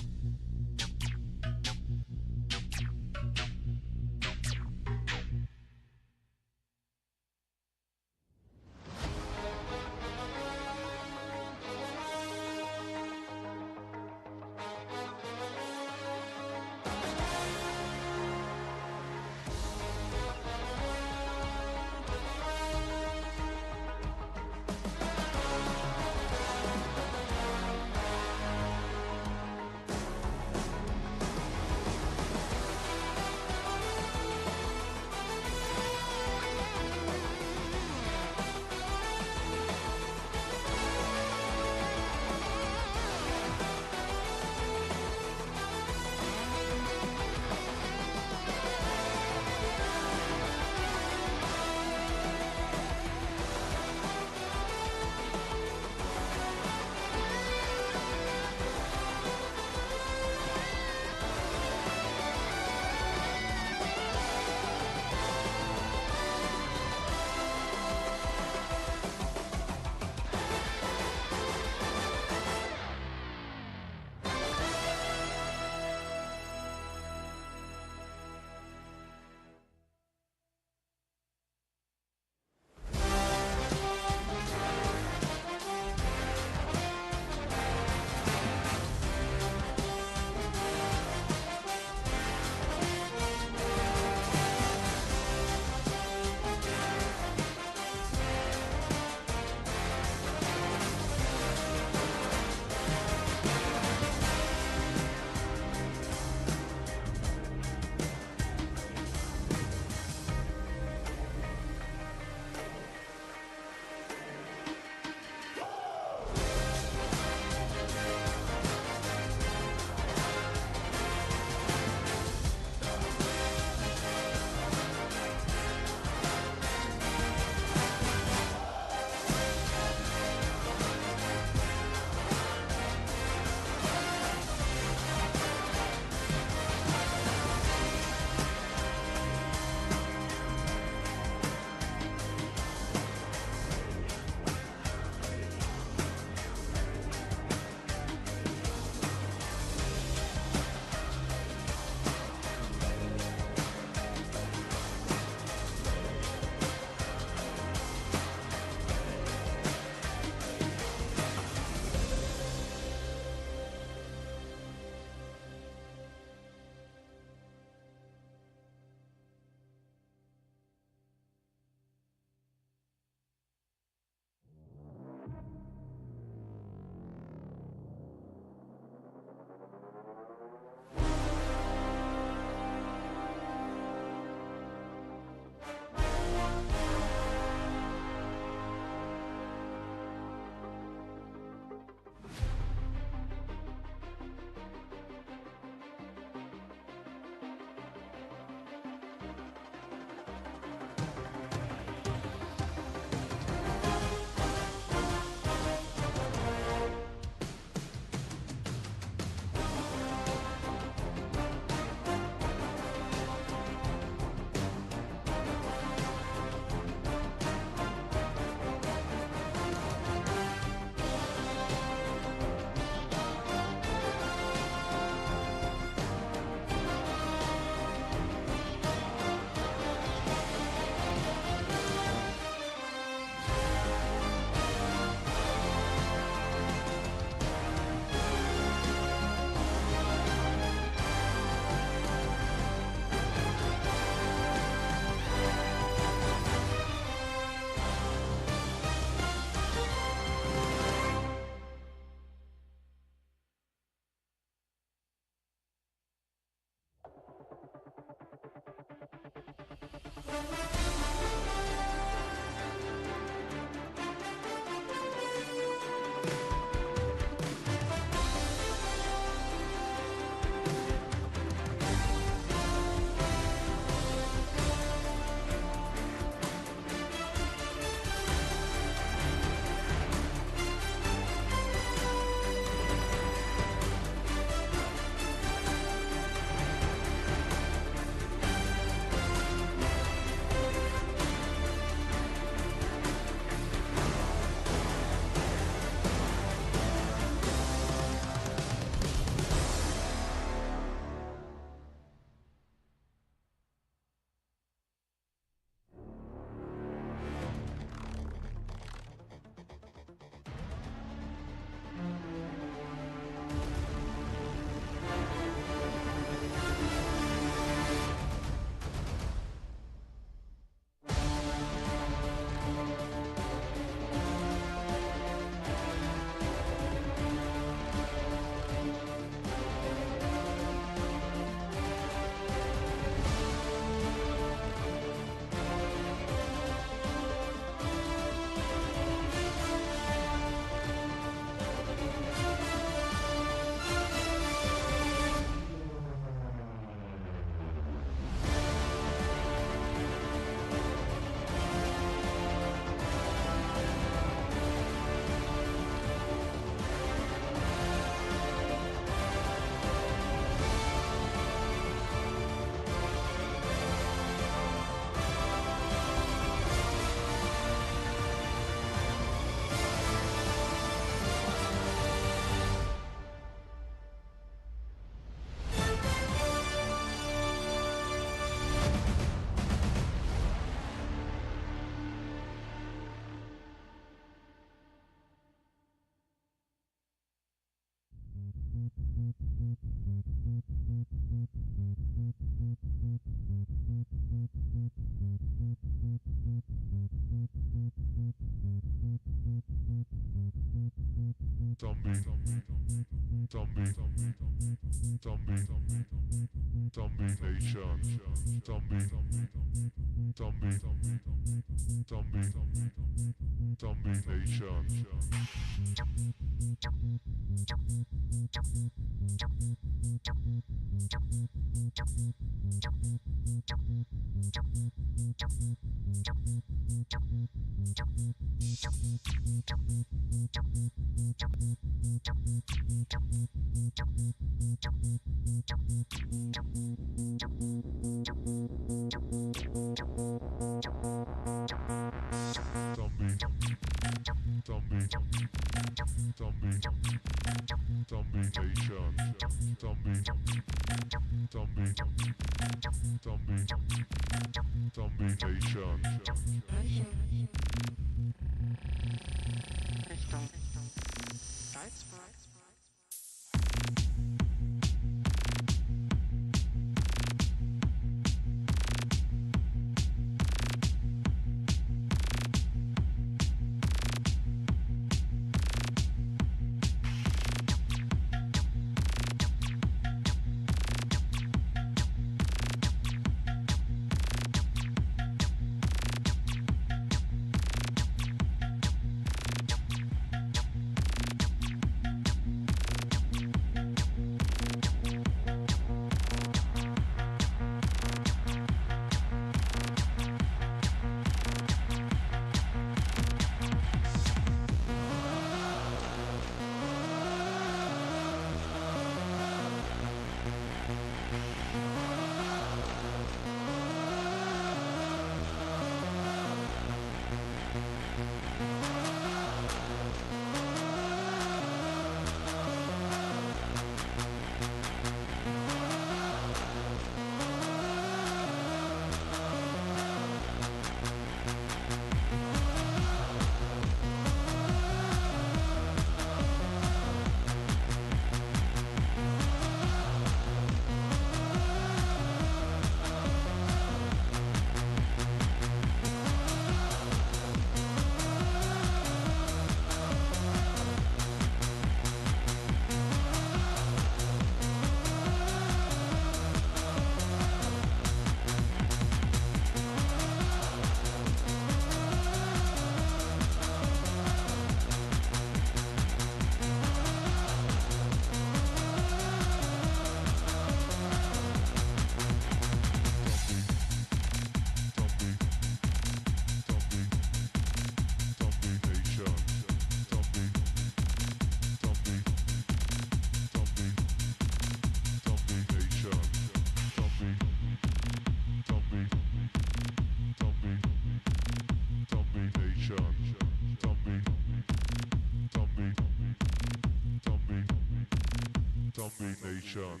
Zombie Nation.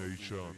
Nation.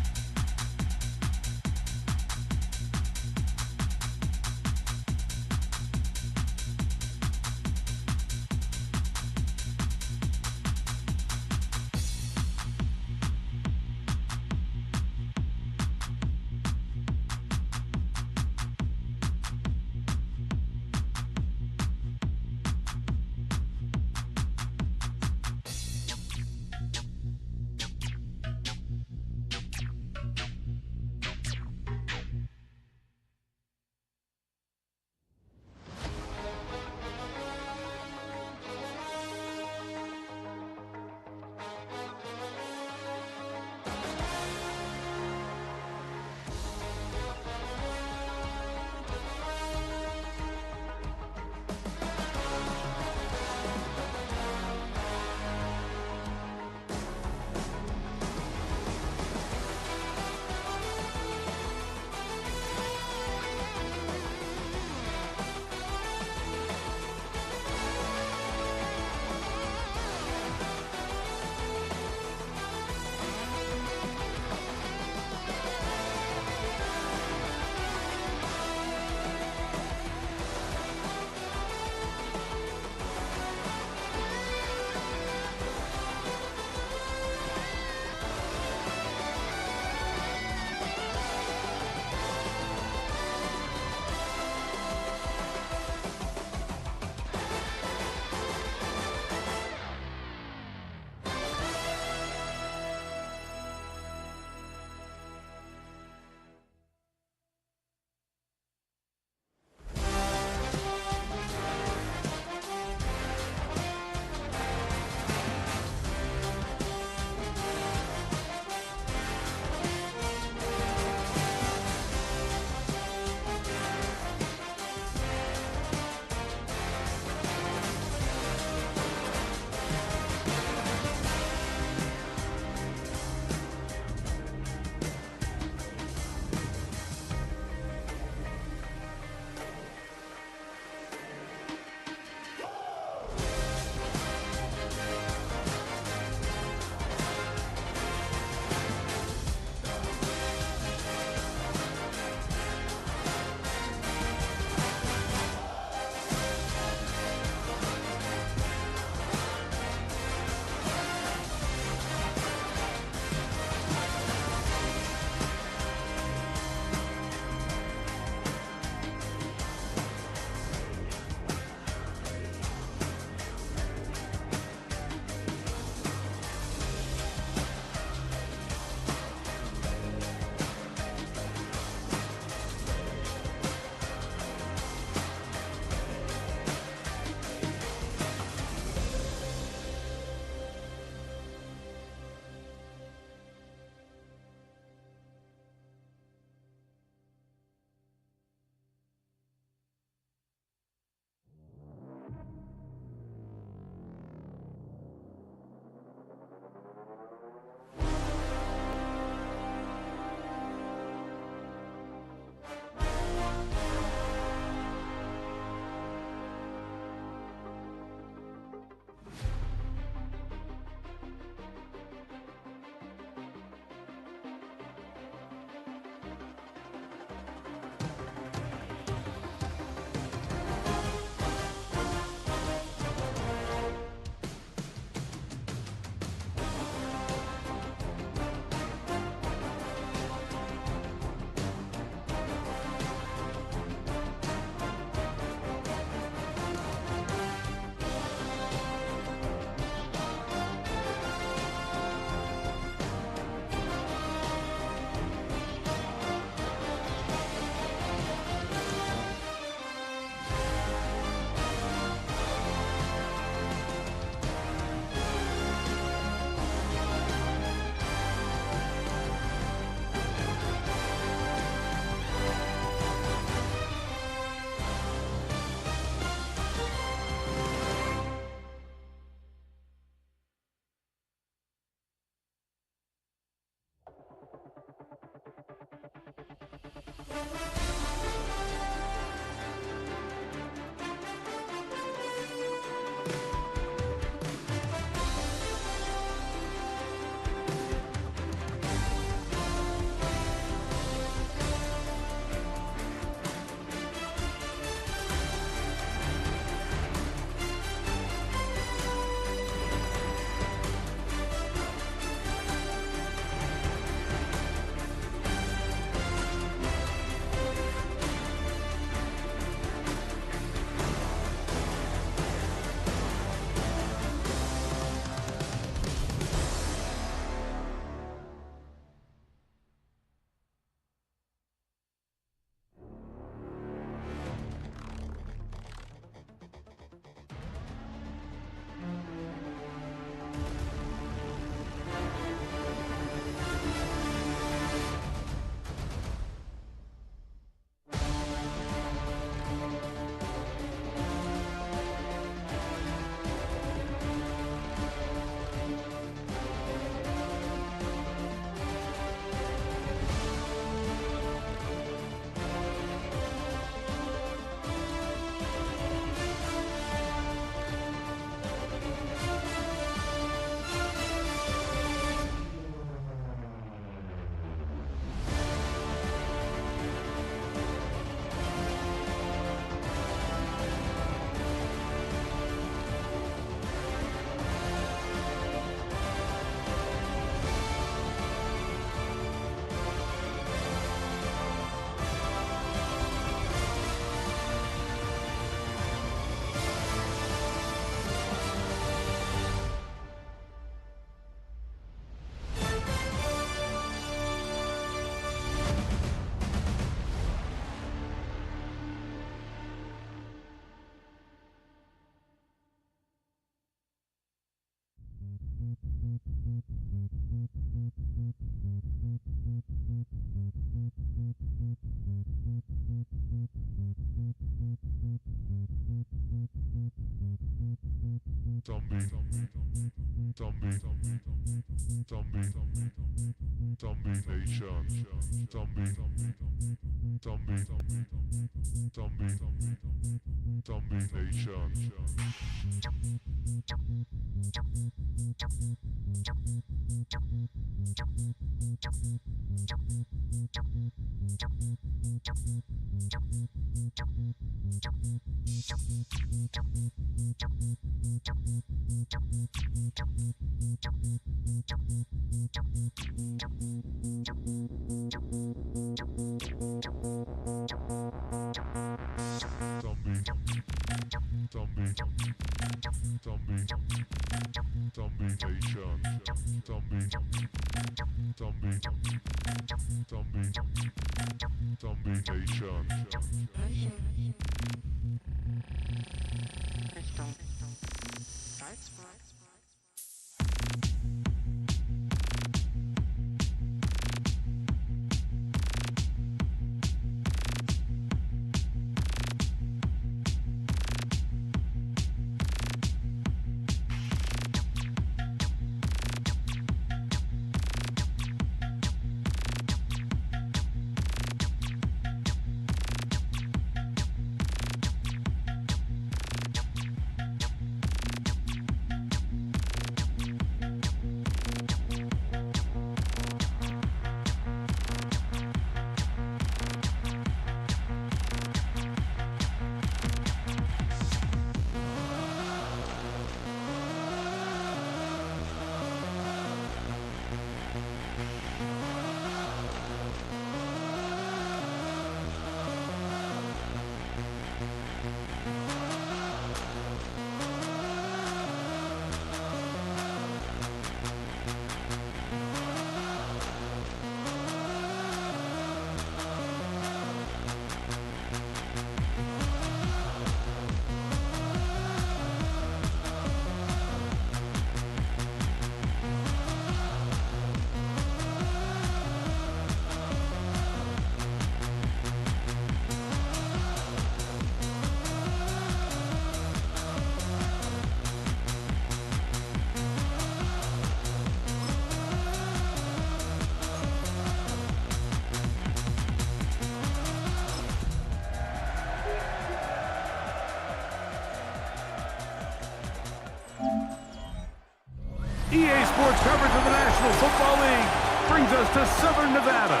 EA Sports coverage of the National Football League brings us to Southern Nevada,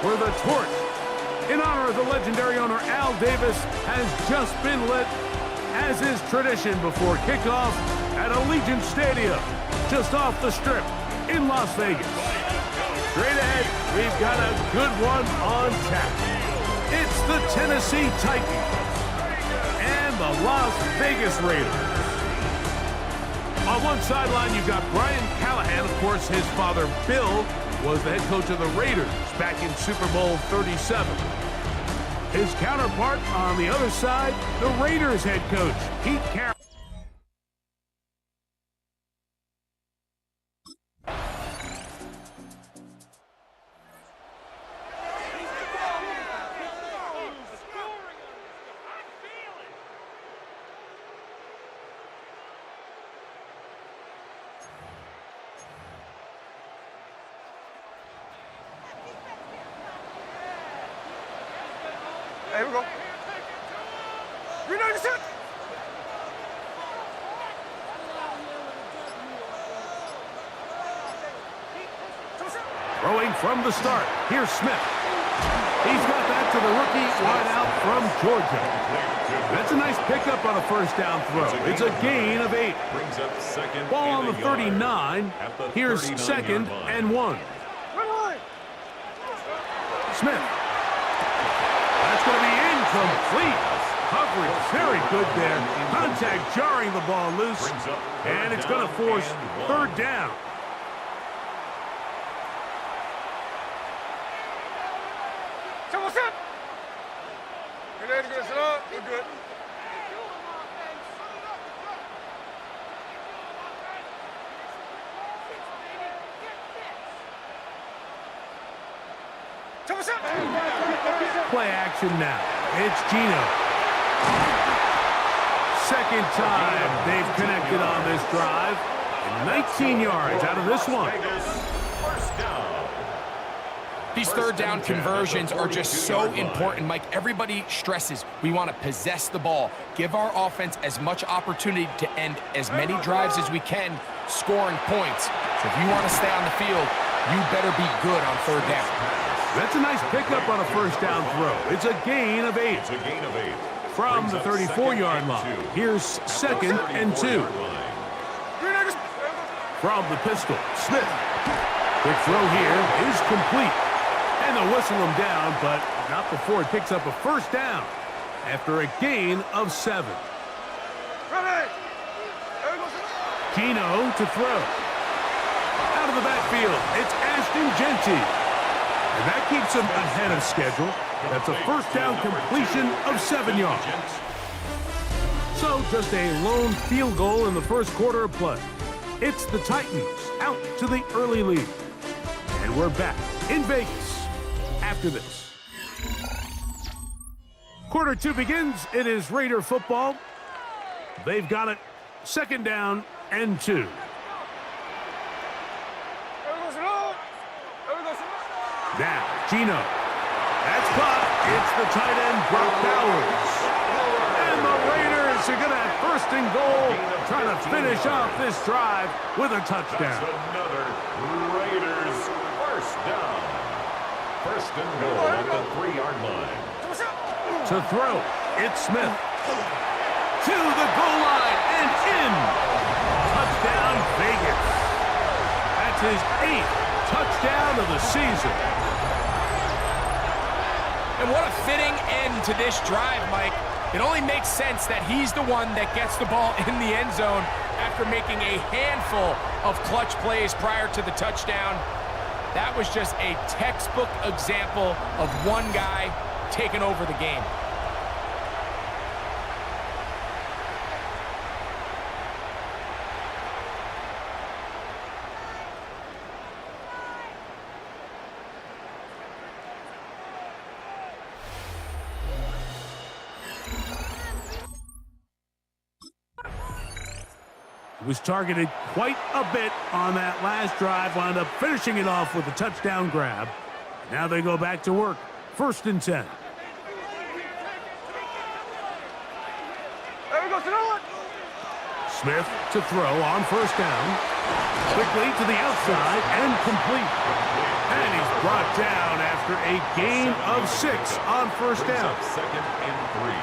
where the torch, in honor of the legendary owner Al Davis, has just been lit, as is tradition before kickoff at Allegiant Stadium, just off the Strip in Las Vegas. Straight ahead, we've got a good one on tap. It's the Tennessee Titans and the Las Vegas Raiders. On one sideline, you've got Brian Callahan. Of course, his father, Bill, was the head coach of the Raiders back in Super Bowl 37. His counterpart on the other side, the Raiders head coach, Pete Carroll. Here we go. United States. Throwing from the start. Here's Smith. He's got that to the rookie wide out from Georgia. That's a nice pickup on a first down throw. It's a gain of 8. Ball on the 39. Here's 2nd and 1. Smith. That's going to be incomplete. Coverage very good there. Contact jarring the ball loose. And it's going to force 3rd down. So what's up? United good, sit up. We're good. So what's up? Play action now. It's Gino. Second time they've connected on this drive. And 19 yards out of this one. These 3rd down conversions are just so important, Mike. Everybody stresses we want to possess the ball, give our offense as much opportunity to end as many drives as we can, scoring points. So if you want to stay on the field, you better be good on 3rd down. That's a nice pickup on a first down throw. It's a gain of 8. From the 34-yard line. Here's 2nd and 2. From the pistol, Smith. Quick throw here is complete. And they'll whistle him down, but not before it picks up a first down after a gain of 7. Gino to throw. Out of the backfield, it's Ashton Genty. And that keeps him ahead of schedule. That's a first down completion of 7 yards. So just a lone field goal in the first quarter of play. It's the Titans out to the early lead. And we're back in Vegas after this. Quarter 2 begins. It is Raider football. They've got it. 2nd down and 2. Now, Gino. That's caught. It's the tight end, Brock Bowers. And the Raiders are going to have 1st and goal, trying to finish off this drive with a touchdown. Another Raiders 1st down. 1st and goal at the 3-yard line. To throw, it's Smith. To the goal line and in. Touchdown, Vegas. That's his 8th touchdown of the season. And what a fitting end to this drive, Mike. It only makes sense that he's the one that gets the ball in the end zone after making a handful of clutch plays prior to the touchdown. That was just a textbook example of one guy taking over the game. Was targeted quite a bit on that last drive, wound up finishing it off with a touchdown grab. Now they go back to work. 1st and 10. Smith to throw on 1st down. Quickly to the outside and complete. And he's brought down after a gain of 6 on first down.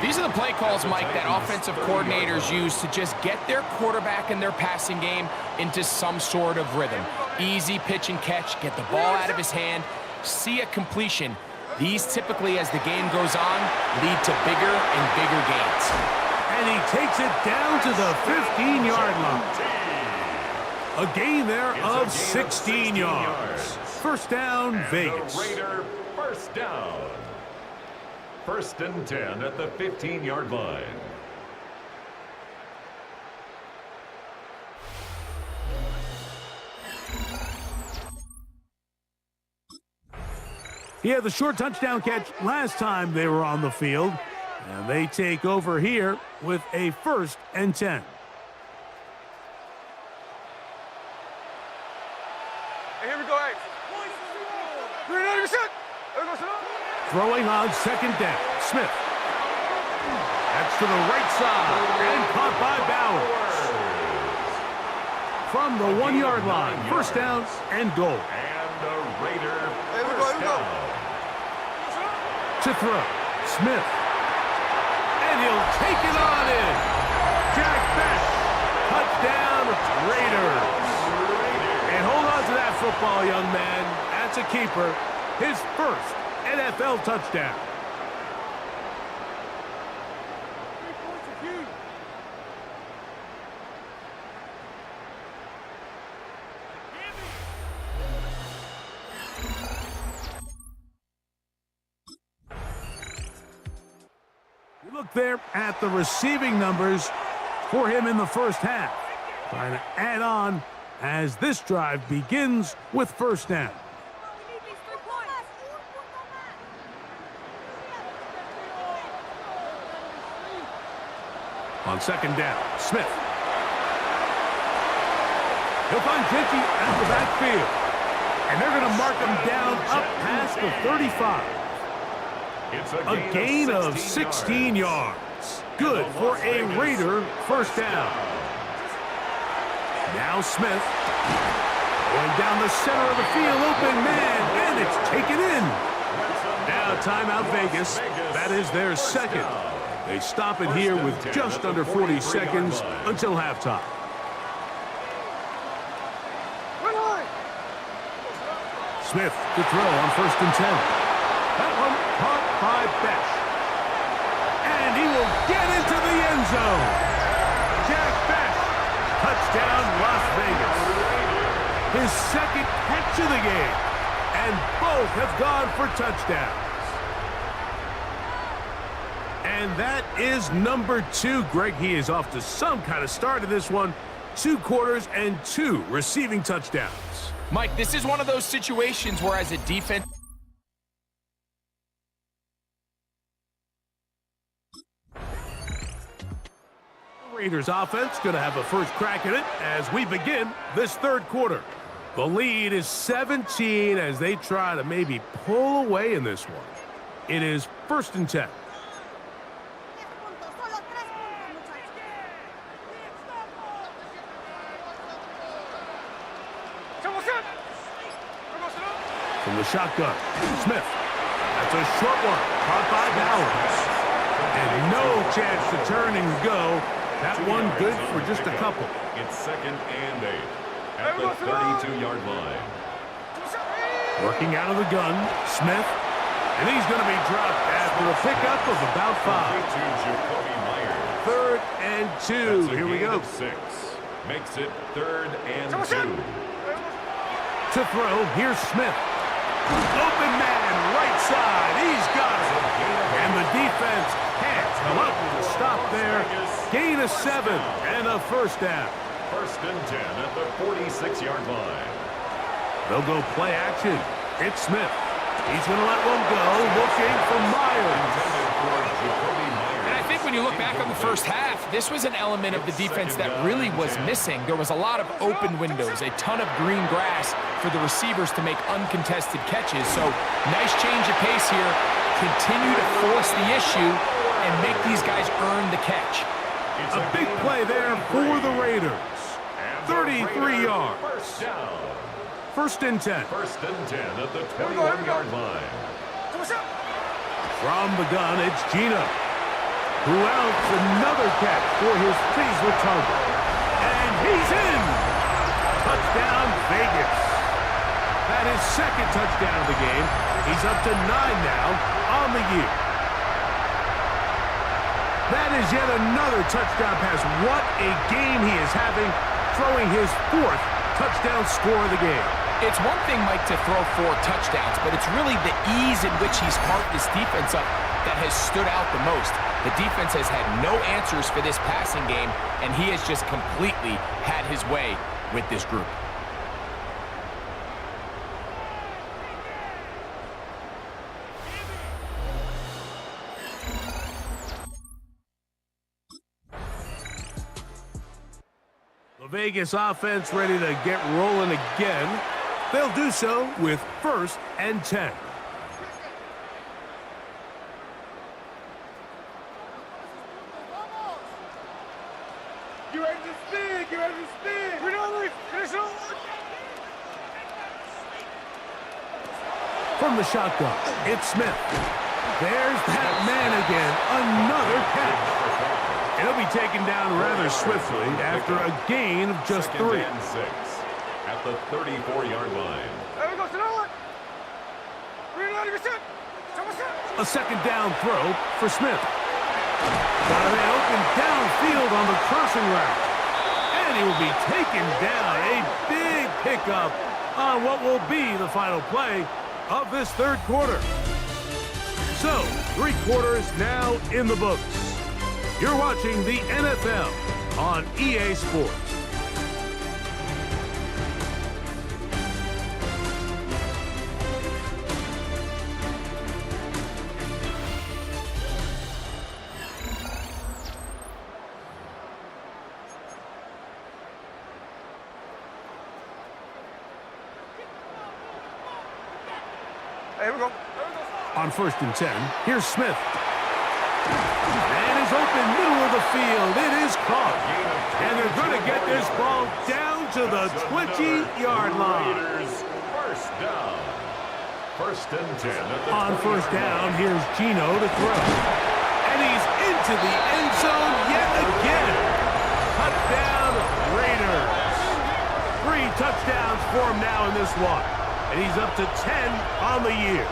These are the play calls, Mike, that offensive coordinators use to just get their quarterback and their passing game into some sort of rhythm. Easy pitch and catch, get the ball out of his hand, see a completion. These typically, as the game goes on, lead to bigger and bigger gains. And he takes it down to the 15-yard line. A gain there of 16 yards. First down, Vegas. Raider, first down. First and 10 at the 15-yard line. He had the short touchdown catch last time they were on the field. And they take over here with a first and 10. Hey, here we go, hey. 390%. Throwing on second down, Smith. That's to the right side and caught by Bowers. From the 1-yard line, first down and goal. And the Raider, Here we first go. down. To throw, Smith. And he'll take it on in. Jack Beck, touchdown Raiders. And hold on to that football, young man. That's a keeper. His first NFL touchdown. You look there at the receiving numbers for him in the first half. Trying to add on as this drive begins with first down. On second down, Smith. He'll find Senju at the backfield. And they're going to mark him down up past the 35. It's A gain of 16 yards. Good for a Raider first down. Now Smith. Going down the center of the field, open man, and it's taken in. Now timeout Vegas. That is their second. They stop it here with just under 40 seconds until halftime. Smith to throw on first and 10. That one caught by Beck. And he will get into the end zone. Jack Beck, touchdown Las Vegas. His second catch of the game. And both have gone for touchdowns. And that is number 2. Greg, he is off to some kind of start in this one. 2 quarters and 2 receiving touchdowns. Mike, this is one of those situations where as a defense... Raiders offense going to have a first crack at it as we begin this third quarter. The lead is 17 as they try to maybe pull away in this one. It is first and 10. From the shotgun, Smith. That's a short one, caught by Bowers. And no chance to turn and go. That one good for just a couple. It's second and 8 at the 32-yard line. Working out of the gun, Smith. And he's going to be dropped after a pickup of about 5. Third and 2. Here we go. 6. Makes it third and 2. To throw, here's Smith. Open man, right side. He's got it. And the defense can't come up with a stop there. Gain of 7 and a first down. First and 10 at the 46-yard line. They'll go play action. It's Smith. He's going to let one go, looking for Myers. And I think when you look back on the first half, this was an element of the defense that really was missing. There was a lot of open windows, a ton of green grass for the receivers to make uncontested catches. So nice change of pace here. Continue to force the issue and make these guys earn the catch. A big play there for the Raiders. 33 yards. First down. First and 10. First and 10 at the 21-yard line. From the gun, it's Gino, who outs another catch for his favorite target. And he's in! Touchdown, Vegas. That is second touchdown of the game. He's up to 9 now on the year. That is yet another touchdown pass. What a game he is having, throwing his 4th touchdown score of the game. It's one thing, Mike, to throw 4 touchdowns, but it's really the ease in which he's carved this defense up that has stood out the most. The defense has had no answers for this passing game, and he has just completely had his way with this group. The Vegas offense ready to get rolling again. They'll do so with first and 10. Get ready to spin! Get ready to spin! We're not leaving! Finish on! From the shotgun, it's Smith. There's that man again. Another catch. And he'll be taken down rather swiftly after a gain of just 3. Second and 6 at the 34-yard line. There we go, Senju! A second down throw for Smith. Got a man open downfield on the crossing route. And he will be taken down. A big pickup on what will be the final play of this third quarter. So, 3 quarters now in the books. You're watching the NFL on EA Sports. Here we go. On first and 10, here's Smith. And is open middle of the field. It is caught. And they're going to get this ball down to the 20-yard line. First down. First and 10. On first down, here's Gino to throw. And he's into the end zone yet again. Touchdown, Raiders. 3 touchdowns for him now in this one. And he's up to 10 on the year.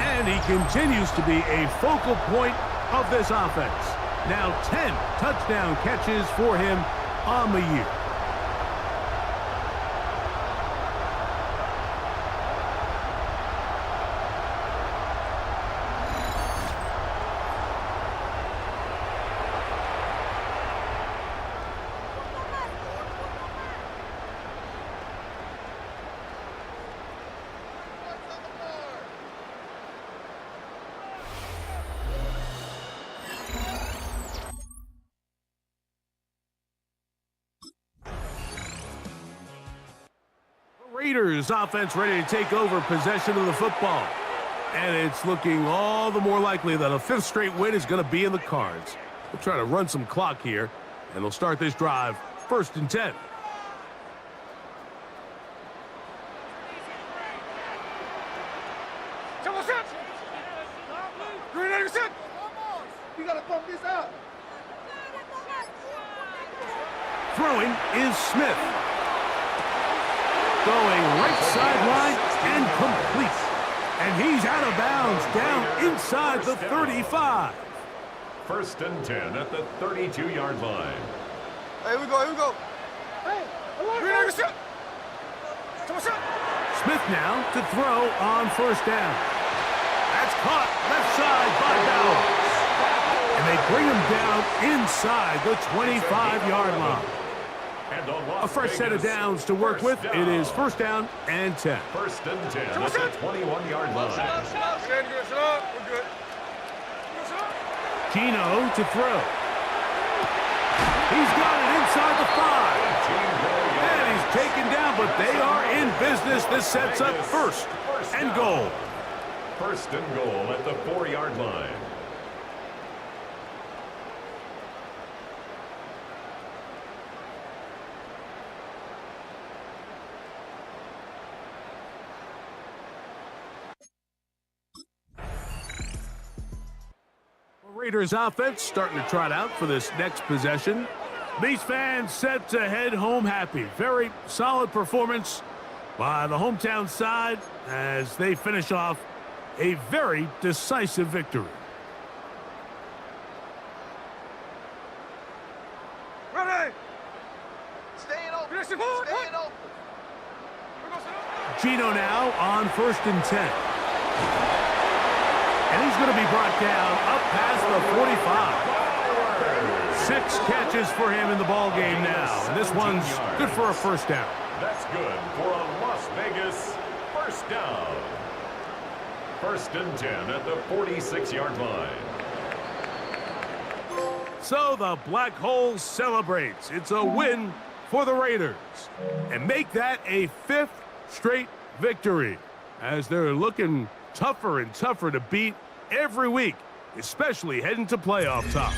And he continues to be a focal point of this offense. Now 10 touchdown catches for him on the year. Raiders offense ready to take over possession of the football. And it's looking all the more likely that a 5th straight win is going to be in the cards. They'll try to run some clock here, and they'll start this drive first and 10. We gotta pump this out. Throwing is Smith. Going right sideline and complete. And he's out of bounds down inside the 35. First and 10 at the 32-yard line. Hey, here we go, here we go. Hey, Smith now to throw on first down. That's caught left side by Bowers. And they bring him down inside the 25-yard line. A fresh set of downs to work with. It is first down and 10. First and 10 at the 21-yard line. We're good. Gino to throw. He's got it inside the 5. And he's taken down, but they are in business. This sets up first and goal. First and goal at the 4-yard line. Raiders offense starting to trot out for this next possession. These fans set to head home happy. Very solid performance by the hometown side as they finish off a very decisive victory. Ready! Staying open. Staying open. Gino now on 1st and 10. And he's going to be brought down up past the 45. 6 catches for him in the ball game now. And this one's good for a first down. That's good for a Las Vegas first down. 1st and 10 at the 46-yard line. So the Black Hole celebrates. It's a win for the Raiders. And make that a 5th straight victory as they're looking tougher and tougher to beat every week, especially heading to playoff time.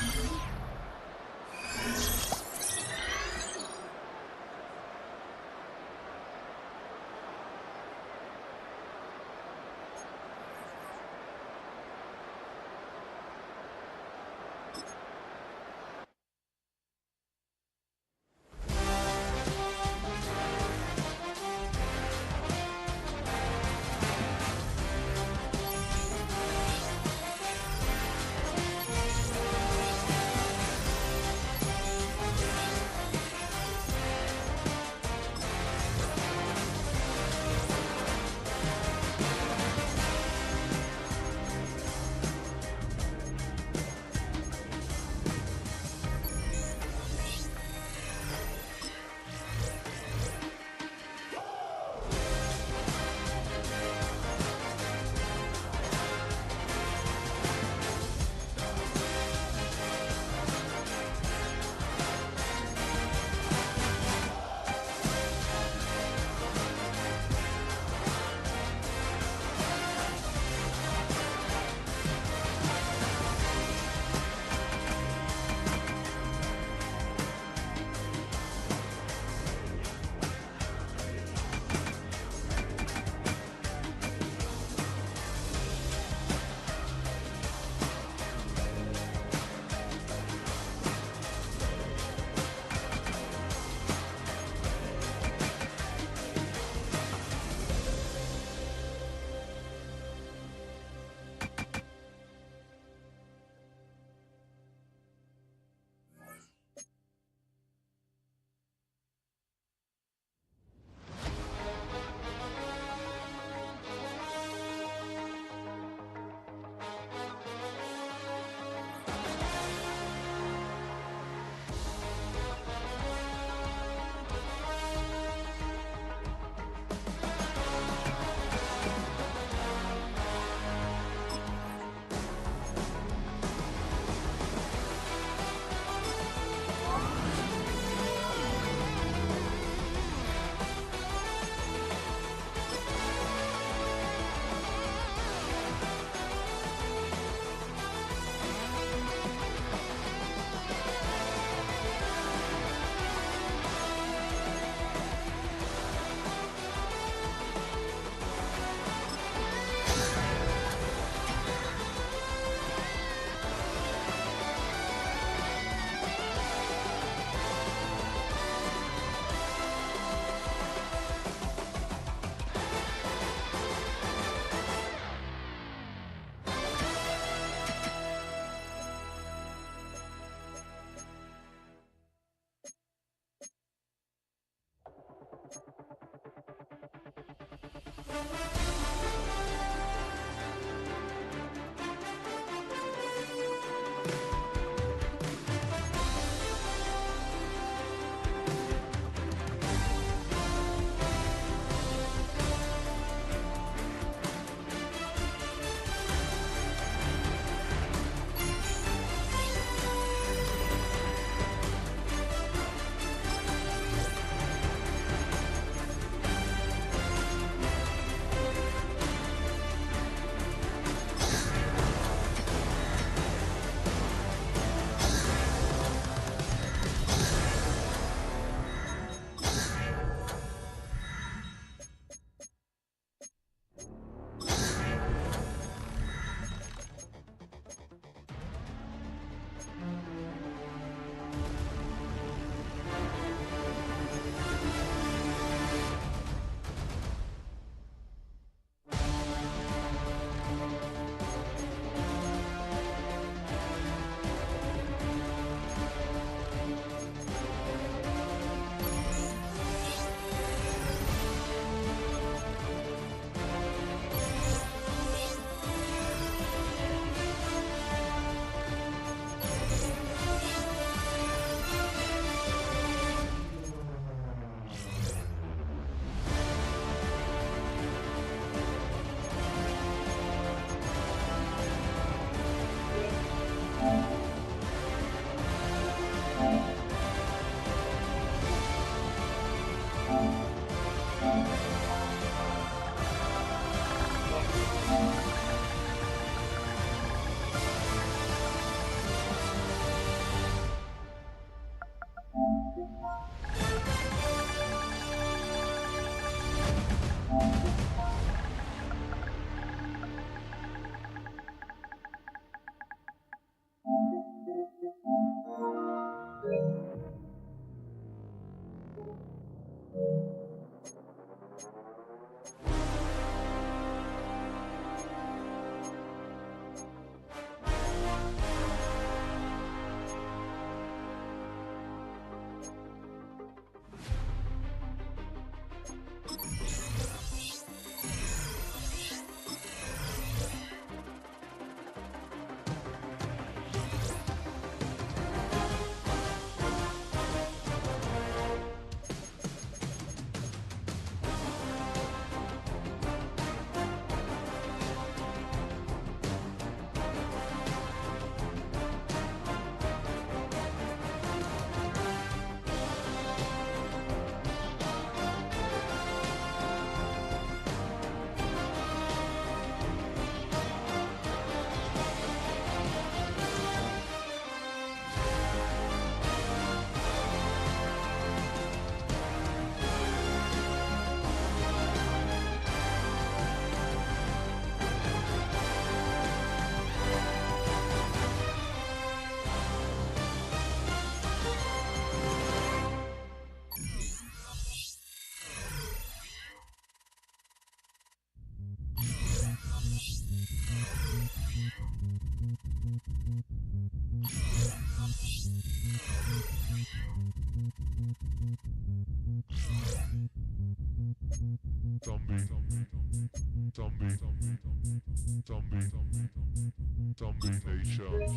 Nation.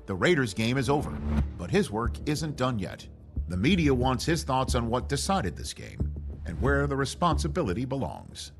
The Raiders game is over, but his work isn't done yet. The media wants his thoughts on what decided this game and where the responsibility belongs.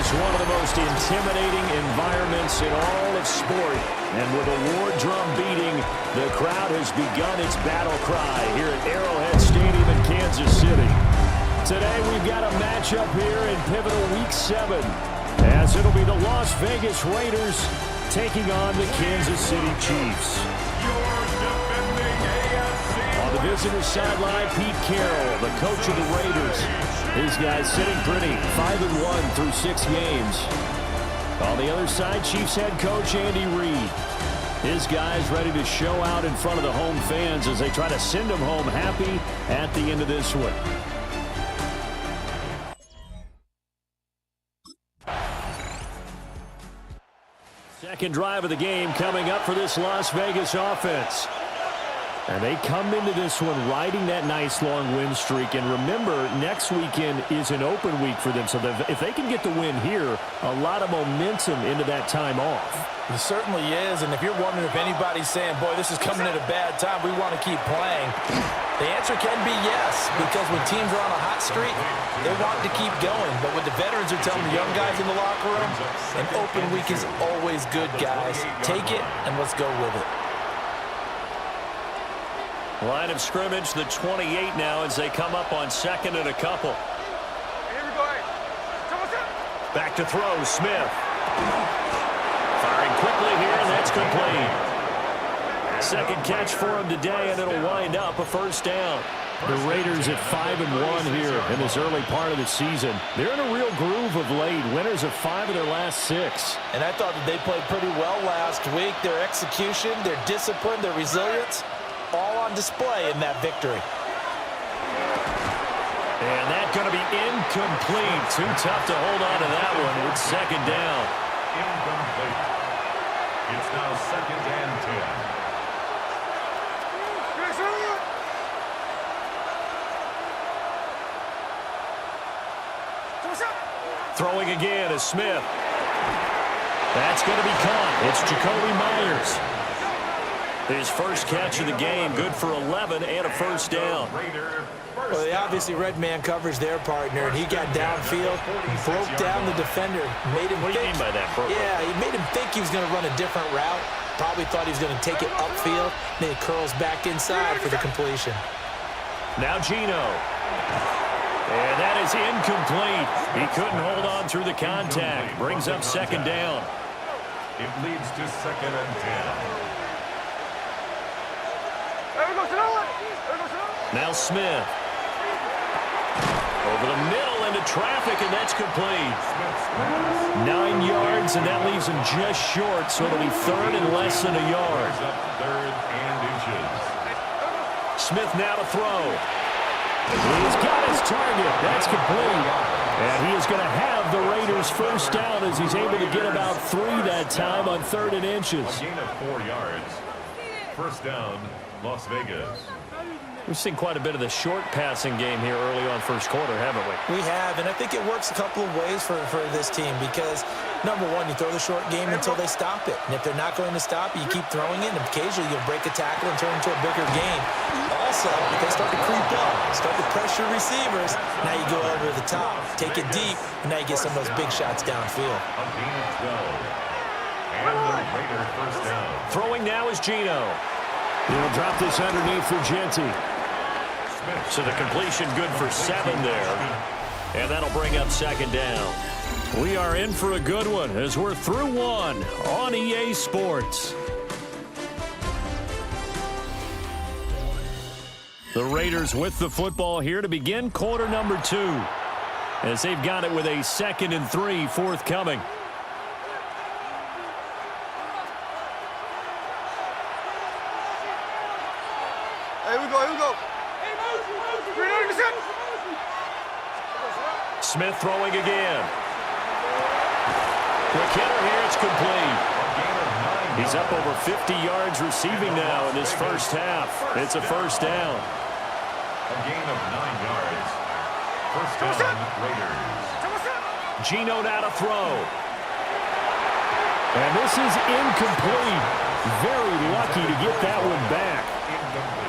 One of the most intimidating environments in all of sport. And with a war drum beating, the crowd has begun its battle cry here at Arrowhead Stadium in Kansas City. Today we've got a matchup here in pivotal Week 7, as it'll be the Las Vegas Raiders taking on the Kansas City Chiefs. On the visitor sideline, Pete Carroll, the coach of the Raiders. These guys sitting pretty, 5-1 through 6 games. On the other side, Chiefs head coach Andy Reid. His guys ready to show out in front of the home fans as they try to send them home happy at the end of this one. Second drive of the game coming up for this Las Vegas offense. And they come into this one riding that nice long win streak. And remember, next weekend is an open week for them. So if they can get the win here, a lot of momentum into that time off. It certainly is. And if you're wondering if anybody's saying, boy, this is coming at a bad time, we want to keep playing, the answer can be yes. Because when teams are on a hot streak, they want to keep going. But what the veterans are telling the young guys in the locker room, an open week is always good, guys. Take it and let's go with it. Line of scrimmage, the 28 now as they come up on second and a couple. Here we go. Back to throw, Smith. Firing quickly here, and that's complete. Second catch for him today, and it'll wind up a first down. The Raiders at 5-1 here in this early part of the season. They're in a real groove of late. Winners of 5 of their last 6. And I thought that they played pretty well last week. Their execution, their discipline, their resilience, all on display in that victory. And that's going to be incomplete. Too tough to hold on to that one. It's second down. Incomplete. It's now 2nd and 10. Throwing again is Smith. That's going to be caught. It's Jacoby Myers. His first catch of the game, good for 11 and a first down. Well, they obviously read man coverage their partner, and he got downfield, broke down the defender, made him think. What do you mean by that, Bro? Yeah, he made him think he was going to run a different route. Probably thought he was going to take it upfield. Then he curls back inside for the completion. Now Gino. And that is incomplete. He couldn't hold on through the contact. Brings up second down. It leads to 2nd and 10. Now Smith. Over the middle into traffic, and that's complete. 9 yards, and that leaves him just short, so it'll be 3rd and less than a yard. 3rd and inches. Smith now to throw. He's got his target. That's complete. And he is going to have the Raiders first down as he's able to get about 3 that time on 3rd and inches. A gain of 4 yards. First down, Las Vegas. We've seen quite a bit of the short passing game here early on first quarter, haven't we? We have, and I think it works a couple of ways for this team because, number one, you throw the short game until they stop it. And if they're not going to stop it, you keep throwing it, and occasionally you'll break a tackle and turn into a bigger game. Also, if they start to creep up, start to pressure receivers, now you go over the top, take it deep, and now you get some of those big shots downfield. A gain of 12. And the Raider first down. Throwing now is Gino. He'll drop this underneath for Genty. So the completion good for 7 there. And that'll bring up second down. We are in for a good one as we're through 1 on EA Sports. The Raiders with the football here to begin quarter number 2. As they've got it with a 2nd and 3 forthcoming. Here we go, here we go. Smith throwing again. Quick hitter here, it's complete. He's up over 50 yards receiving now in this first half. It's a first down. A gain of 9 yards. First down, Raiders. Gino now to throw. And this is incomplete. Very lucky to get that one back.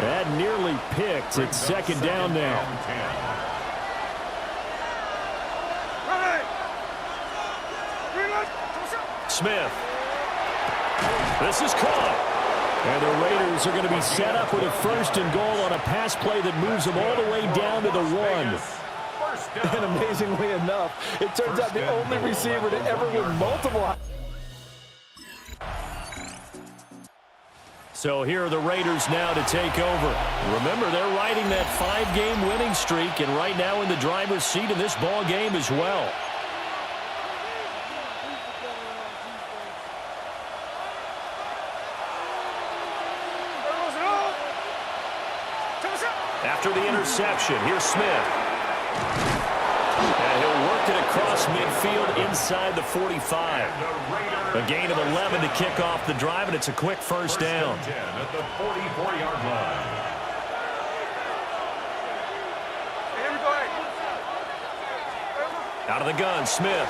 That nearly picked. It's second down now. Smith. This is caught. And the Raiders are going to be set up with a 1st and goal on a pass play that moves them all the way down to the 1. And amazingly enough, it turns out the only receiver to ever win multiple. So here are the Raiders now to take over. Remember, they're riding that 5-game winning streak, and right now in the driver's seat in this ball game as well. After the interception, here's Smith. And he'll work it across midfield inside the 45. A gain of 11 to kick off the drive, and it's a quick first down. 10 at the 44-yard line. Out of the gun, Smith.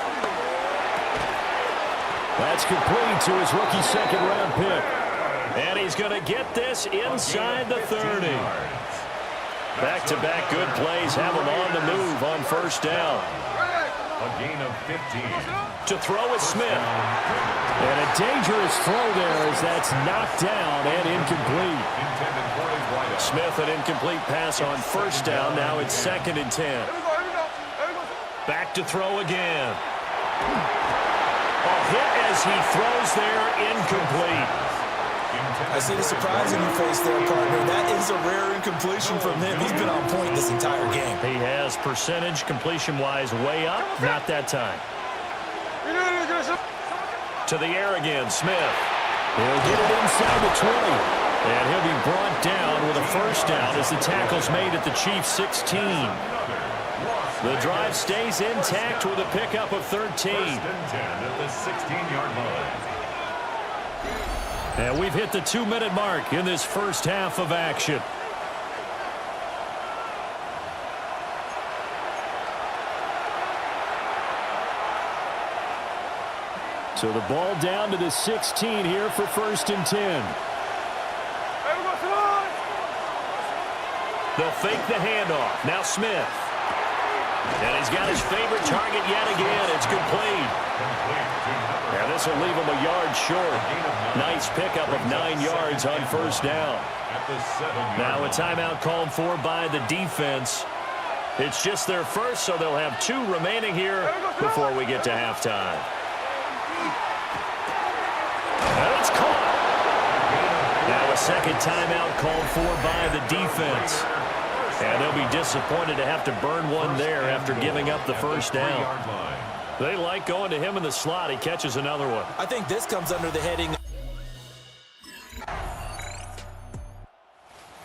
That's complete to his rookie 2nd-round pick. And he's going to get this inside the 30. Back-to-back good plays have him on the move on first down. A gain of 15. To throw is Smith. And a dangerous throw there as that's knocked down and incomplete. Smith, an incomplete pass on first down. Now it's 2nd and 10. Back to throw again. as he throws there, incomplete. I see the surprise in your face there, partner. That is a rare incompletion from him. He's been on point this entire game. He has percentage completion-wise way up. Not that time. To the air again, Smith. He'll get it inside the 20. And he'll be brought down with a first down as the tackle's made at the Chiefs' 16. The drive stays intact with a pickup of 13. First and 10 at the 16-yard line. And we've hit the 2-minute mark in this first half of action. So the ball down to the 16 here for first and 10. They'll fake the handoff. Now Smith. And he's got his favorite target yet again. It's complete. And this will leave him a yard short. Nice pickup of 9 yards on first down. Now a timeout called for by the defense. It's just their first, so they'll have 2 remaining here before we get to halftime. And it's caught. Now a second timeout called for by the defense. And they'll be disappointed to have to burn one there after giving up the first down. They like going to him in the slot. He catches another one. I think this comes under the heading.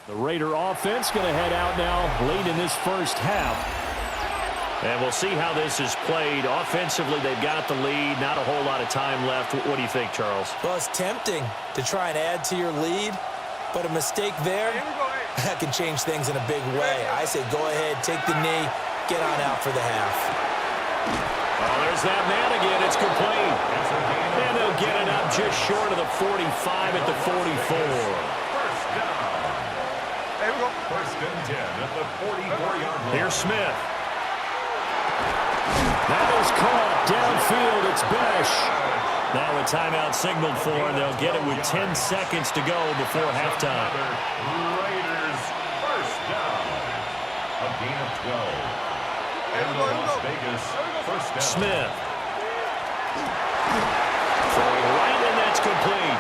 The Raider offense going to head out now late in this first half. And we'll see how this is played. Offensively, they've got the lead. Not a whole lot of time left. What do you think, Charles? Well, it's tempting to try and add to your lead, but a mistake there, that can change things in a big way. I say go ahead, take the knee, get on out for the half. Oh, there's that man again. It's complete. And they'll get it up just short of the 45 at the 44. First and 10 at the 44-yard line. Here's Smith. That is caught downfield. It's Besh. Now a timeout signaled for, and they'll get it with 10 seconds to go before halftime. Raiders first down. A gain of 12. And the Las Vegas first down. Smith. Throwing right, and that's complete.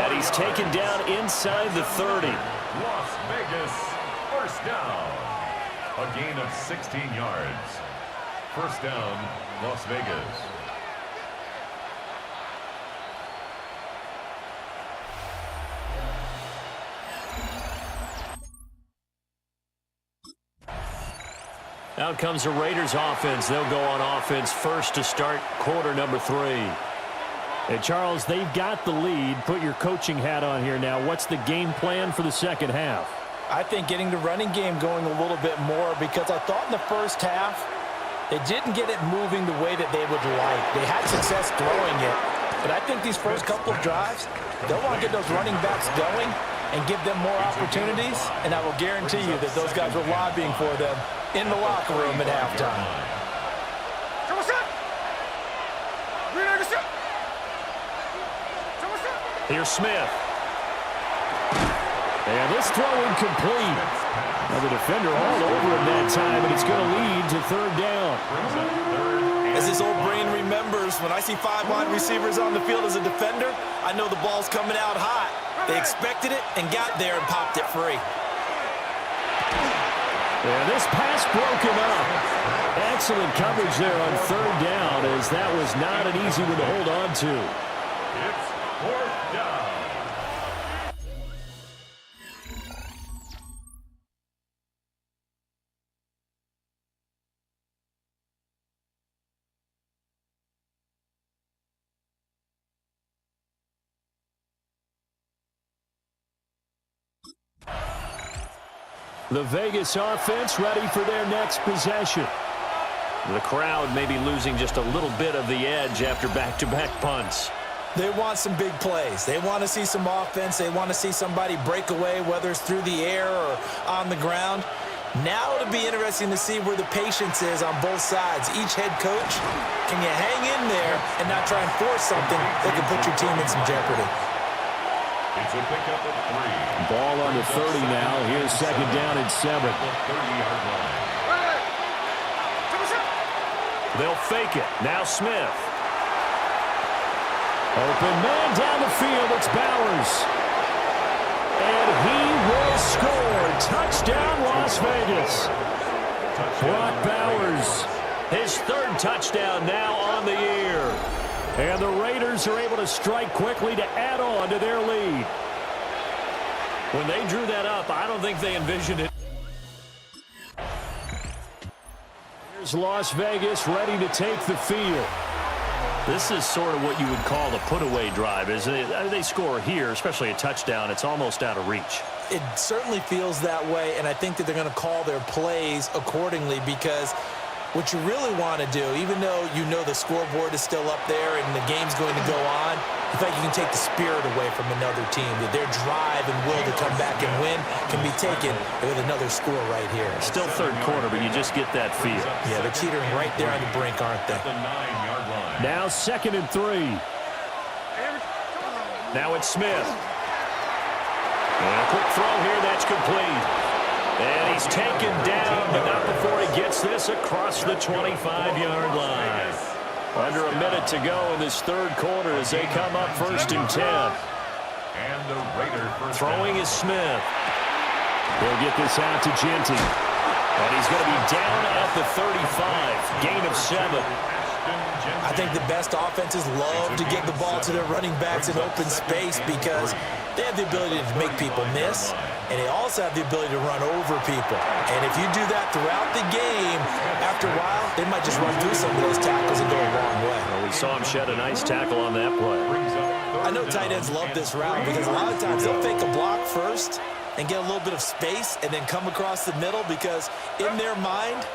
And he's taken down inside the 30. Las Vegas first down. A gain of 16 yards. First down, Las Vegas. Out comes the Raiders offense. They'll go on offense first to start quarter number 3. And Charles, they've got the lead. Put your coaching hat on here now. What's the game plan for the second half? I think getting the running game going a little bit more, because I thought in the first half they didn't get it moving the way that they would like. They had success throwing it, but I think these first couple of drives, they'll want to get those running backs going and give them more opportunities, and I will guarantee you that those guys were lobbying for them in the locker room at halftime. Here's Smith. And this throw incomplete. Now the defender all over him that time, and it's going to lead to third down. As his old brain remembers, when I see 5 wide receivers on the field as a defender, I know the ball's coming out hot. They expected it and got there and popped it free. And this pass broken up. Excellent coverage there on third down, as that was not an easy one to hold on to. It's fourth down. The Vegas offense ready for their next possession. The crowd may be losing just a little bit of the edge after back-to-back punts. They want some big plays. They want to see some offense. They want to see somebody break away, whether it's through the air or on the ground. Now it'll be interesting to see where the patience is on both sides. Each head coach, can you hang in there and not try and force something that could put your team in some jeopardy? It's a pickup of 3. Ball on the 30 now. Here's second down and 7. 30-yard line. They'll fake it. Now Smith. Open man down the field. It's Bowers. And he will score. Touchdown, Las Vegas. Brock Bowers, his third touchdown now on the year. And the Raiders are able to strike quickly to add on to their lead. When they drew that up, I don't think they envisioned it. Here's Las Vegas ready to take the field. This is sort of what you would call the put-away drive, isn't it? They score here, especially a touchdown. It's almost out of reach. It certainly feels that way, and I think that they're going to call their plays accordingly because what you really want to do, even though you know the scoreboard is still up there and the game's going to go on, I think you can take the spirit away from another team, that their drive and will to come back and win can be taken with another score right here. Still third quarter, but you just get that feel. Yeah, they're teetering right there on the brink, aren't they? Now 2nd and 3. Now it's Smith. And a quick throw here, that's complete. And he's taken down, but not before he gets this across the 25-yard line. Under a minute to go in this third quarter as they come up 1st and 10. And the Raider throwing is Smith. He'll get this out to Genty. And he's going to be down at the 35. Gain of 7. I think the best offenses love to get the ball to their running backs in open space because they have the ability to make people miss, and they also have the ability to run over people. And if you do that throughout the game, after a while, they might just run through some of those tackles and go a long way. Well, we saw him shed a nice tackle on that play. I know tight ends love this route because a lot of times they'll fake a block first and get a little bit of space and then come across the middle because in their mind,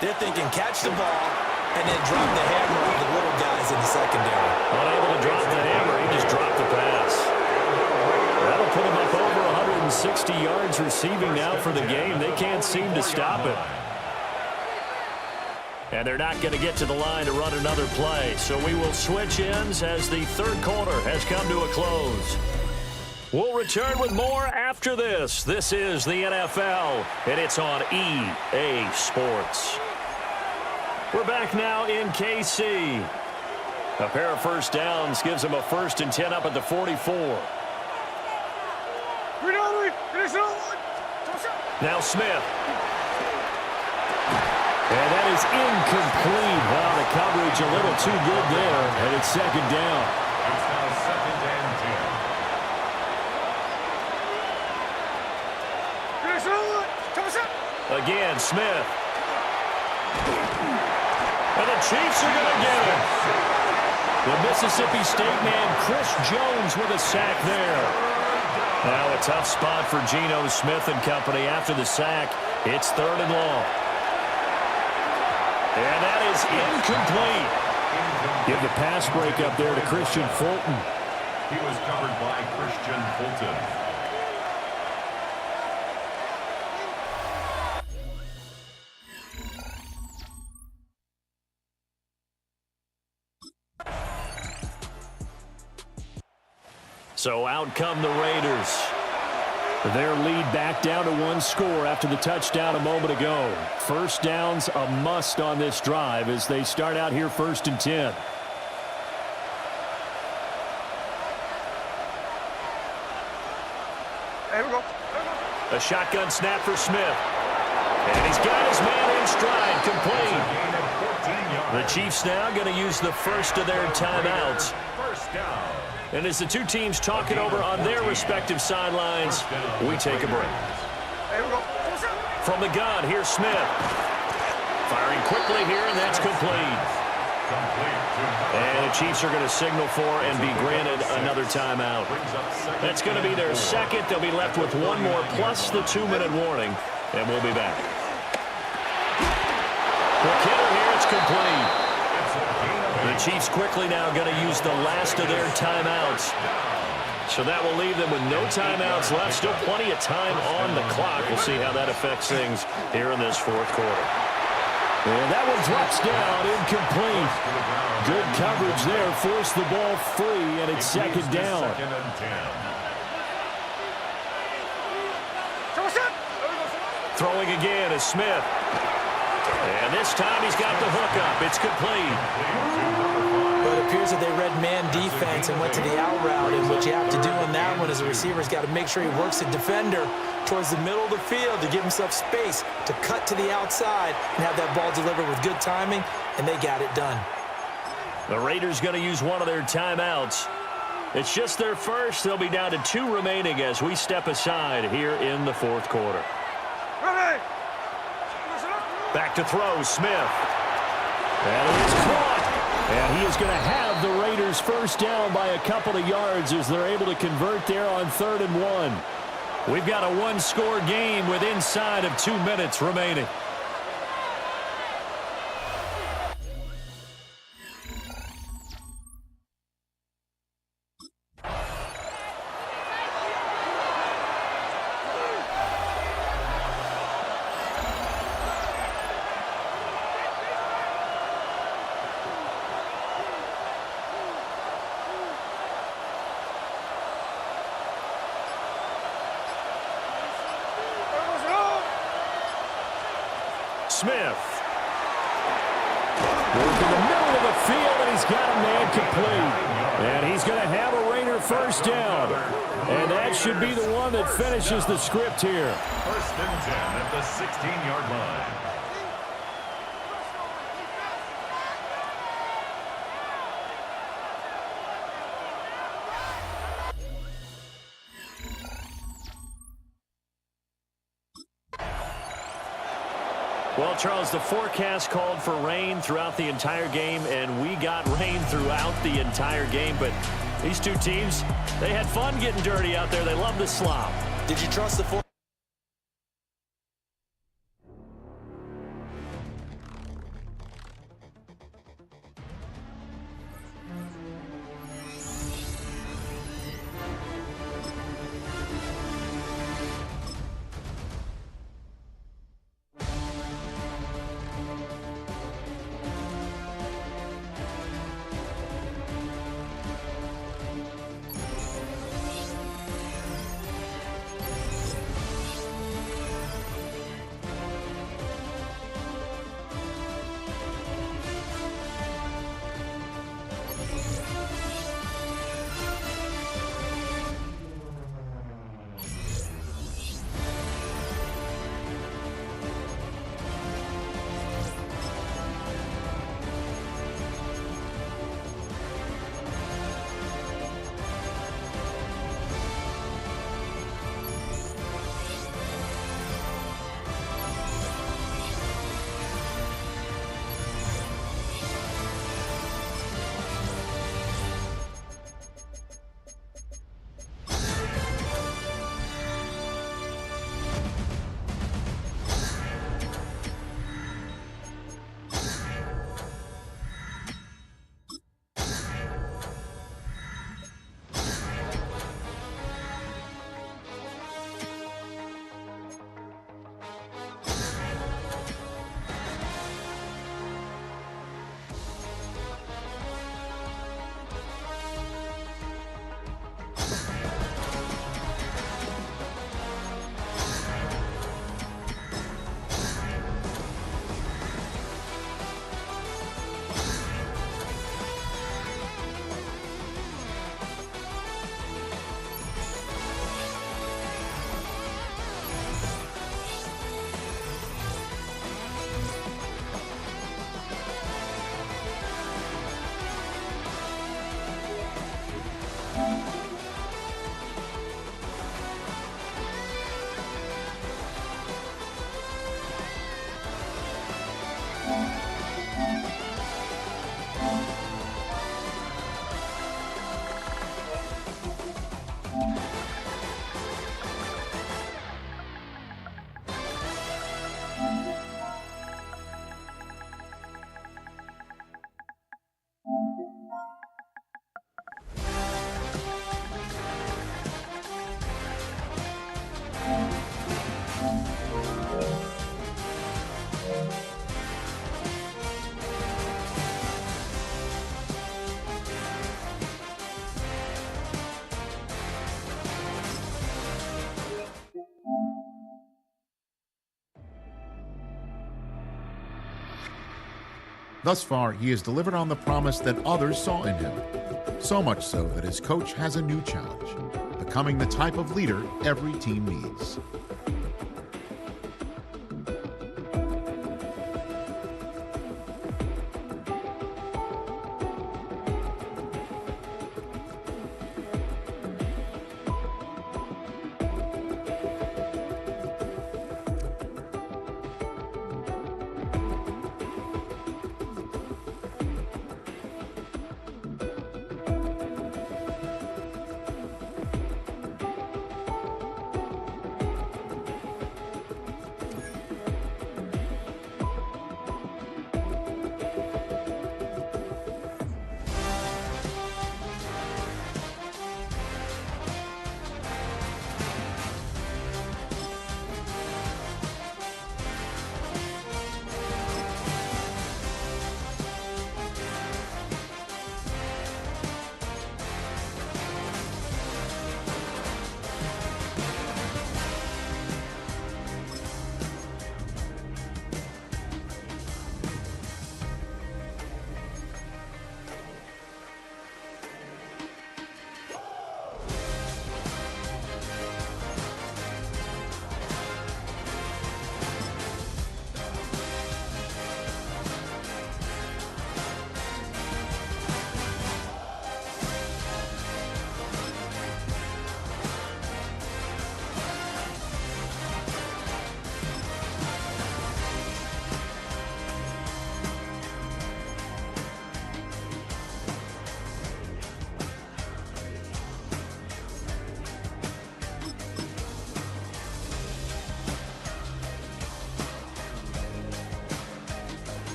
they're thinking catch the ball and then drop the hammer on the little guys in the secondary. Unable to drop the hammer, he just dropped the pass. That'll put him up over 160 yards receiving now for the game. They can't seem to stop it. And they're not going to get to the line to run another play. So we will switch ends as the third quarter has come to a close. We'll return with more after this. This is the NFL, and it's on EA Sports. We're back now in KC. A pair of first downs gives them a 1st and 10 up at the 44. Now Smith. And that is incomplete. Wow, the coverage a little too good there, and it's 2nd down. It's now 2nd and 10. Again, Smith. And the Chiefs are going to get him. The Mississippi State man, Chris Jones, with a sack there. Now a tough spot for Geno Smith and company after the sack. It's 3rd and long. And that is incomplete. Give the pass break up there to Christian Fulton. He was covered by Christian Fulton. So out come the Raiders. Their lead back down to 1 score after the touchdown a moment ago. First downs a must on this drive as they start out here 1st and 10. Here we go. A shotgun snap for Smith. And he's got his man in stride, complete. The Chiefs now going to use the first of their timeouts. First down. And as the two teams talking over on their respective sidelines, we take a break. From the gun, here's Smith. Firing quickly here, and that's complete. And the Chiefs are going to signal for and be granted another timeout. That's going to be their second. They'll be left with 1 more plus the 2-minute warning, and we'll be back. Quick hitter here, it's complete. The Chiefs quickly now going to use the last of their timeouts. So that will leave them with no timeouts left. Still plenty of time on the clock. We'll see how that affects things here in this 4th quarter. And that one drops down, incomplete. Good coverage there, forced the ball free, and it's 2nd down. Throwing again is Smith. And this time he's got the hook up. It's complete. But appears that they read man defense and went to the out route, and what you have to do on that one is a receiver's got to make sure he works the defender towards the middle of the field to give himself space to cut to the outside and have that ball delivered with good timing, and they got it done. The Raiders going to use one of their timeouts. It's just their first. They'll be down to 2 remaining as we step aside here in the fourth quarter. Back to throw, Smith. And it is caught. And he is going to have the Raiders first down by a couple of yards as they're able to convert there on 3rd and 1. We've got a 1-score game with inside of 2 minutes remaining. Smith. Working the middle of the field, and he's got a man complete. And he's going to have a Raider first down. And that should be the one that finishes the script here. 1st and 10 at the 16-yard line. Well, Charles, the forecast called for rain throughout the entire game, and we got rain throughout the entire game. But these two teams, they had fun getting dirty out there. They love the slop. Did you trust the forecast? Thus far, he has delivered on the promise that others saw in him. So much so that his coach has a new challenge, becoming the type of leader every team needs.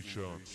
Nation.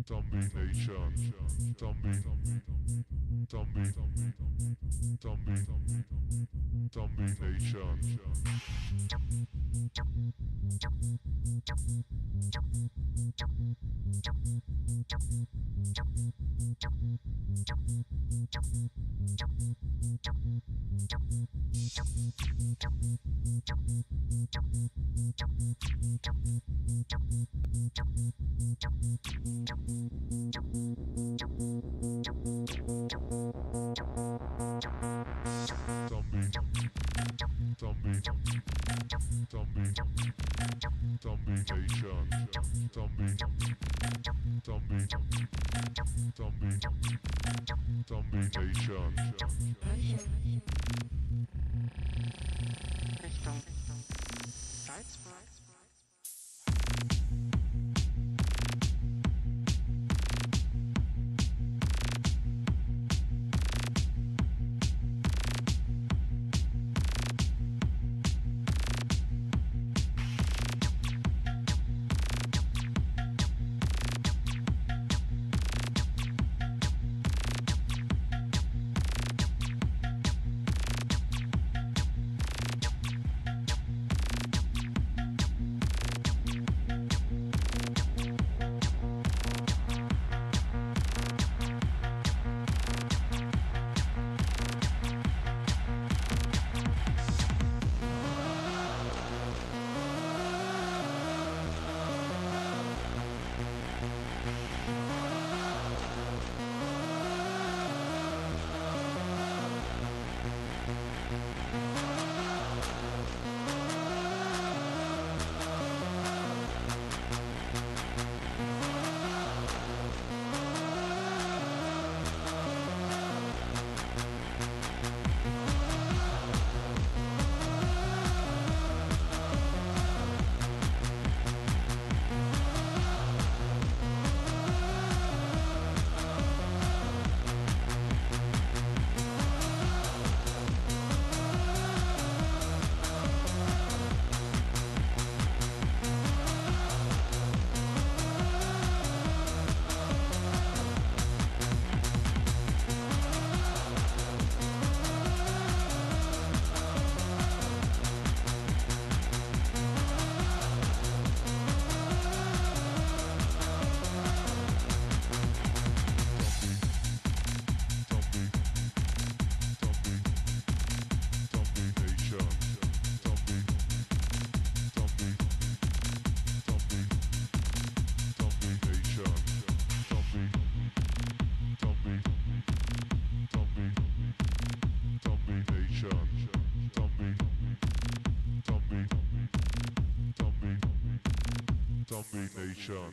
Zombie Nation. Zombie Nation. Zombie Nation.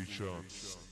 Combinations.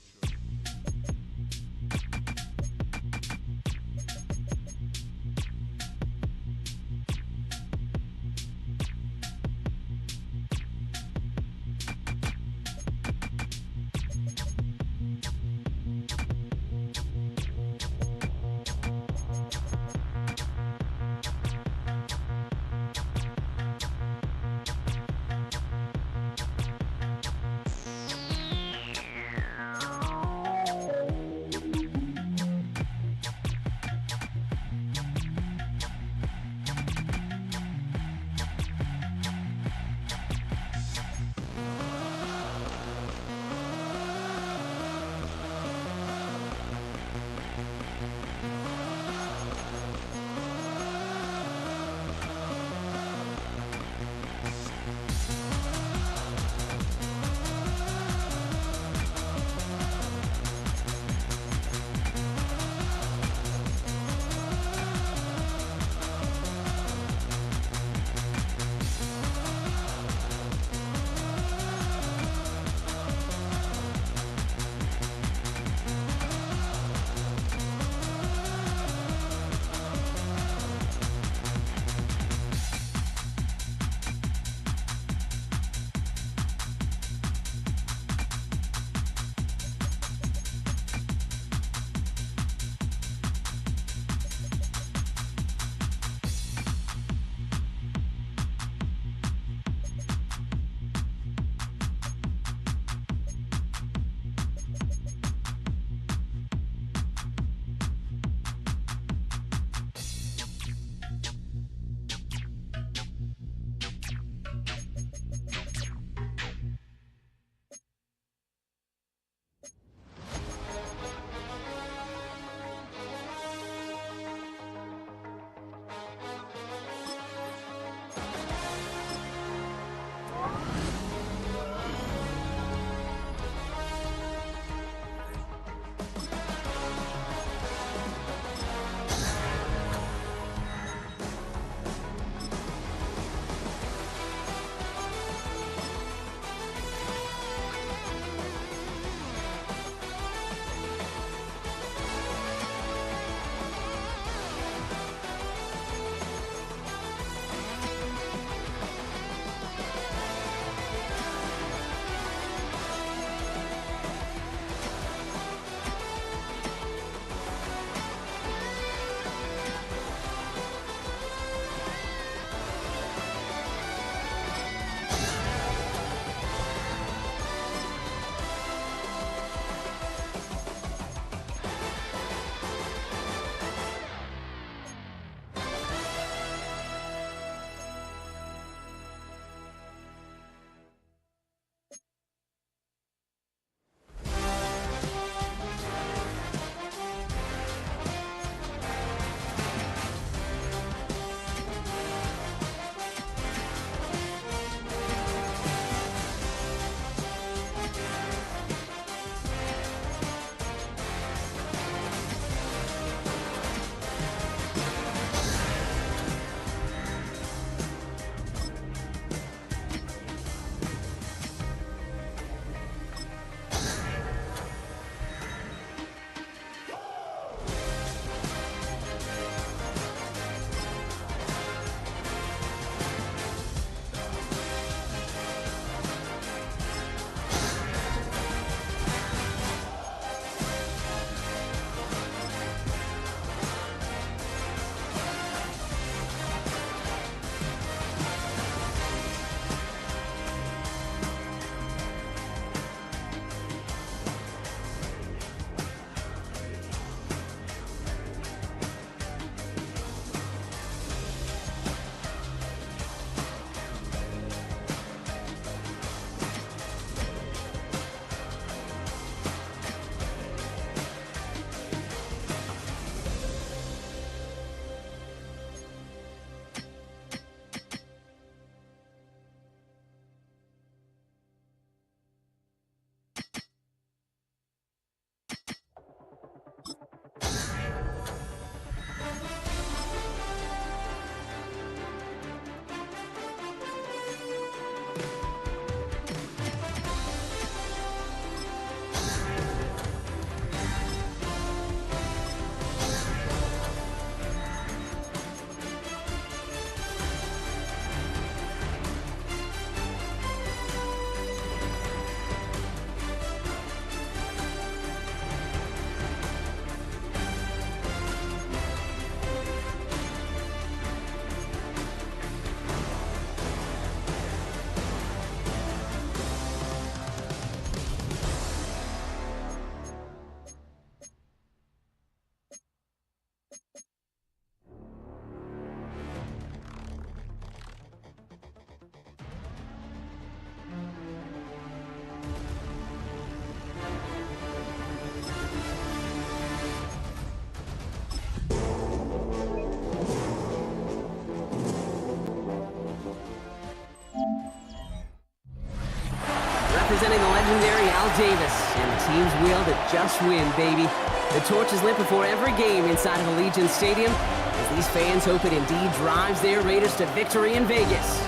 representing the legendary Al Davis. And the team's will to just win, baby. The torch is lit before every game inside of Allegiant Stadium, as these fans hope it indeed drives their Raiders to victory in Vegas.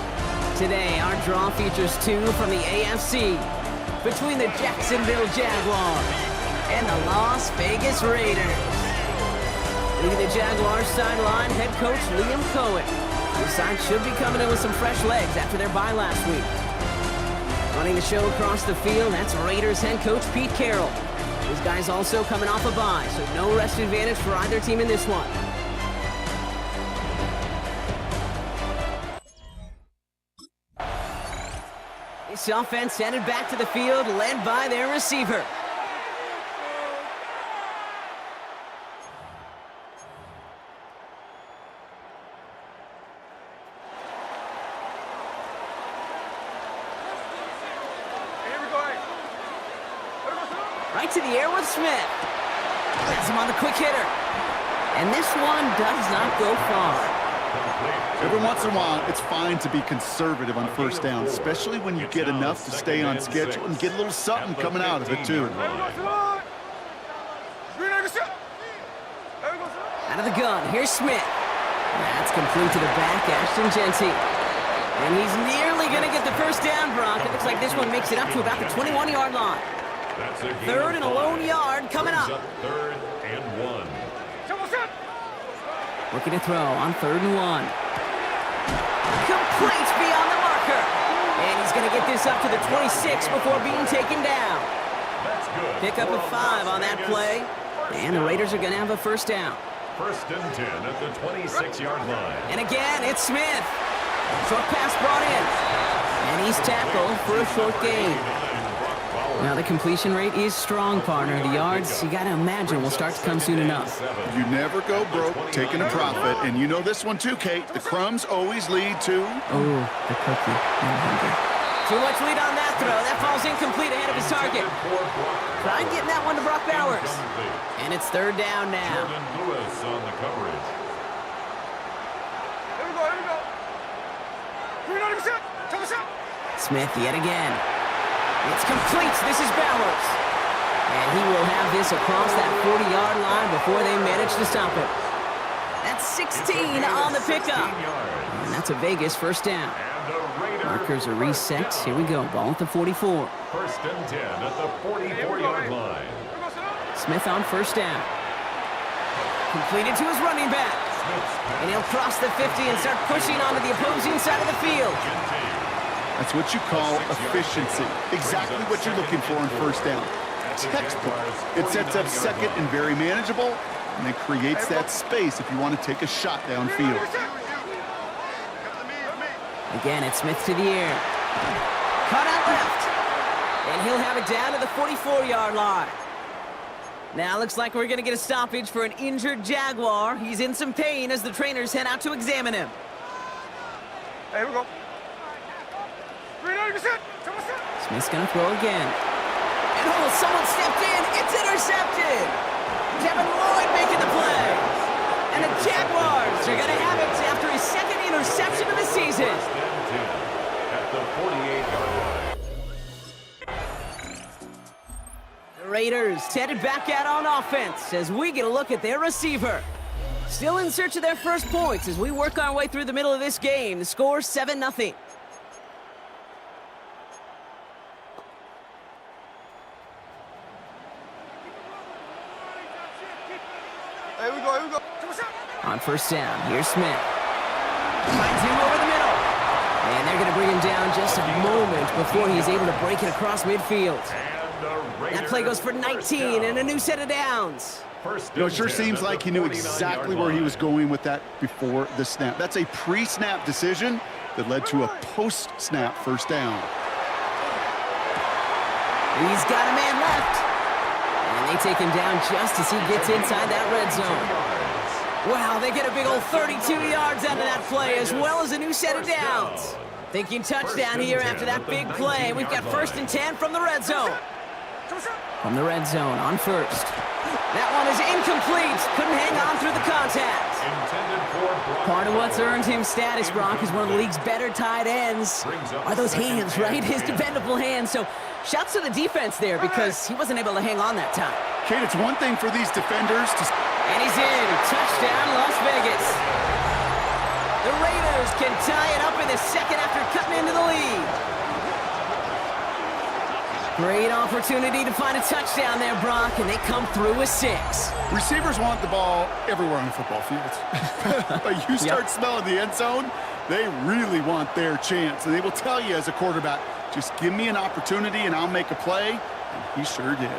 Today, our draw features two from the AFC, between the Jacksonville Jaguars and the Las Vegas Raiders. Leading the Jaguars sideline, head coach Liam Cohen. The side should be coming in with some fresh legs after their bye last week. Running the show across the field, that's Raiders head coach Pete Carroll. These guys also coming off a bye, so no rest advantage for either team in this one. This offense headed back to the field, led by their receiver. Right to the air with Smith. Has him on the quick hitter. And this one does not go far. Every once in a while, it's fine to be conservative on first down, especially when you get enough to stay on schedule and get a little something coming out of it, too. Out of the gun, here's Smith. That's complete to the back, Ashton Genty. And he's nearly going to get the first down, Brock. It looks like this one makes it up to about the 21-yard line. Third and a lone yard coming up. 3rd and 1. Looking to throw on 3rd and 1. Complete beyond the marker. And he's going to get this up to the 26 before being taken down. Pick up a 5 on that play. And the Raiders are going to have a first down. 1st and 10 at the 26-yard line. And again, it's Smith. Short pass brought in. And he's tackled for a short gain. Now the completion rate is strong, partner. The yards, you got to imagine, will start to come soon enough. You never go broke taking a profit. And you know this one too, Kate. The crumbs always lead to... Oh, the cookie. Too much lead on that throw. That falls incomplete ahead of his target. Tried getting that one to Brock Bowers. And it's 3rd down now. Lewis on the coverage. Smith yet again. It's complete. This is Bowers. And he will have this across that 40-yard line before they manage to stop it. That's 16 on the pickup. And that's a Vegas first down. Markers are reset. Here we go. Ball at the 44. 1st and 10 at the 44-yard line. Smith on first down. Completed to his running back. And he'll cross the 50 and start pushing onto the opposing side of the field. That's what you call efficiency. Exactly what you're looking for in first down. Textbook. It sets up second and very manageable, and it creates that space if you want to take a shot downfield. Again, it's Smith to the air. Cut out left. And he'll have it down to the 44-yard line. Now looks like we're going to get a stoppage for an injured Jaguar. He's in some pain as the trainers head out to examine him. Hey, here we go. Smith's going to throw again. And oh, someone stepped in. It's intercepted. Devin Lloyd making the play. And the Jaguars are going to have it after his 2nd interception of the season. At the 48-yard line. The Raiders headed back out on offense as we get a look at their receiver. Still in search of their first points as we work our way through the middle of this game. The score 7-0. Here we go. On first down, here's Smith. Finds him over the middle. And they're going to bring him down just a moment before he's able to break it across midfield. That play goes for 19 and a new set of downs. You know, it sure seems like he knew exactly where he was going with that before the snap. That's a pre-snap decision that led to a post-snap first down. He's got a man left. And they take him down just as he gets inside that red zone. Wow, they get a big old 32 yards out of that play, as well as a new set of downs. Thinking touchdown here after that big play. We've got 1st and 10 from the red zone. From the red zone on first. That one is incomplete. Couldn't hang on through the contact. Part of what's earned him status, Brock, is one of the league's better tight ends. Are those hands, right? His dependable hands. So shouts to the defense there because he wasn't able to hang on that time. Kate, it's one thing for these defenders to... And he's in. Touchdown, Las Vegas. The Raiders can tie it up in the second after cutting into the lead. Great opportunity to find a touchdown there, Brock, and they come through with 6. Receivers want the ball everywhere on the football field. But you start smelling the end zone, they really want their chance. And they will tell you as a quarterback, just give me an opportunity and I'll make a play. And he sure did.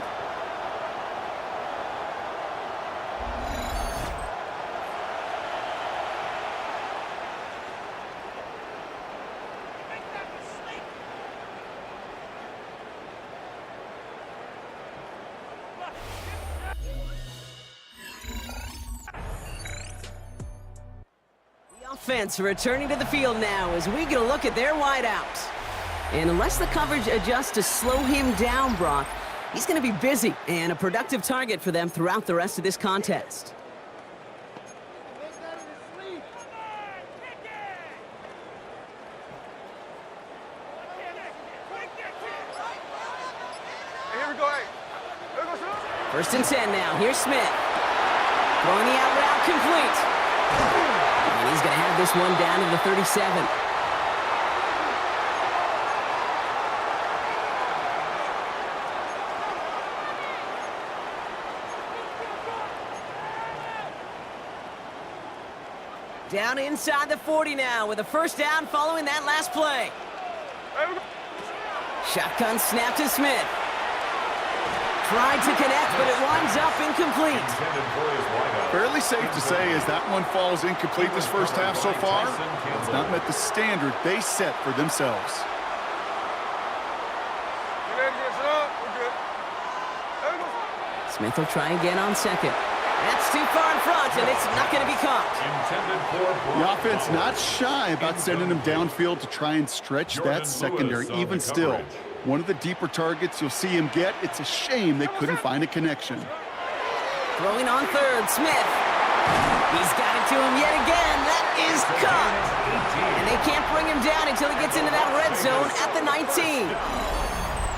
Offense returning to the field now as we get a look at their wideouts. And unless the coverage adjusts to slow him down, Brock, he's going to be busy and a productive target for them throughout the rest of this contest. First and 10 now. Here's Smith. Throwing the out route complete. And he's going to have this one down to the 37. Down inside the 40 now with a first down following that last play. Shotgun snap to Smith. Tried to connect, but it winds up incomplete. Fairly safe to say as that one falls incomplete this first half so far, it's not met the standard they set for themselves. Smith will try again on second. That's too far in front, and it's not going to be caught. The offense not shy about sending them downfield to try and stretch that secondary. Even still, one of the deeper targets you'll see him get. It's a shame they couldn't find a connection. Throwing on third, Smith. He's got it to him yet again. That is caught. And they can't bring him down until he gets into that red zone at the 19.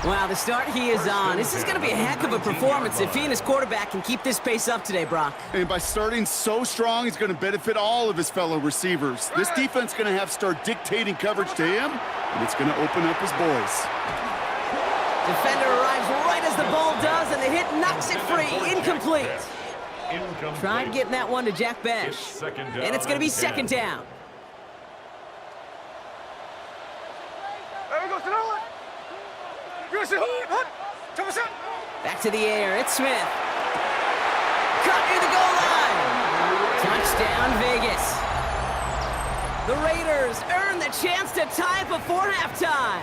Wow, the start he is on. This is going to be a heck of a performance if he and his quarterback can keep this pace up today, Brock. And by starting so strong, he's going to benefit all of his fellow receivers. This defense is going to have to start dictating coverage to him, and it's going to open up his boys. Defender arrives right as the ball does, and the hit knocks it free. Incomplete. Tried getting that one to Jack Besh. And it's going to be second down. Back to the air. It's Smith. Cut near the goal line. Touchdown, Vegas. The Raiders earn the chance to tie before halftime.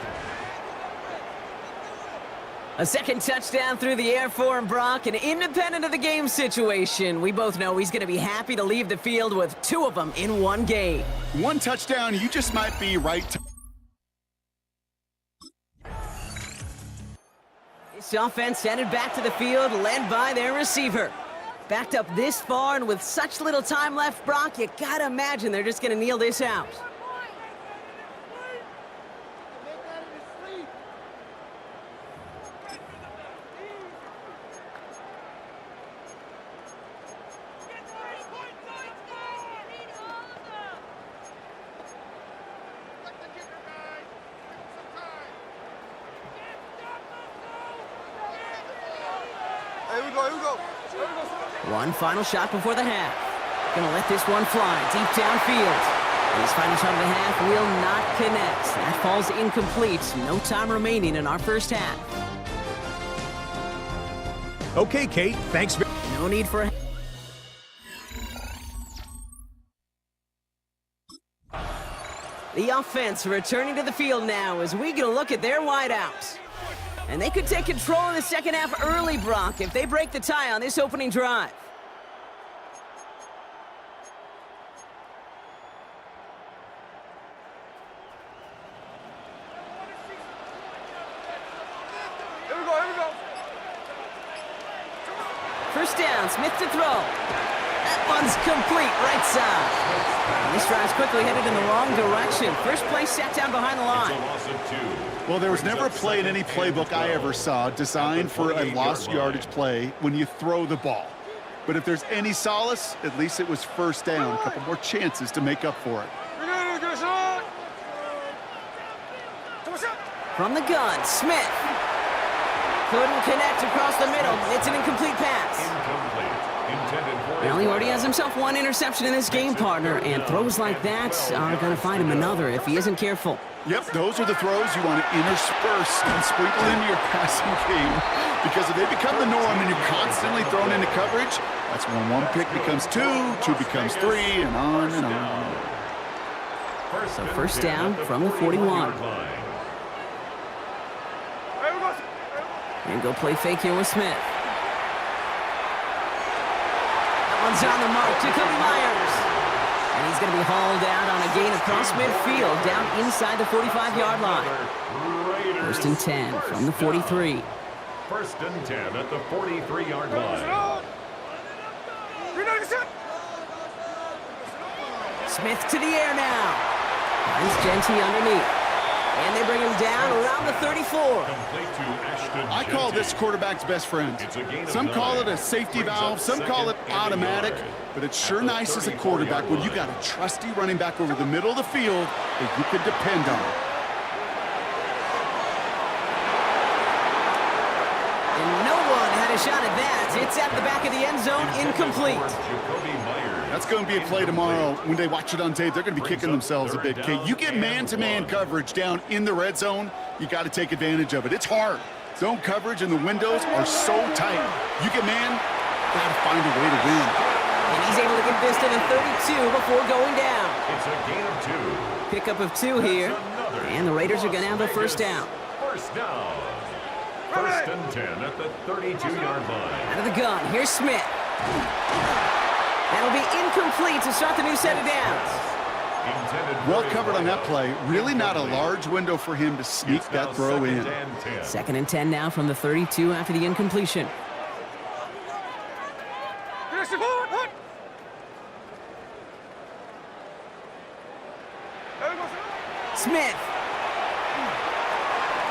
A second touchdown through the air for him, Brock, and independent of the game situation, we both know he's going to be happy to leave the field with 2 of them in one game. One touchdown, you just might be right. This offense headed back to the field, led by their receiver. Backed up this far, and with such little time left, Brock, you got to imagine they're just going to kneel this out. One final shot before the half. Gonna let this one fly deep downfield. And his final shot of the half will not connect. That falls incomplete. No time remaining in our first half. Okay, Kate. Thanks. No need for a... The offense returning to the field now as we get a look at their wideouts. And they could take control in the second half early, Brock, if they break the tie on this opening drive. First down, Smith to throw. That one's complete, right side. And this drive's quickly headed in the wrong direction. First play set down behind the line. Well, there was never a play in any playbook I ever saw designed for a lost yardage play when you throw the ball. But if there's any solace, at least it was first down. A couple more chances to make up for it. From the gun, Smith. Couldn't connect across the middle. It's an incomplete pass. Well, he already has himself one interception in this game, partner, and throws like that are going to find him another if he isn't careful. Yep, those are the throws you want to intersperse and sprinkle into your passing game, because if they become the norm and you're constantly thrown into coverage, that's when one pick becomes two, two becomes three, and on and on. So first down from the 41. And go play fake here with Smith. That one's on the mark. Jacoby Myers. And he's going to be hauled out on a gain across midfield down inside the 45-yard line. First and 10 from the 43. First and 10 at the 43-yard line. Smith to the air now. Finds Genty underneath. And they bring him down around the 34. I call this quarterback's best friend. Some call it a safety valve, some call it automatic, but it's sure nice as a quarterback when you got a trusty running back over the middle of the field that you can depend on. And no one had a shot at that. It's at the back of the end zone, incomplete. That's going to be a play tomorrow. When they watch it on tape, they're going to be kicking themselves a bit. Okay, you get man-to-man coverage down in the red zone, you got to take advantage of it. It's hard. Zone coverage and the windows are so tight. You get man, got to find a way to win. And he's able to get this to the 32 before going down. It's a gain of 2. Pickup of 2 here. And the Raiders are going to have the first down. First down. First and 10 at the 32-yard line. Out of the gun, here's Smith. That'll be incomplete to start the new set of downs. Well covered on that play. Really not a large window for him to sneak that throw in. Second and 10 now from the 32 after the incompletion. Smith.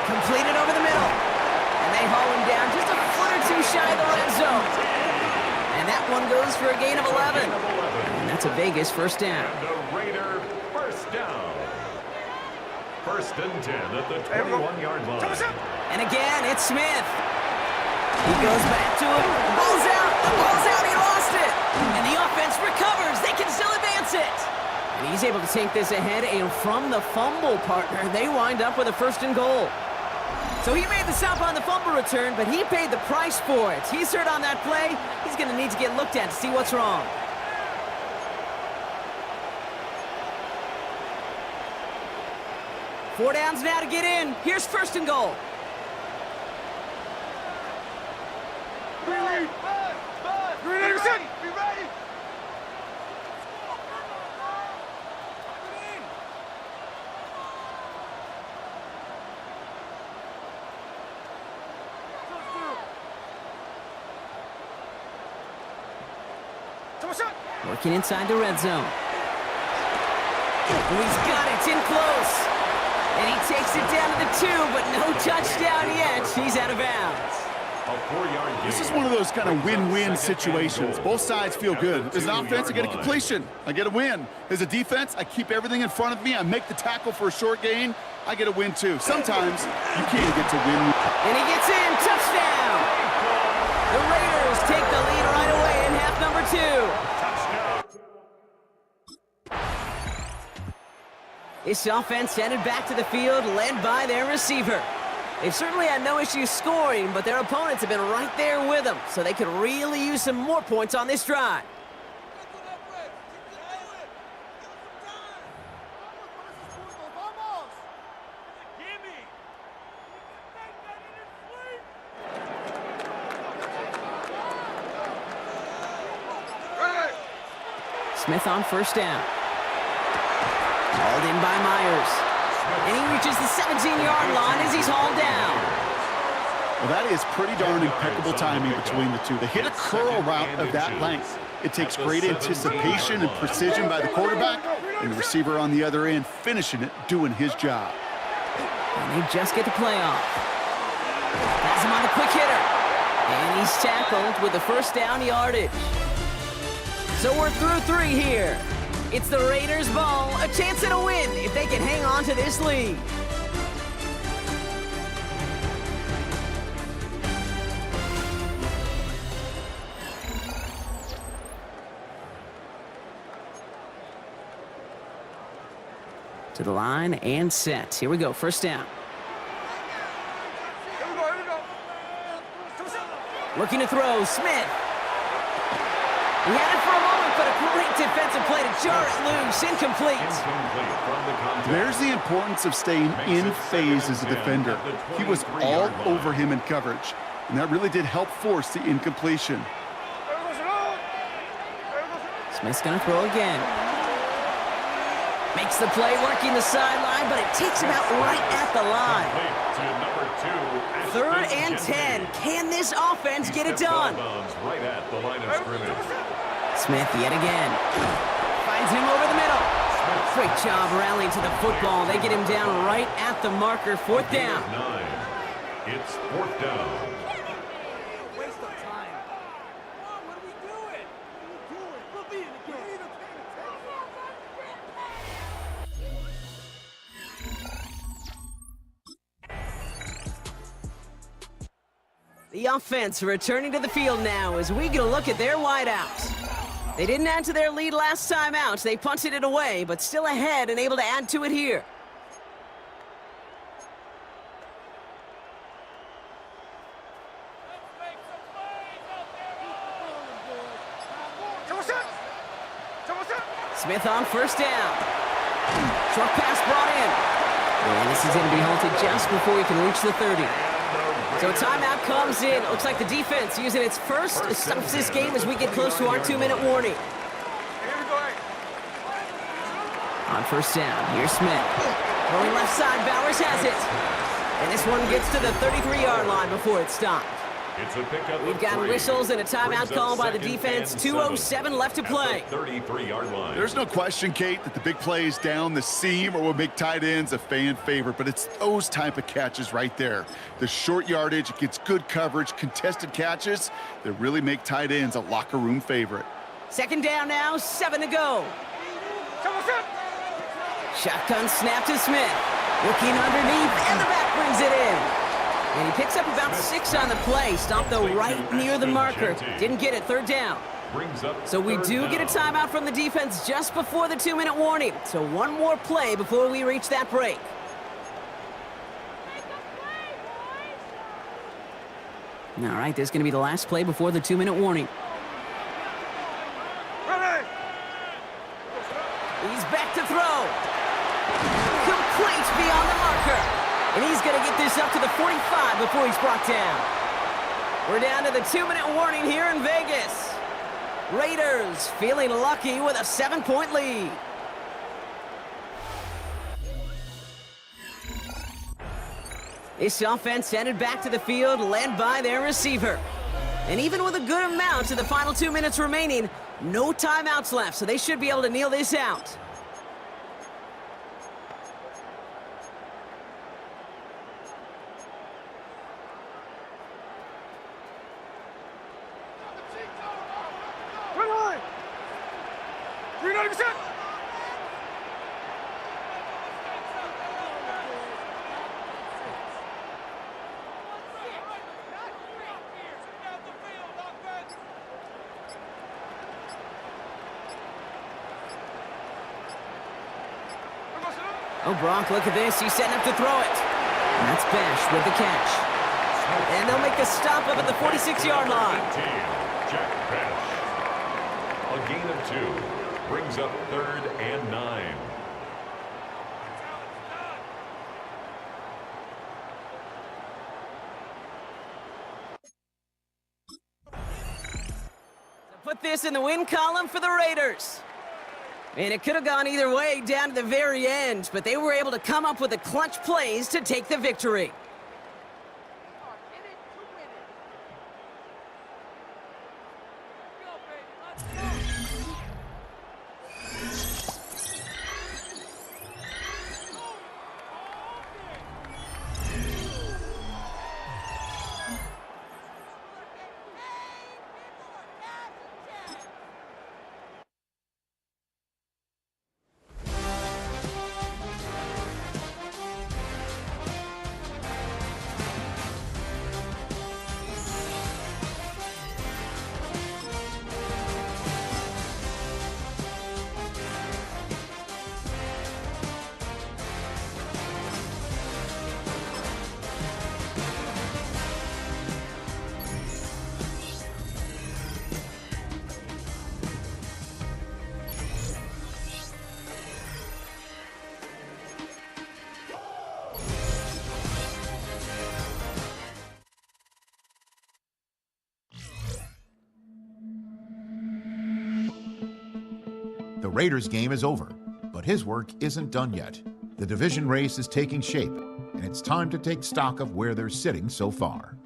Completed over the middle. And they haul him down just a foot or two shy of the red zone. And that one goes for a gain of 11. And that's a Vegas first down. And the Raider first down. First and 10 at the 21-yard line. And again, it's Smith. He goes back to him. The ball's out. The ball's out. He lost it. And the offense recovers. They can still advance it. And he's able to take this ahead. And from the fumble, partner, they wind up with a first and goal. So he made the stop on the fumble return, but he paid the price for it. He's hurt on that play. He's going to need to get looked at to see what's wrong. Four downs now to get in. Here's first and goal. Be ready. Be ready. Working inside the red zone. Oh, he's got it. It's in close. And he takes it down to the 2, but no touchdown yet. He's out of bounds. This is one of those kind of win-win situations. Both sides feel good. As an offense, I get a completion. I get a win. As a defense, I keep everything in front of me. I make the tackle for a short gain. I get a win, too. Sometimes, you can't get to win. And he gets in. Touchdown. The Raiders take the lead right away in half number 2. This offense headed back to the field, led by their receiver. They've certainly had no issues scoring, but their opponents have been right there with them, so they could really use some more points on this drive. Smith on first down. Hauled in by Myers. And he reaches the 17-yard line as he's hauled down. Well, that is pretty darn impeccable timing between the two. They hit a curl route of that length. It takes great anticipation and precision by the quarterback, and the receiver on the other end finishing it, doing his job. And they just get the play off. Has him on the quick hitter. And he's tackled with the first down yardage. So we're through 3 here. It's the Raiders' ball, a chance at a win if they can hang on to this lead. To the line and set. Here we go, first down. Looking to throw, Smith. He had it for a moment, but a great defensive play to jar it loose, incomplete. There's the importance of staying in phase as a defender. He was all over him in coverage, and that really did help force the incompletion. Smith's gonna throw again. Makes the play, working the sideline, but it takes him out right at the line. 3rd and 10. Can this offense get it done? Right at the line of scrimmage. Smith yet again. Finds him over the middle. Great job rallying to the football. They get him down right at the marker. 4th down. 9. It's 4th down. Waste of time. What are we doing? We'll be in the game. The offense returning to the field now as we get a look at their wideouts. They didn't add to their lead last time out. They punted it away, but still ahead and able to add to it here. Smith on first down. Short pass brought in. And this is going to be halted just before he can reach the 30. So timeout comes in. Looks like the defense using its first stops this game as we get close to our 2-minute warning. On first down, here's Smith. Going left side, Bowers has it. And this one gets to the 33-yard line before it's stopped. It's a pickup. We've got whistles and a timeout call by the defense. 2:07 left to play. 33-yard line. There's no question, Kate, that the big plays down the seam are what make tight ends a fan favorite, but it's those type of catches right there. The short yardage, it gets good coverage, contested catches that really make tight ends a locker room favorite. 2nd down now, 7 to go. Shotgun snap to Smith. Looking underneath, and the back brings it in. And he picks up about 6 on the play. Stopped, though, right near the marker. Didn't get it, 3rd down. So we do get a timeout from the defense just before the 2-minute warning. So one more play before we reach that break. All right, this is going to be the last play before the 2-minute warning. He's back to throw. Complete beyond the marker. And he's going to get this up to the 45 before he's brought down. We're down to the 2-minute warning here in Vegas. Raiders feeling lucky with a 7-point lead. This offense headed back to the field, led by their receiver. And even with a good amount to the final 2 minutes remaining, no timeouts left, so they should be able to kneel this out. Oh, Brock, look at this. He's setting up to throw it. And that's Bash with the catch. And they'll make the stop up at the 46-yard line. Jack Bash. A gain of 2 brings up 3rd and 9. Put this in the win column for the Raiders. And it could have gone either way down to the very end, but they were able to come up with the clutch plays to take the victory. Raiders' game is over, but his work isn't done yet. The division race is taking shape, and it's time to take stock of where they're sitting so far.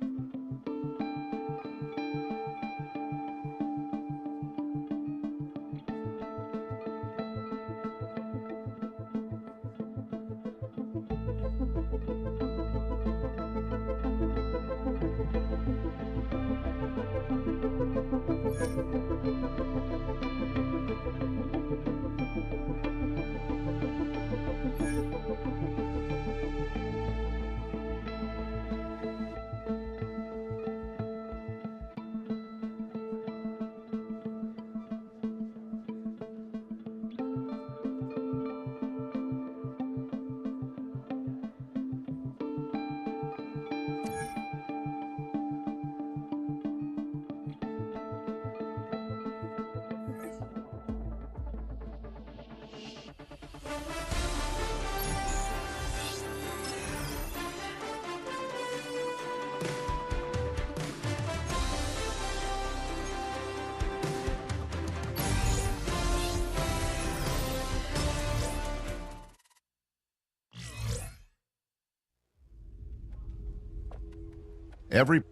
Every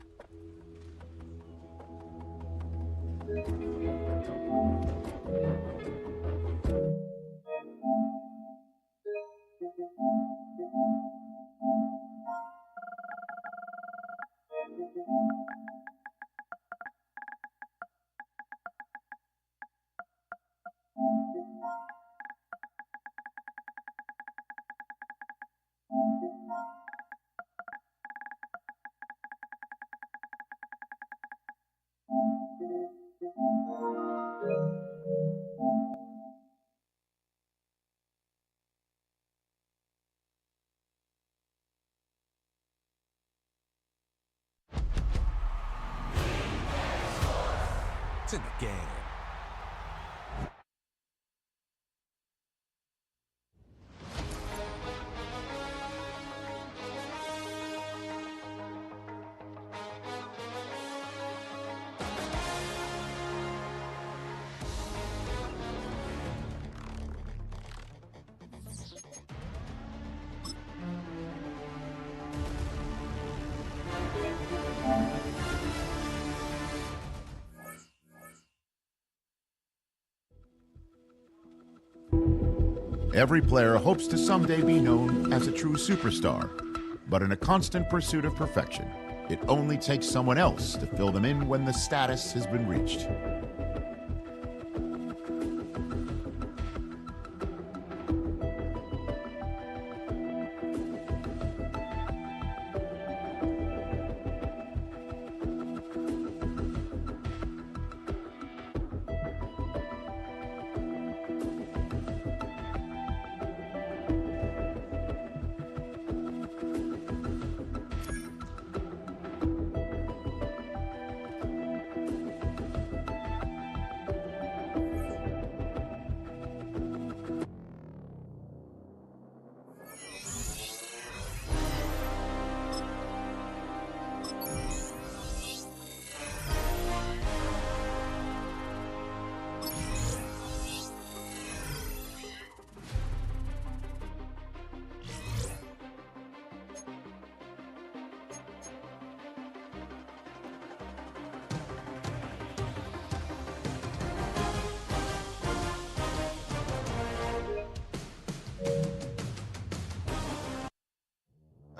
It's in the game. Every player hopes to someday be known as a true superstar, but in a constant pursuit of perfection, it only takes someone else to fill them in when the status has been reached.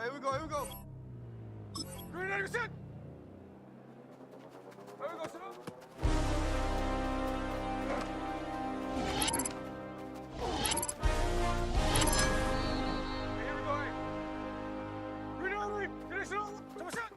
Here we go, here we go. Green 90%. Here we go, sit up. Here we go, hey. Green 90, finish it all. 2%.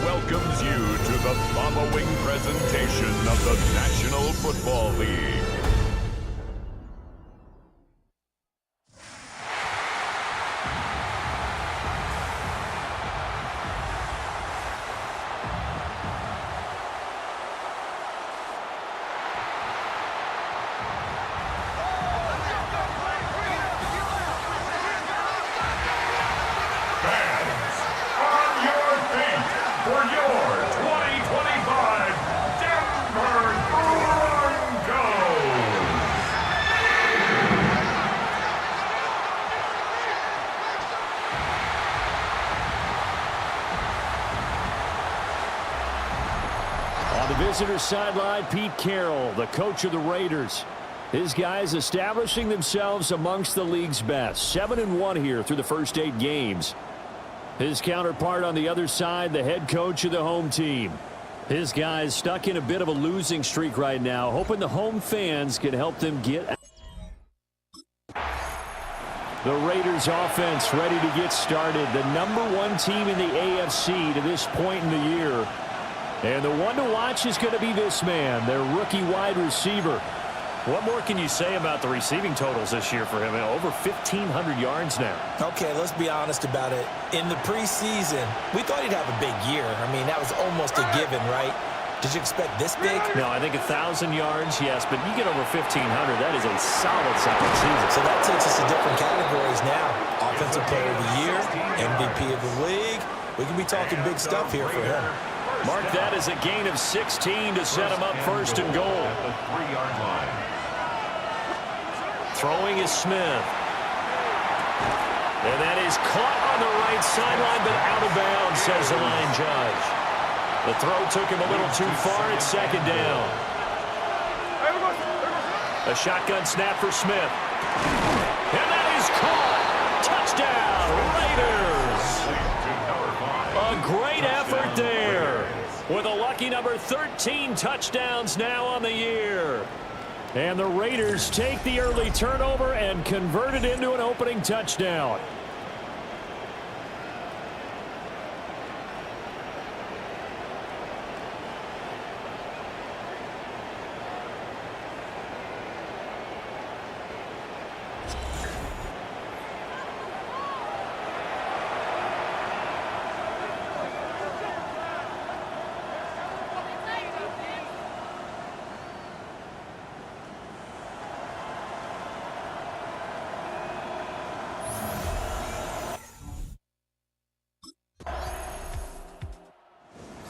welcomes you to the following presentation of the National Football League. Visitor sideline, Pete Carroll, the coach of the Raiders. His guys establishing themselves amongst the league's best. 7-1 here through the first 8 games. His counterpart on the other side, the head coach of the home team. His guys stuck in a bit of a losing streak right now, hoping the home fans can help them get out. The Raiders offense ready to get started. The #1 team in the AFC to this point in the year. And the one to watch is going to be this man, their rookie wide receiver. What more can you say about the receiving totals this year for him? Over 1,500 yards now. Okay, let's be honest about it. In the preseason, we thought he'd have a big year. I mean, that was almost a given, right? Did you expect this big? No, I think 1,000 yards, yes, but you get over 1,500. That is a solid season. So that takes us to different categories now. Offensive Player of the Year, MVP of the league. We can be talking big stuff here for him. Mark that as a gain of 16 to set him up first and goal. At the 3-yard line. Throwing is Smith. And that is caught on the right sideline, but out of bounds, says the line judge. The throw took him a little too far. It's second down. A shotgun snap for Smith. And that is caught. Touchdown, Raiders. A great effort there. With a lucky number 13 touchdowns now on the year. And the Raiders take the early turnover and convert it into an opening touchdown.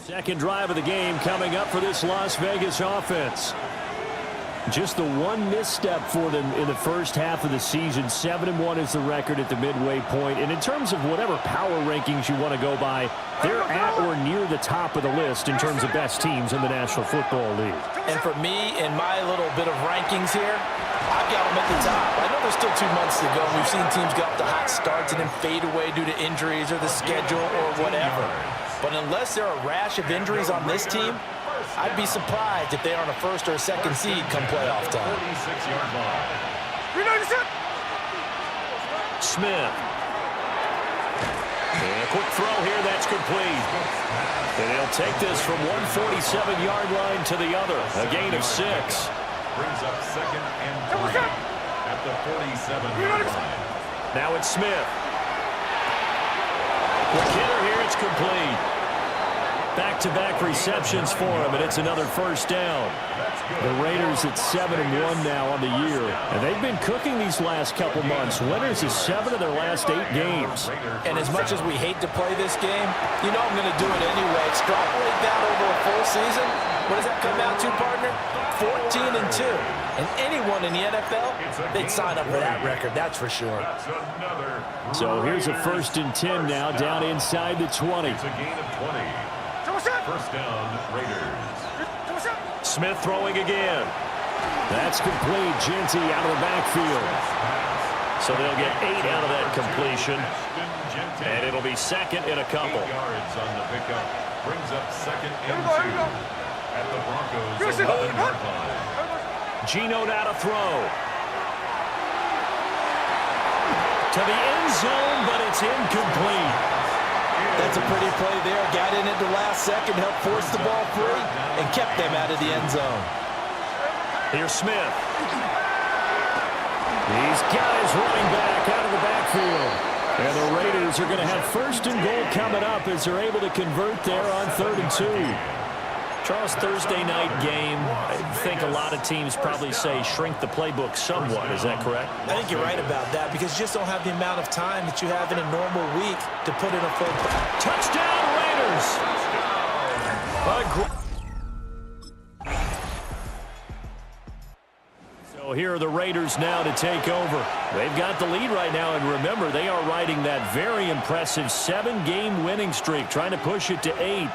Second drive of the game coming up for this Las Vegas offense. Just the one misstep for them in the first half of the season. 7-1 is the record at the midway point. And in terms of whatever power rankings you want to go by, they're at or near the top of the list in terms of best teams in the National Football League. And for me, in my little bit of rankings here, I've got them at the top. I know there's still 2 months to go. We've seen teams get off to hot starts and then fade away due to injuries or the schedule or whatever. But unless there are a rash of injuries on this team, I'd be surprised if they aren't a first or a second seed come playoff time. Smith. And a quick throw here, that's complete. And he'll take this from 147-yard line to the other. A gain of 6. Brings up second and 3 at the 47-yard line. Now it's Smith. The kidder here, it's complete. Back-to-back receptions for him, and it's another first down. The Raiders at 7-1 now on the year, and they've been cooking these last couple months. Winners is 7 of their last 8 games. And as much as we hate to play this game, you know I'm going to do it anyway. Extrapolate that over a full season. What does that come out to, partner? 14-2. And anyone in the NFL, they'd sign up for that record, that's for sure. So here's a 1st and 10 now, down inside the 20. It's a gain of 20. First down, Raiders. Smith throwing again. That's complete. Genty out of the backfield. So they'll get 8 out of that completion. And it'll be second and a couple. 8 yards on the pickup. Brings up second and 2 at the Broncos 11-yard line. Geno now to throw. To the end zone, but it's incomplete. That's a pretty play there. Got in at the last second, helped force the ball free, and kept them out of the end zone. Here's Smith. He's got his running back out of the backfield. And the Raiders are going to have 1st and goal coming up as they're able to convert there on 3rd and 2. Charles, Thursday night game, I think a lot of teams probably say shrink the playbook somewhat. Is that correct? I think you're right about that because you just don't have the amount of time that you have in a normal week to put in a full touchdown Raiders. So here are the Raiders now to take over. They've got the lead right now, and remember, they are riding that very impressive 7-game winning streak, trying to push it to 8.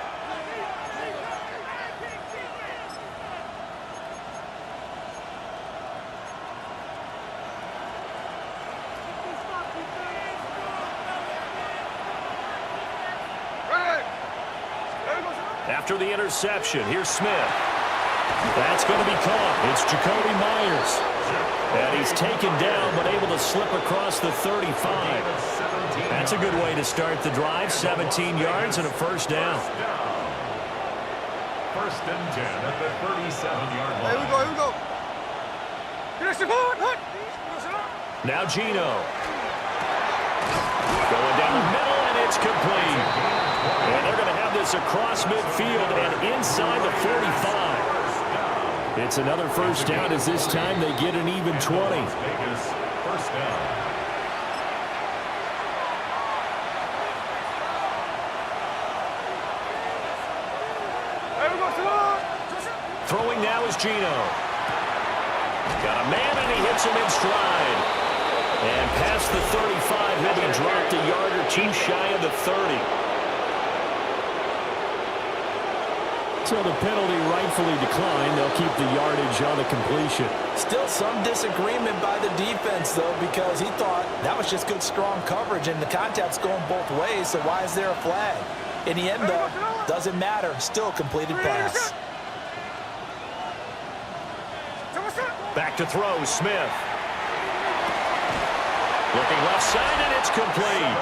After the interception, here's Smith. That's going to be caught. It's Jacoby Myers. And he's taken down, but able to slip across the 35. That's a good way to start the drive. 17 yards and a 1st down. 1st and 10 at the 37-yard line. Here we go. Now Geno. Going down the middle, and it's complete. And they're going to have this across midfield and inside the 45. It's another 1st down as this time they get an even 20. Vegas, 1st down. Throwing now is Geno. Got a man, and he hits him in stride. And past the 35, he'll be dropped a yard or two shy of the 30. So the penalty rightfully declined. They'll keep the yardage on the completion. Still some disagreement by the defense, though, because he thought that was just good, strong coverage, and the contact's going both ways, so why is there a flag? In the end, though, doesn't matter. Still a completed pass. Back to throw, Smith. Looking left side, and it's complete.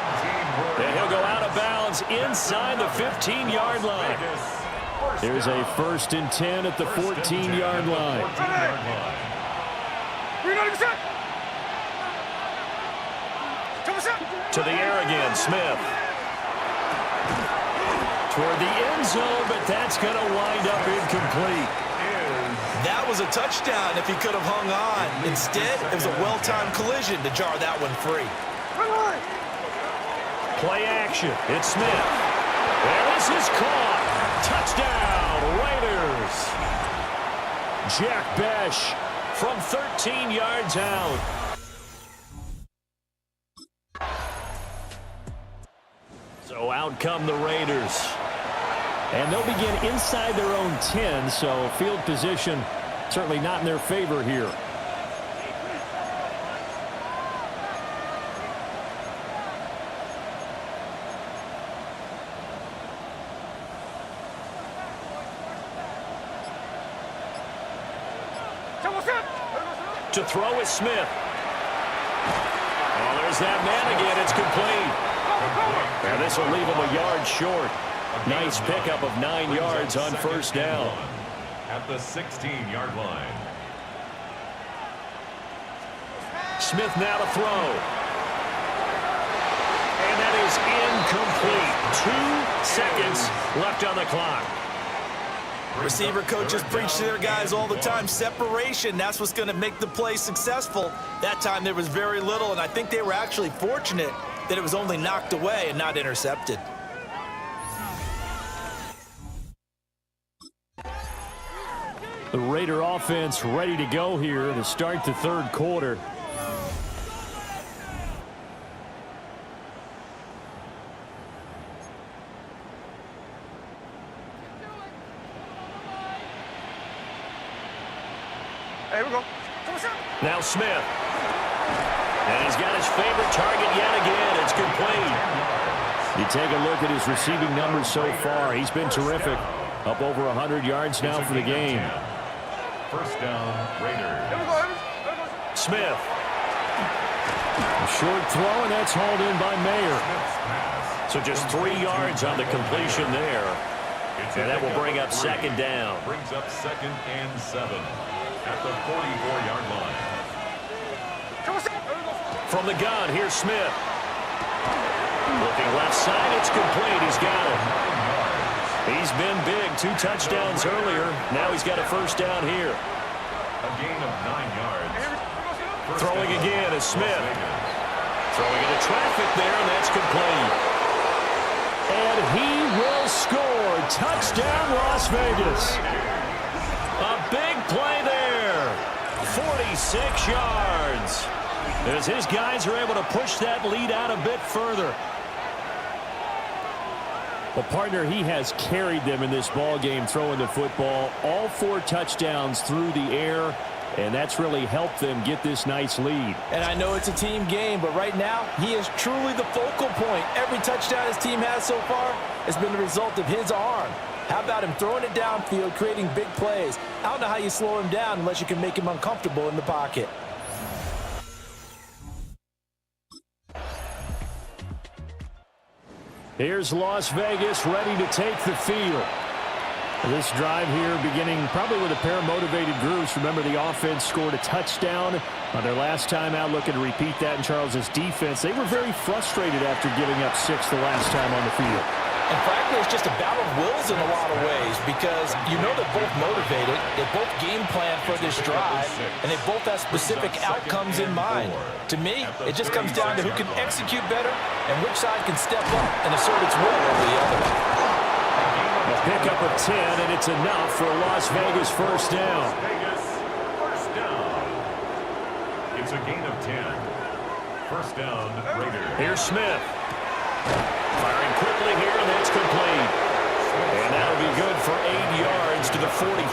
And he'll go out of bounds inside the 15-yard line. There's a 1st and 10 at the 14-yard line. To the air again, Smith. Toward the end zone, but that's going to wind up incomplete. That was a touchdown if he could have hung on. Instead, it was a well-timed collision to jar that one free. Play action. It's Smith. And this is caught. Touchdown, Raiders. Jack Besh from 13 yards out. So out come the Raiders. And they'll begin inside their own 10, so field position certainly not in their favor here. To throw is Smith. Oh, there's that man again. It's complete. And this will leave him a yard short. Nice pickup of 9 yards on 1st down. At the 16-yard line. Smith now to throw. And that is incomplete. 2 seconds left on the clock. Receiver coaches preach to their guys all the time. Separation, that's what's going to make the play successful. That time there was very little, and I think they were actually fortunate that it was only knocked away and not intercepted. The Raider offense ready to go here to start the 3rd quarter. Here we go. Now Smith. And he's got his favorite target yet again. It's complete. You take a look at his receiving numbers so far. He's been terrific. Up over 100 yards now for the game. 1st down, Raiders. Smith. A short throw, and that's hauled in by Mayer. So just 3 yards on the completion there. And that will bring up 2nd down. Brings up 2nd and 7 at the 44-yard line. From the gun, here's Smith. Looking left side, it's complete. He's got it. He's been big. 2 touchdowns earlier. Now he's got a 1st down here. A gain of 9 yards. Throwing again is Smith. Throwing into traffic there, and that's complete. And he will score. Touchdown, Las Vegas. A big play there. 46 yards. As his guys are able to push that lead out a bit further. The partner, he has carried them in this ball game throwing the football. All 4 touchdowns through the air, and that's really helped them get this nice lead. And I know it's a team game, but right now, he is truly the focal point. Every touchdown his team has so far has been the result of his arm. How about him throwing it downfield, creating big plays? I don't know how you slow him down unless you can make him uncomfortable in the pocket. Here's Las Vegas ready to take the field. This drive here beginning probably with a pair of motivated groups. Remember, the offense scored a touchdown on their last time out. Looking to repeat that in Charles's defense. They were very frustrated after giving up 6 the last time on the field. And frankly, it's just a battle of wills in a lot of ways because you know they're both motivated, they both game plan for this drive, and they both have specific outcomes in mind. To me, it just comes down to who can execute better and which side can step up and assert its will over the other. A pickup of 10, and it's enough for a Las Vegas 1st down. It's a gain of 10. First down, Raiders. Here's Smith. Firing quickly here, and that's complete. And that'll be good for 8 yards to the 45.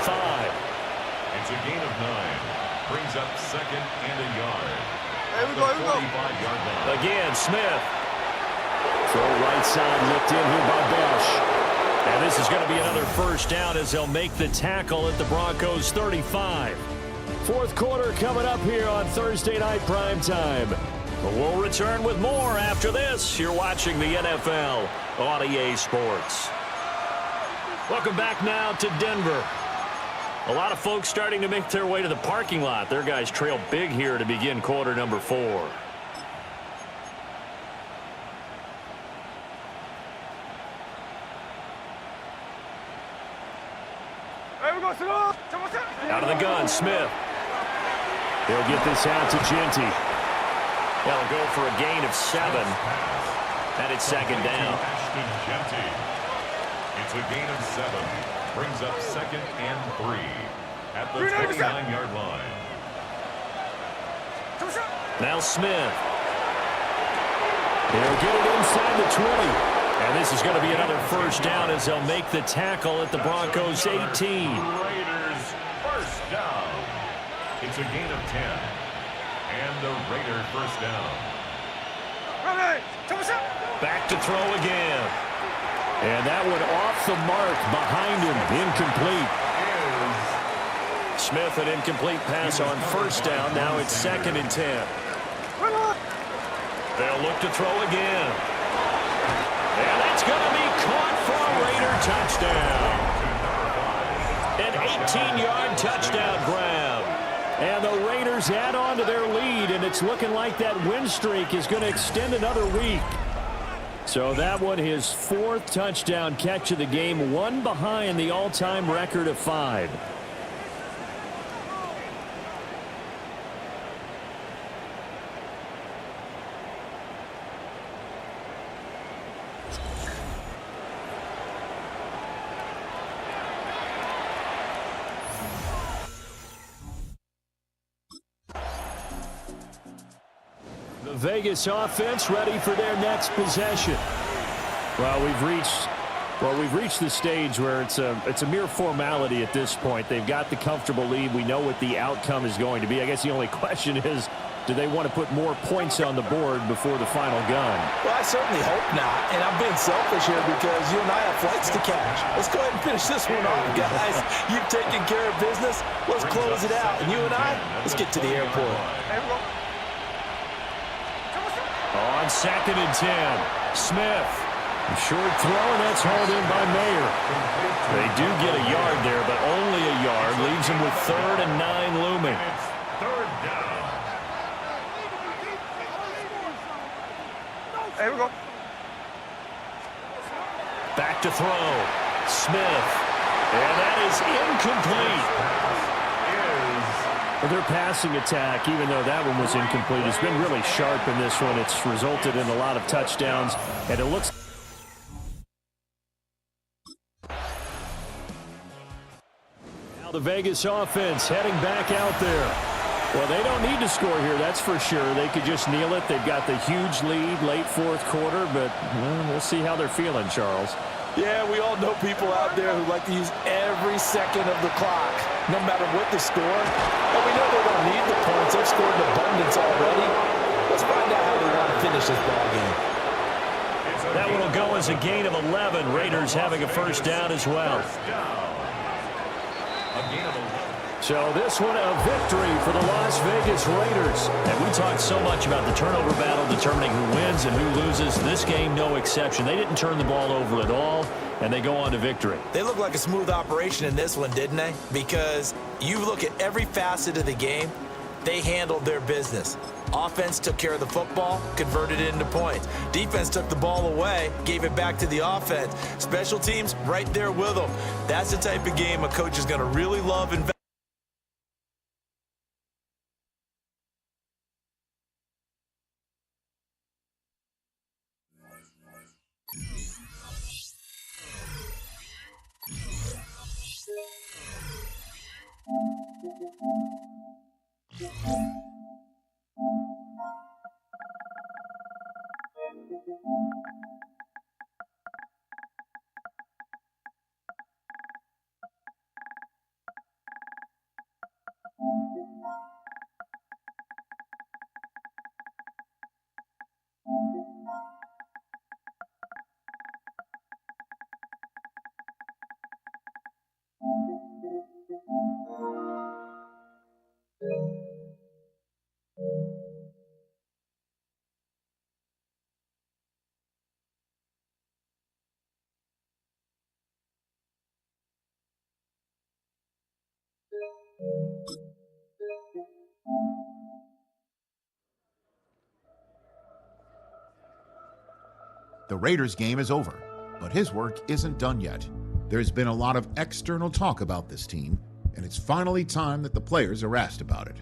It's a gain of 9. Brings up second and a yard. Here we go, here we go. 45-yard line. Again, Smith. Throw right side licked in here by Bush. And this is going to be another first down as they'll make the tackle at the Broncos 35. Fourth quarter coming up here on Thursday Night Primetime. But we'll return with more after this. You're watching the NFL on EA Sports. Welcome back now to Denver. A lot of folks starting to make their way to the parking lot. Their guys trail big here to begin quarter number 4. Out of the gun, Smith. He'll get this out to Genty. They'll go for a gain of 7. And it's second down. It's a gain of 7. Brings up second and 3 at the 29-yard line. Now Smith. He'll get it inside the 20. And this is going to be another first down as they'll make the tackle at the Broncos 18. Raiders first down. It's a gain of 10. And the Raiders first down. Back to throw again. And that one off the mark behind him. Incomplete. Smith, an incomplete pass on first down. Now it's second and 10. They'll look to throw again. And that's going to be caught for a Raider touchdown. An 18-yard touchdown grab. And the Raiders add on to their lead, and it's looking like that win streak is going to extend another week. So that one, his 4th touchdown catch of the game, one behind the all-time record of 5. The Vegas offense ready for their next possession. Well, we've reached the stage where it's a mere formality at this point. They've got the comfortable lead. We know what the outcome is going to be. I guess the only question is, do they want to put more points on the board before the final gun? Well, I certainly hope not. And I'm being selfish here because you and I have flights to catch. Let's go ahead and finish this one off, guys. You've taken care of business. Let's close it out. And you and I, let's get to the airport. On second and 10, Smith. A short throw, and that's hauled in by Mayer. They do get a yard there, but only a yard. Leaves them with 3rd and 9 looming. Third down. Here we go. Back to throw. Smith. And that is incomplete. Their passing attack, even though that one was incomplete, has been really sharp in this one. It's resulted in a lot of touchdowns, and it looks... Now the Vegas offense heading back out there. Well, they don't need to score here, that's for sure. They could just kneel it. They've got the huge lead late 4th quarter, but we'll see how they're feeling, Charles. Yeah, we all know people out there who like to use every second of the clock, no matter what the score. And we know they don't need the points. They've scored in abundance already. Let's find out how they want to finish this ball game. That one will go as a gain of 11. Raiders having a first down as well. So this one a victory for the Las Vegas Raiders. And we talked so much about the turnover battle determining who wins and who loses. This game, no exception. They didn't turn the ball over at all, and they go on to victory. They look like a smooth operation in this one, didn't they? Because you look at every facet of the game, they handled their business. Offense took care of the football, converted it into points. Defense took the ball away, gave it back to the offense. Special teams, right there with them. That's the type of game a coach is going to really love and The Raiders game is over, but his work isn't done yet. There's been a lot of external talk about this team, and it's finally time that the players are asked about it.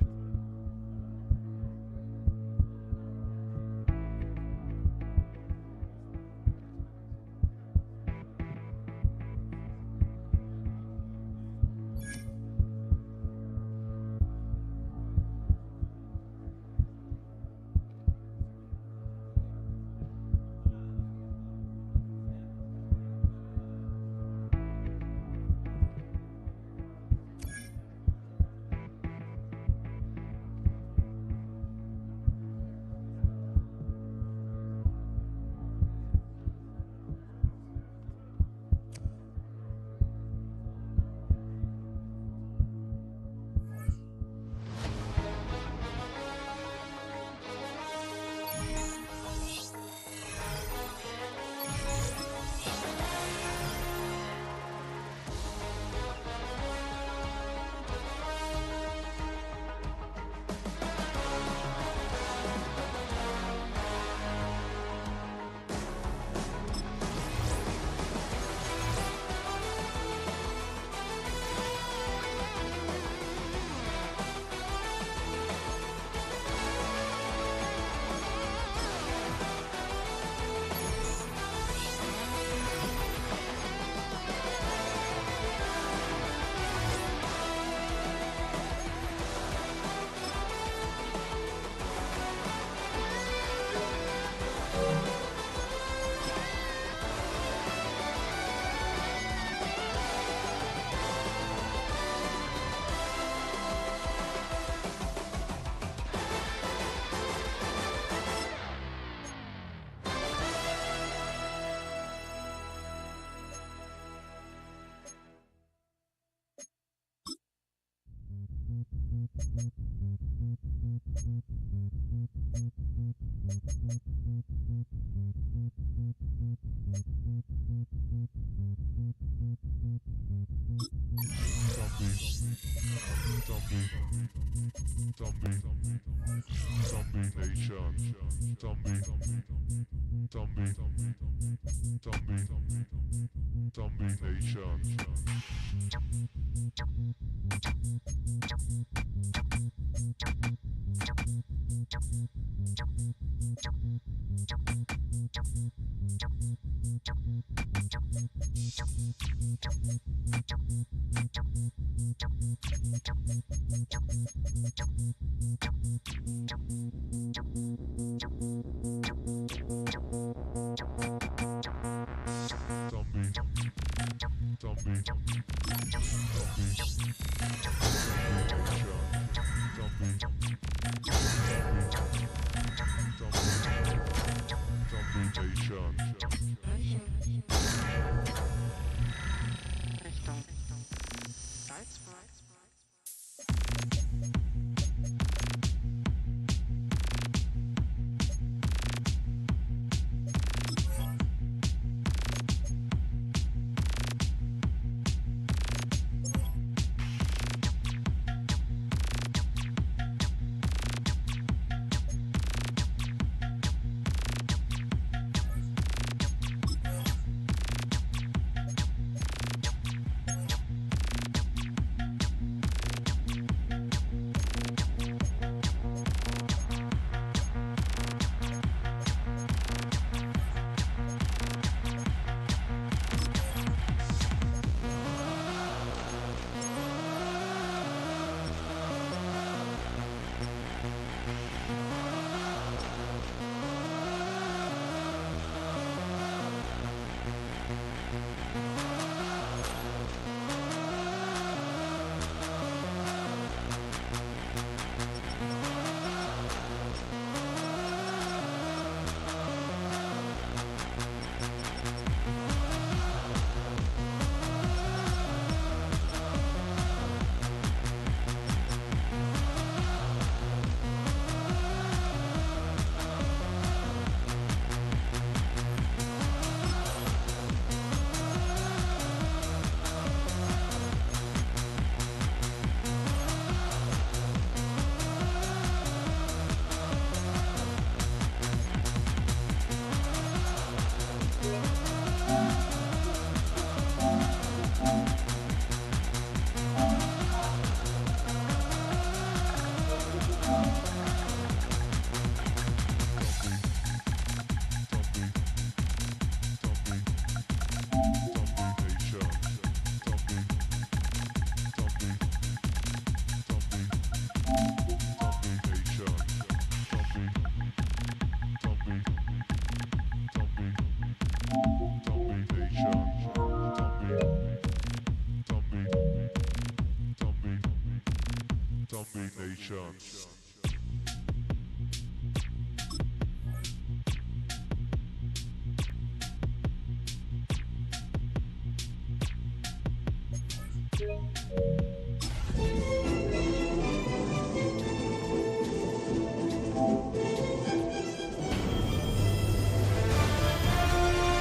Zombie Nation.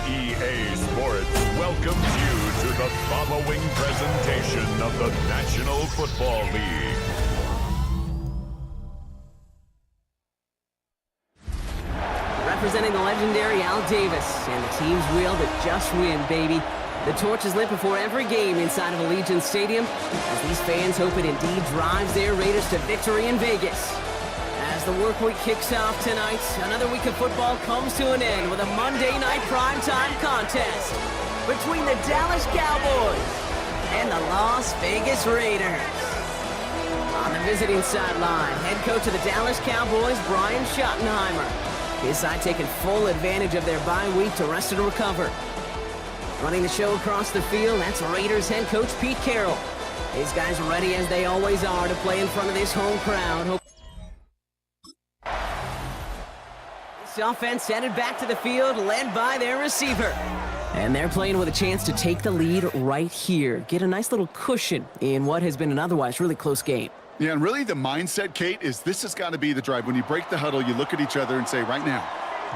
EA Sports welcomes you to the following presentation of the National Football League. Representing the legendary Al Davis and the team's will to just win, baby. The torch is lit before every game inside of Allegiant Stadium as these fans hope it indeed drives their Raiders to victory in Vegas. As the work week kicks off tonight, another week of football comes to an end with a Monday night primetime contest between the Dallas Cowboys and the Las Vegas Raiders. On the visiting sideline, head coach of the Dallas Cowboys, Brian Schottenheimer. His side taking full advantage of their bye week to rest and recover. Running the show across the field, that's Raiders head coach Pete Carroll. These guys are ready as they always are to play in front of this home crowd. This offense headed back to the field, led by their receiver. And they're playing with a chance to take the lead right here. Get a nice little cushion in what has been an otherwise really close game. Yeah, and really the mindset, Kate, is this has got to be the drive. When you break the huddle, you look at each other and say, right now,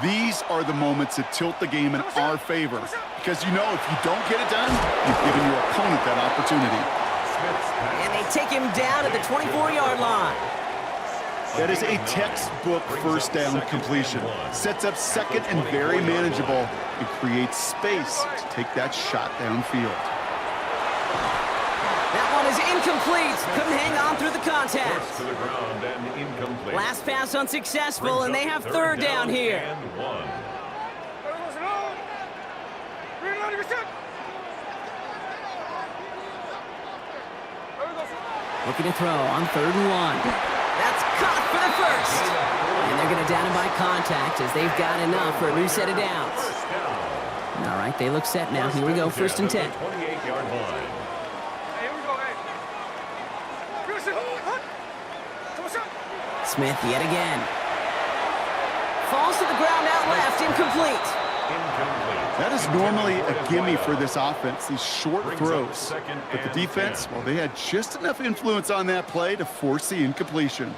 these are the moments that tilt the game in our favor. Because you know if you don't get it done, you've given your opponent that opportunity. And they take him down at the 24-yard line. That is a textbook first down completion. Sets up second and very manageable and creates space to take that shot downfield. That one is incomplete. Couldn't hang on through the contact. To the ground and incomplete. Last pass unsuccessful, and they have third down here. And 1. Looking to throw on 3rd and 1. That's caught for the first. And they're going to down him by contact as they've got enough for a new set of downs. All right, they look set now. Here we go, 1st and 10. 28-yard line. Smith yet again. Falls to the ground out left, incomplete. That is normally a gimme for this offense, these short throws. But the defense, well, they had just enough influence on that play to force the incompletion.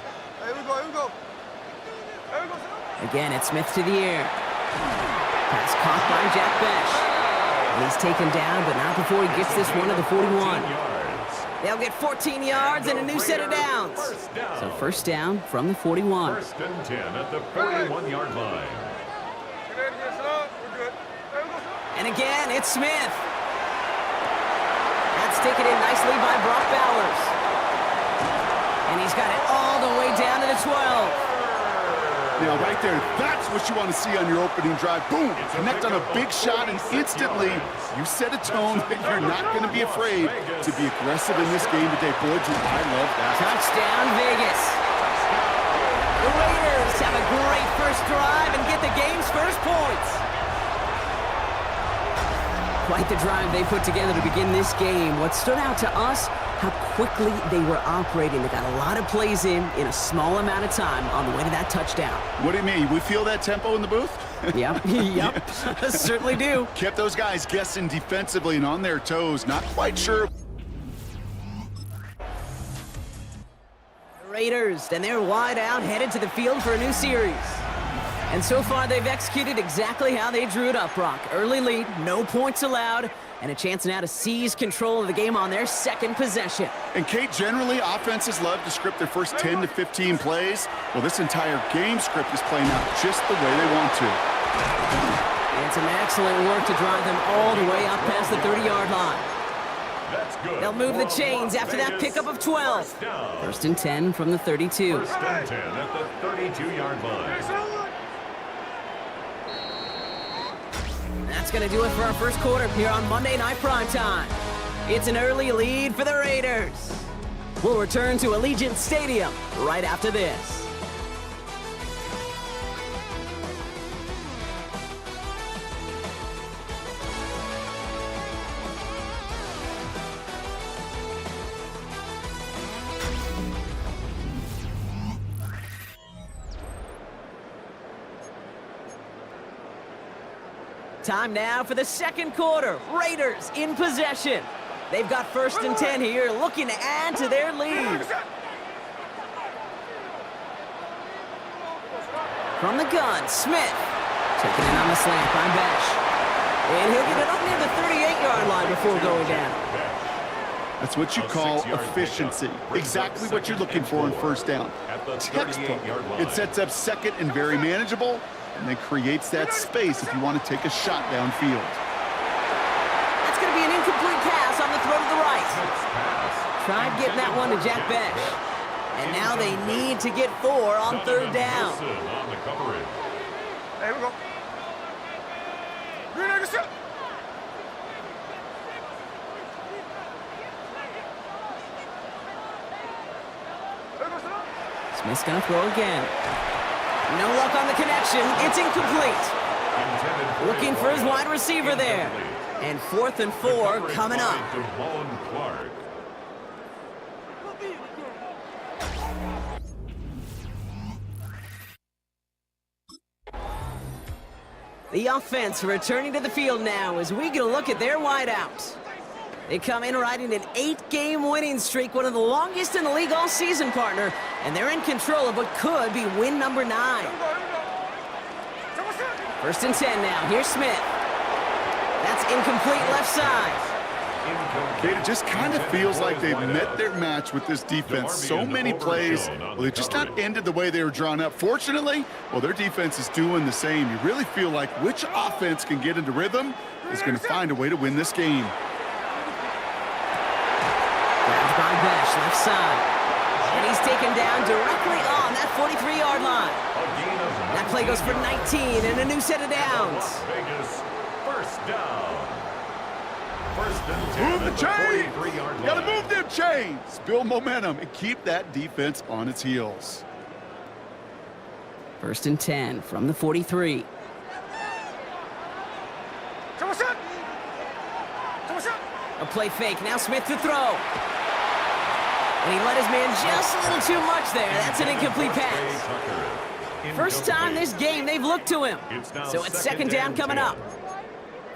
Again, it's Smith to the air. Pass caught by Jack Besh. And he's taken down, but not before he gets this one to the 41. They'll get 14 yards and a new set of downs. So first down from the 41. 1st and 10 at the 41-yard line. And again, it's Smith. That's taken in nicely by Brock Bowers. And he's got it all the way down to the 12. Now, right there, that's what you want to see on your opening drive. Boom! Connect on a big shot, and instantly, you set a tone that you're not going to be afraid to be aggressive in this game today. Boy, I love that. Touchdown, Vegas. The Raiders have a great first drive and get the game's first points. Quite the drive they put together to begin this game. What stood out to us, how quickly they were operating. They got a lot of plays in a small amount of time on the way to that touchdown. What do you mean? We feel that tempo in the booth? Yep, yep, certainly do. Kept those guys guessing defensively and on their toes. Not quite sure. The Raiders, and they're wide out, headed to the field for a new series. And so far, they've executed exactly how they drew it up, Brock. Early lead, no points allowed, and a chance now to seize control of the game on their second possession. And Kate, generally, offenses love to script their first 10 to 15 plays. Well, this entire game script is playing out just the way they want to. And some excellent work to drive them all the way up past the 30-yard line. That's good. They'll move the chains after that pickup of 12. 1st and 10 from the 32. 1st and 10 at the 32-yard line. That's going to do it for our first quarter here on Monday Night Primetime. It's an early lead for the Raiders. We'll return to Allegiant Stadium right after this. Time now for the second quarter. Raiders in possession. They've got 1st and 10 here, looking to add to their lead. From the gun, Smith. Taking it on the slant by Besh. And he'll get it up near the 38-yard line before going down. That's what you call efficiency. Exactly what you're looking for in 1st down. Textbook. It sets up 2nd and very manageable, and then creates that space if you want to take a shot downfield. That's going to be an incomplete pass on the throw to the right. Tried getting that one to Jack Besh. And now they need to get 4 on 3rd down. Hey, we go. Green egg set. Smith's going to throw again. No luck on the connection. It's incomplete. Looking for his wide receiver there. And 4th and 4 coming up. The offense returning to the field now as we get a look at their wideouts. They come in riding an 8-game winning streak, one of the longest in the league all season, partner, and they're in control of what could be win number 9. 1st and 10 now. Here's Smith. That's incomplete left side. Kate, it just kind of feels like they've met their match with this defense. So many plays, well, they just not ended the way they were drawn up. Fortunately, well, their defense is doing the same. You really feel like which offense can get into rhythm is going to find a way to win this game. Grabbed by Besh, left side. And he's taken down directly on that 43-yard line. That play goes for 19 and a new set of downs. Vegas, 1st down. 1st and 10. Move the chains! Gotta move them chains! Build momentum and keep that defense on its heels. 1st and 10 from the 43. A play fake, now Smith to throw. And he let his man just a little too much there. That's an incomplete pass. First time this game they've looked to him. So it's 2nd down coming up.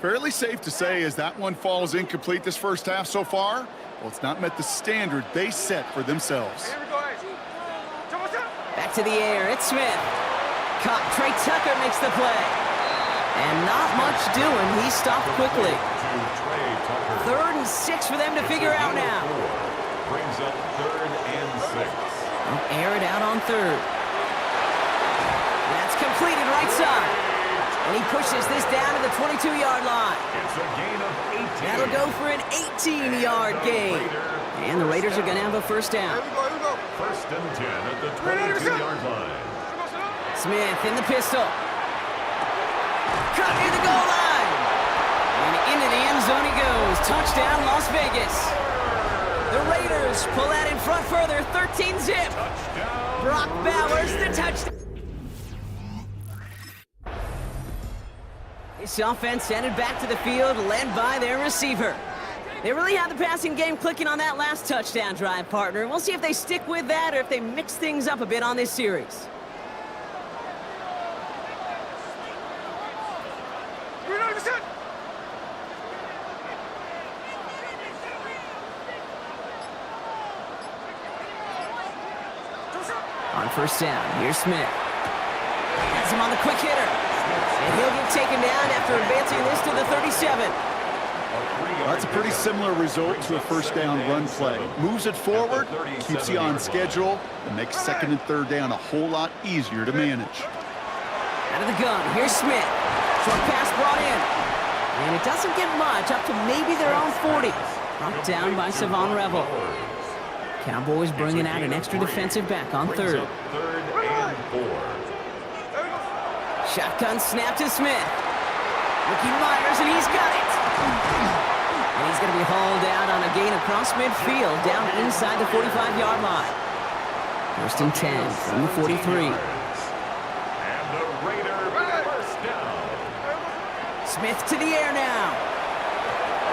Fairly safe to say as that one falls incomplete this 1st half so far, well, it's not met the standard they set for themselves. Back to the air, it's Smith. Caught, Trey Tucker makes the play. And not much doing, he stopped quickly. 3rd and 6 for them to figure out now. Brings up 3rd and 6. They'll air it out on 3rd. That's completed right side. And he pushes this down to the 22-yard line. It's a gain of 18. That'll go for an 18-yard gain. And the Raiders are going to have a 1st down. 1st and 10 at the 22-yard line. Smith in the pistol. Cut near the goal line. And into the end zone he goes. Touchdown, Las Vegas. The Raiders pull that in front further. 13-zip. Brock Bowers, the touchdown. This offense headed back to the field, led by their receiver. They really had the passing game clicking on that last touchdown drive, partner. We'll see if they stick with that or if they mix things up a bit on this series. On 1st down, here's Smith. Has him on the quick hitter. And he'll get taken down after advancing this to the 37. That's a pretty similar result to a 1st down run play. Moves it forward, keeps you on schedule, and makes 2nd and 3rd down a whole lot easier to manage. Out of the gun, here's Smith. Short pass brought in. And it doesn't get much, up to maybe their own 40. Brought down by Savon Revel. Cowboys bringing out an extra defensive back on 3rd. 3rd and 4. Shotgun snap to Smith. Ricky Myers, and he's got it. And he's going to be hauled out on a gain across midfield, down inside the 45-yard line. 1st and 10 from the 43. And the Raider 1st down. Smith to the air now.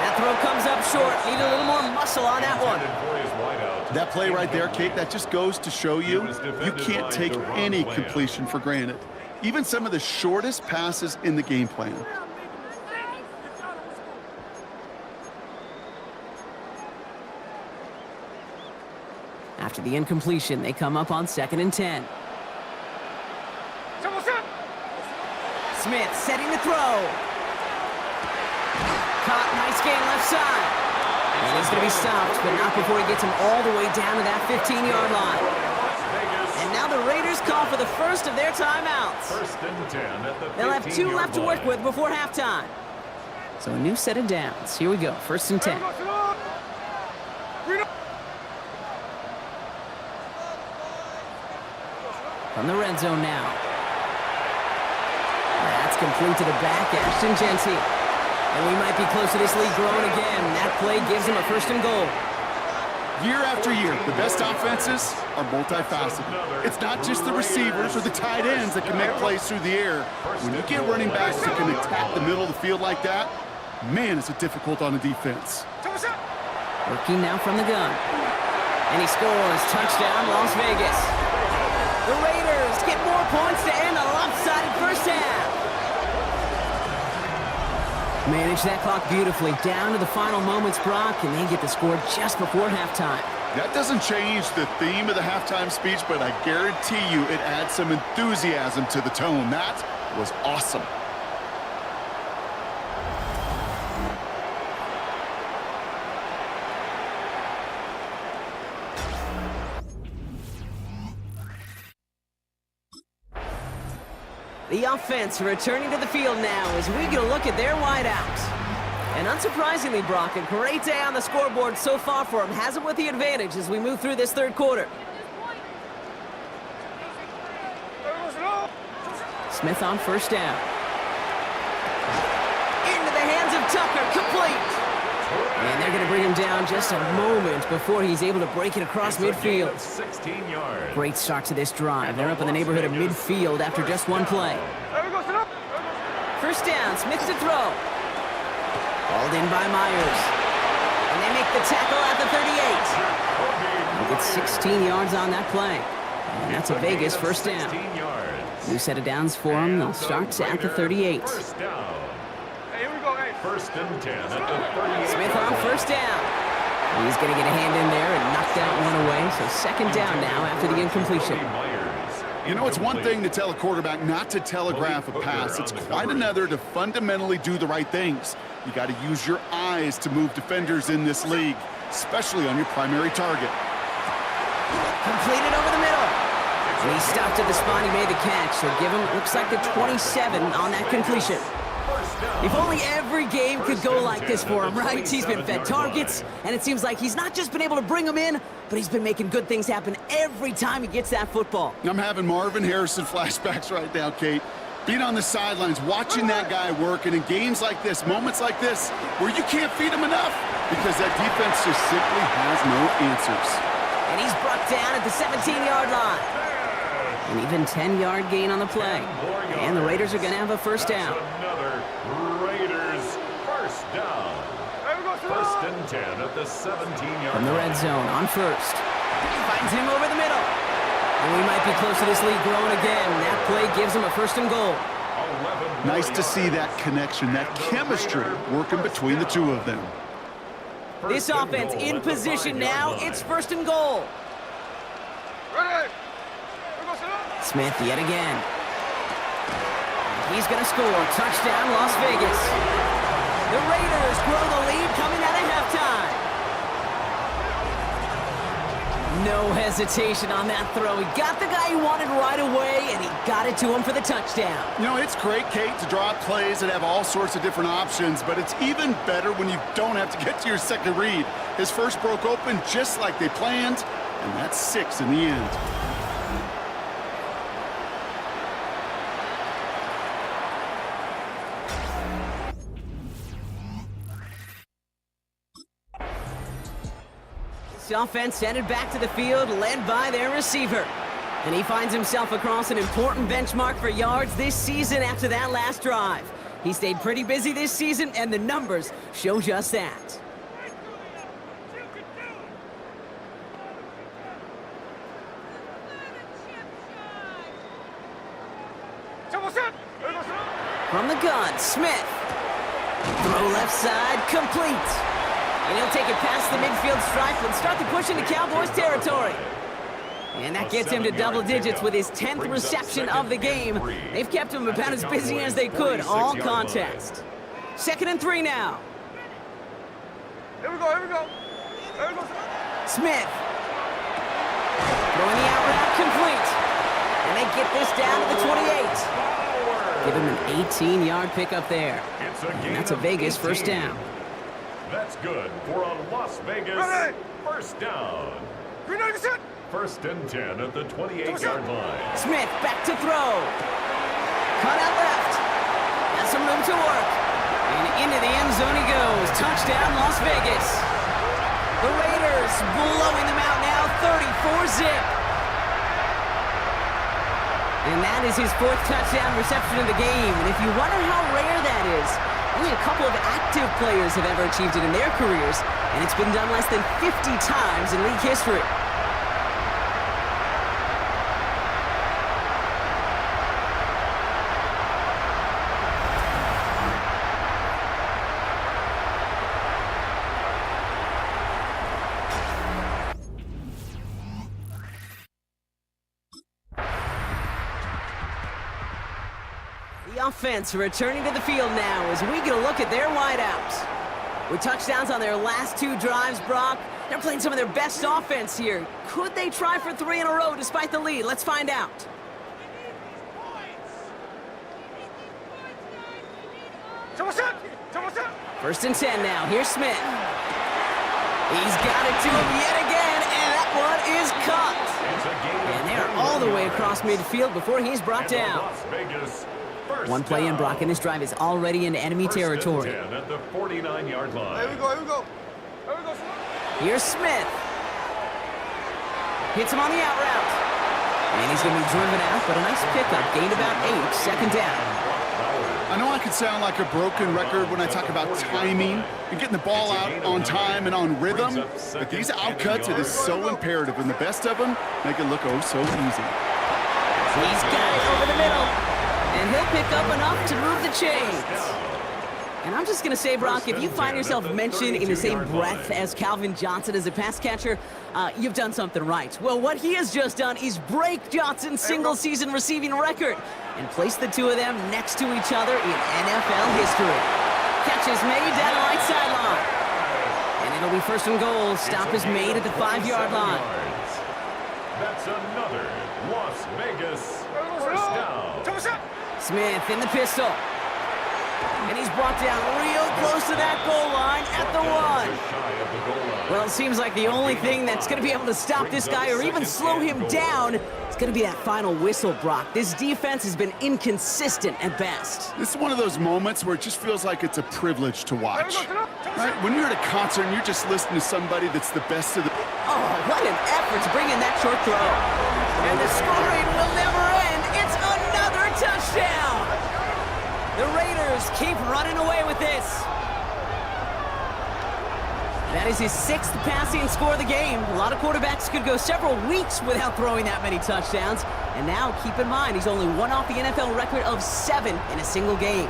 That throw comes up short. Need a little more muscle on that one. That play right there, Kate, that just goes to show you can't take any completion for granted. Even some of the shortest passes in the game plan. After the incompletion, they come up on 2nd and 10. Smith setting the throw. Caught, nice gain left side. And he's going to be stopped, but not before he gets him all the way down to that 15-yard line. And now the Raiders call for the first of their timeouts. They'll have 2 left to work with before halftime. So a new set of downs. Here we go, 1st and 10. From the red zone now. That's complete to the back, Ashton Jency. And we might be close to this lead growing again. That play gives him a 1st and goal. Year after year, the best offenses are multifaceted. It's not just the receivers or the tight ends that can make plays through the air. When you get running backs that can attack the middle of the field like that, man, is it difficult on the defense. Working now from the gun. And he scores. Touchdown, Las Vegas. The Raiders get more points to end a lopsided first half. Manage that clock beautifully down to the final moments, Brock, and they get the score just before halftime. That doesn't change the theme of the halftime speech, but I guarantee you it adds some enthusiasm to the tone. That was awesome. The offense returning to the field now as we get a look at their wideouts. And unsurprisingly, Brock, a great day on the scoreboard so far for him. Has him with the advantage as we move through this 3rd quarter. Smith on 1st down. Into the hands of Tucker, complete. And they're going to bring him down just a moment before he's able to break it across midfield. 16 yards. Great start to this drive. They're up in the neighborhood of midfield after just 1 play. 1st down, Smith to throw. Hauled in by Myers. And they make the tackle at the 38. They get 16 yards on that play. And that's a Vegas 1st down. New set of downs for them. They'll start at the 38. 1st and 10 at the 38. Smith on 1st down. He's going to get a hand in there and knock that one away. So 2nd down now after the incompletion. You know, it's one thing to tell a quarterback not to telegraph a pass. It's quite another to fundamentally do the right things. You got to use your eyes to move defenders in this league, especially on your primary target. Completed over the middle. And he stopped at the spot. He made the catch. So give him, looks like the 27 on that completion. If only every game could go like this for him, right? He's been fed targets, and it seems like he's not just been able to bring them in, but he's been making good things happen every time he gets that football. I'm having Marvin Harrison flashbacks right now, Kate. Being on the sidelines, watching that guy work, and in games like this, moments like this, where you can't feed him enough because that defense just simply has no answers. And he's brought down at the 17-yard line. An even 10-yard gain on the play. And the Raiders are going to have a 1st down. Raiders 1st down. 1st and 10 at the 17-yard from the red zone on 1st. Finds him over the middle. And we might be close to this lead growing again. That play gives him a 1st and goal. Nice to see that connection, that chemistry working between the two of them. This offense in position now. It's 1st and goal. Smith yet again. He's going to score. Touchdown, Las Vegas. The Raiders grow the lead coming out of halftime. No hesitation on that throw. He got the guy he wanted right away, and he got it to him for the touchdown. You know, it's great, Kate, to draw up plays that have all sorts of different options, but it's even better when you don't have to get to your second read. His first broke open just like they planned, and that's 6 in the end. The offense headed back to the field, led by their receiver. And he finds himself across an important benchmark for yards this season after that last drive. He stayed pretty busy this season, and the numbers show just that. From the gun, Smith. Throw left side, complete. And he'll take it past the midfield stripe and start to push into Cowboys territory. And that gets him to double digits with his 10th reception of the game. They've kept him about as busy as they could all contest. 2nd and 3 now. Here we go, here we go. Here we go. Smith. Throwing the out route complete. And they get this down to the 28. Give him an 18-yard pickup there. And that's a Vegas first down. That's good for a Las Vegas first down. First and 10 at the 28-yard line. Smith back to throw. Cut out left. Got some room to work. And into the end zone he goes. Touchdown, Las Vegas. The Raiders blowing them out now, 34-zip. And that is his 4th touchdown reception of the game. And if you wonder how rare that is, only a couple of active players have ever achieved it in their careers, and it's been done less than 50 times in league history. The offense returning to the field now as we get a look at their wideouts. With touchdowns on their last 2 drives, Brock, they're playing some of their best offense here. Could they try for 3 in a row despite the lead? Let's find out. First and 10 now. Here's Smith. He's got it to him yet again, and that one is caught. And they're all the way across midfield before he's brought down. One play in, Brock, and this drive is already into enemy territory. At the 49-yard line. Here we go, here we go. Here we go. Here's Smith. Hits him on the out route. And he's going to be driven out, but a nice pickup. Gained about 8, 2nd down. I know I could sound like a broken record when I talk about timing and getting the ball out on time and on rhythm, but these outcuts, it is so imperative, and the best of them make it look oh so easy. He's got it over the middle. And he'll pick up enough to move the chains. And I'm just going to say, Brock, if you find yourself mentioned in the same breath as Calvin Johnson as a pass catcher, you've done something right. Well, what he has just done is break Johnson's single-season receiving record and place the 2 of them next to each other in NFL history. Catch is made down the right sideline. And it'll be 1st and goal. Stop is made at the 5-yard line. That's another Las Vegas first down. Smith in the pistol. And he's brought down real close to that goal line at the 1. Well, it seems like the only thing that's going to be able to stop this guy or even slow him down is going to be that final whistle, Brock. This defense has been inconsistent at best. This is one of those moments where it just feels like it's a privilege to watch. Right? When you're at a concert and you're just listening to somebody that's the best of the... Oh, what an effort to bring in that short throw. And the scoring will never end. It's another touchdown. The Raiders keep running away with this. That is his 6th passing score of the game. A lot of quarterbacks could go several weeks without throwing that many touchdowns. And now, keep in mind, he's only 1 off the NFL record of 7 in a single game.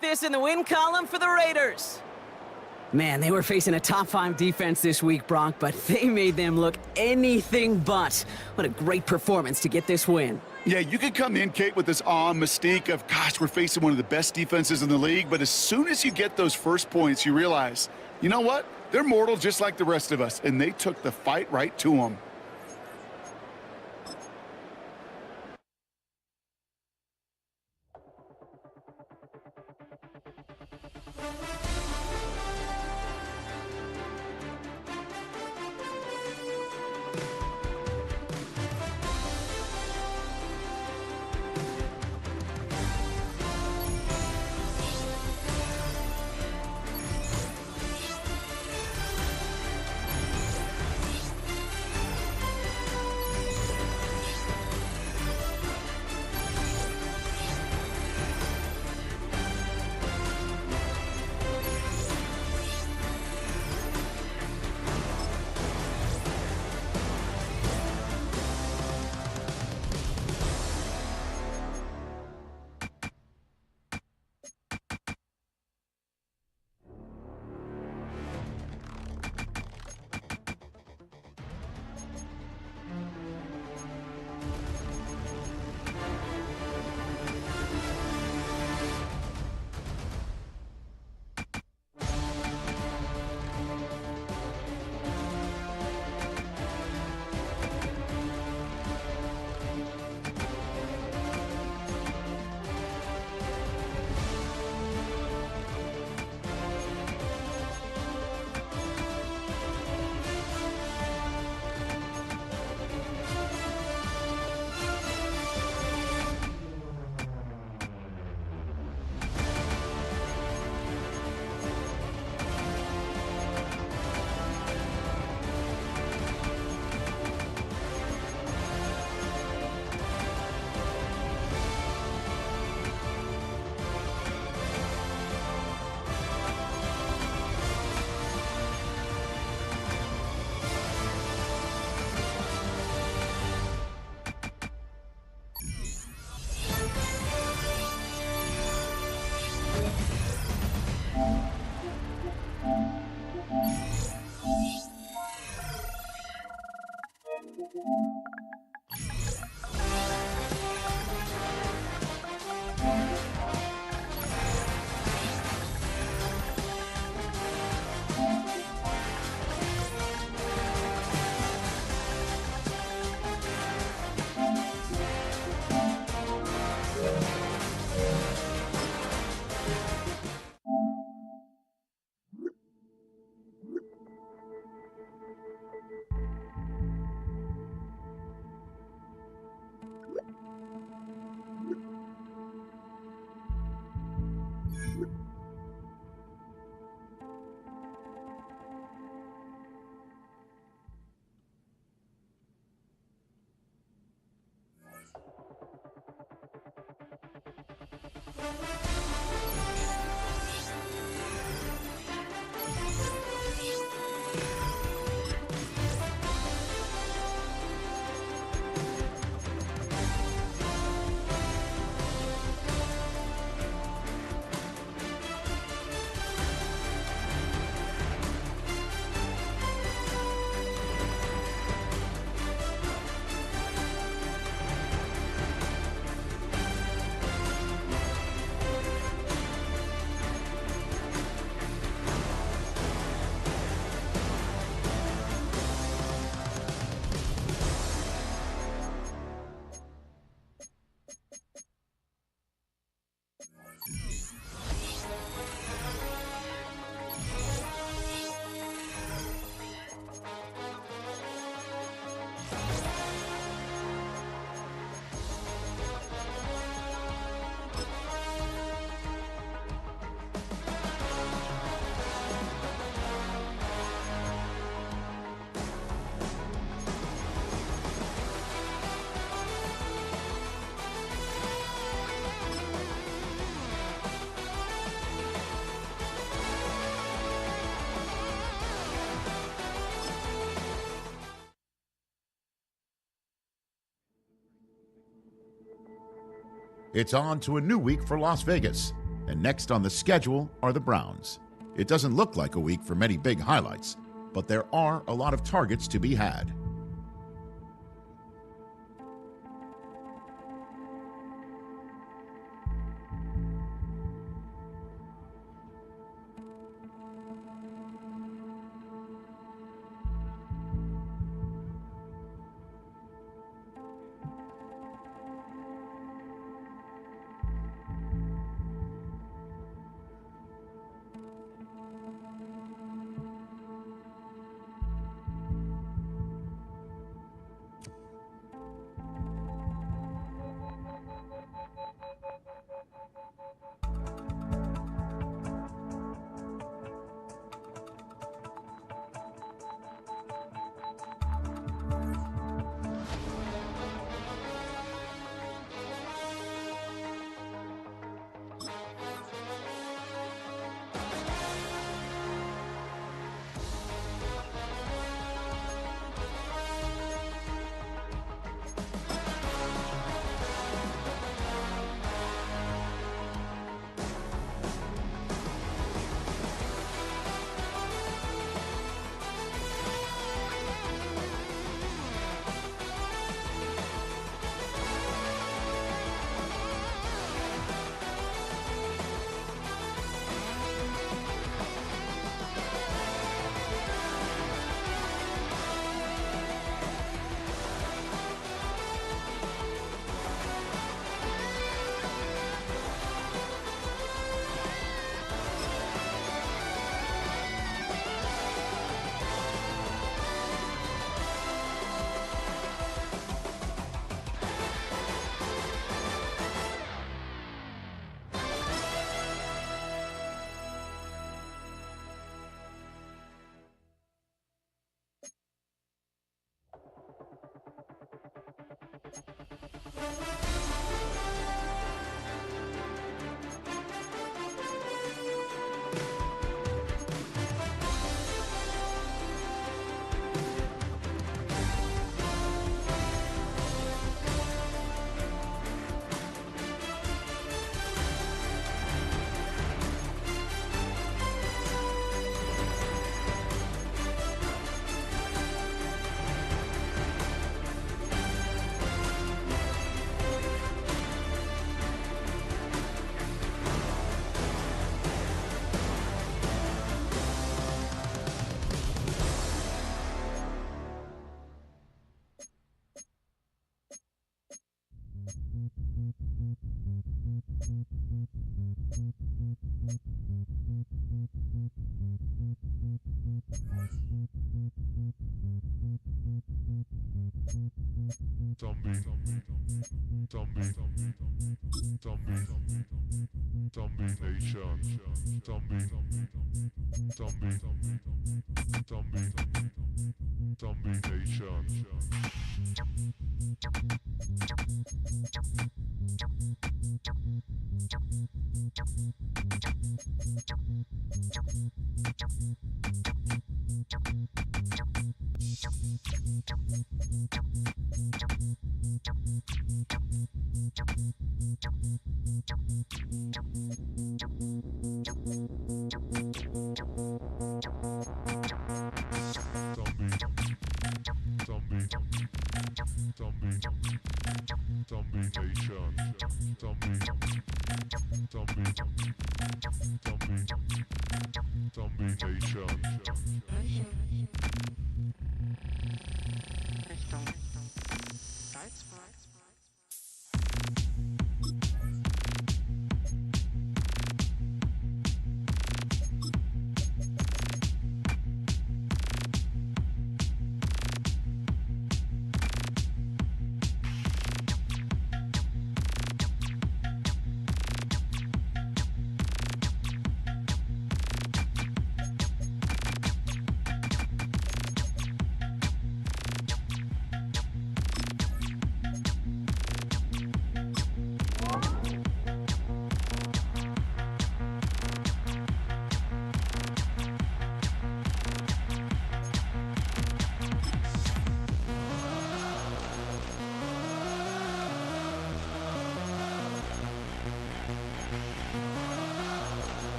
This in the win column for the Raiders. Man, they were facing a top 5 defense this week, Brock, but they made them look anything but. What a great performance to get this win. Yeah, you could come in, Kate, with this awe and mystique of, gosh, we're facing one of the best defenses in the league, but as soon as you get those first points, you realize, you know what? They're mortal just like the rest of us, and they took the fight right to them. It's on to a new week for Las Vegas, and next on the schedule are the Browns. It doesn't look like a week for many big highlights, but there are a lot of targets to be had.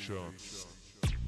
Nations.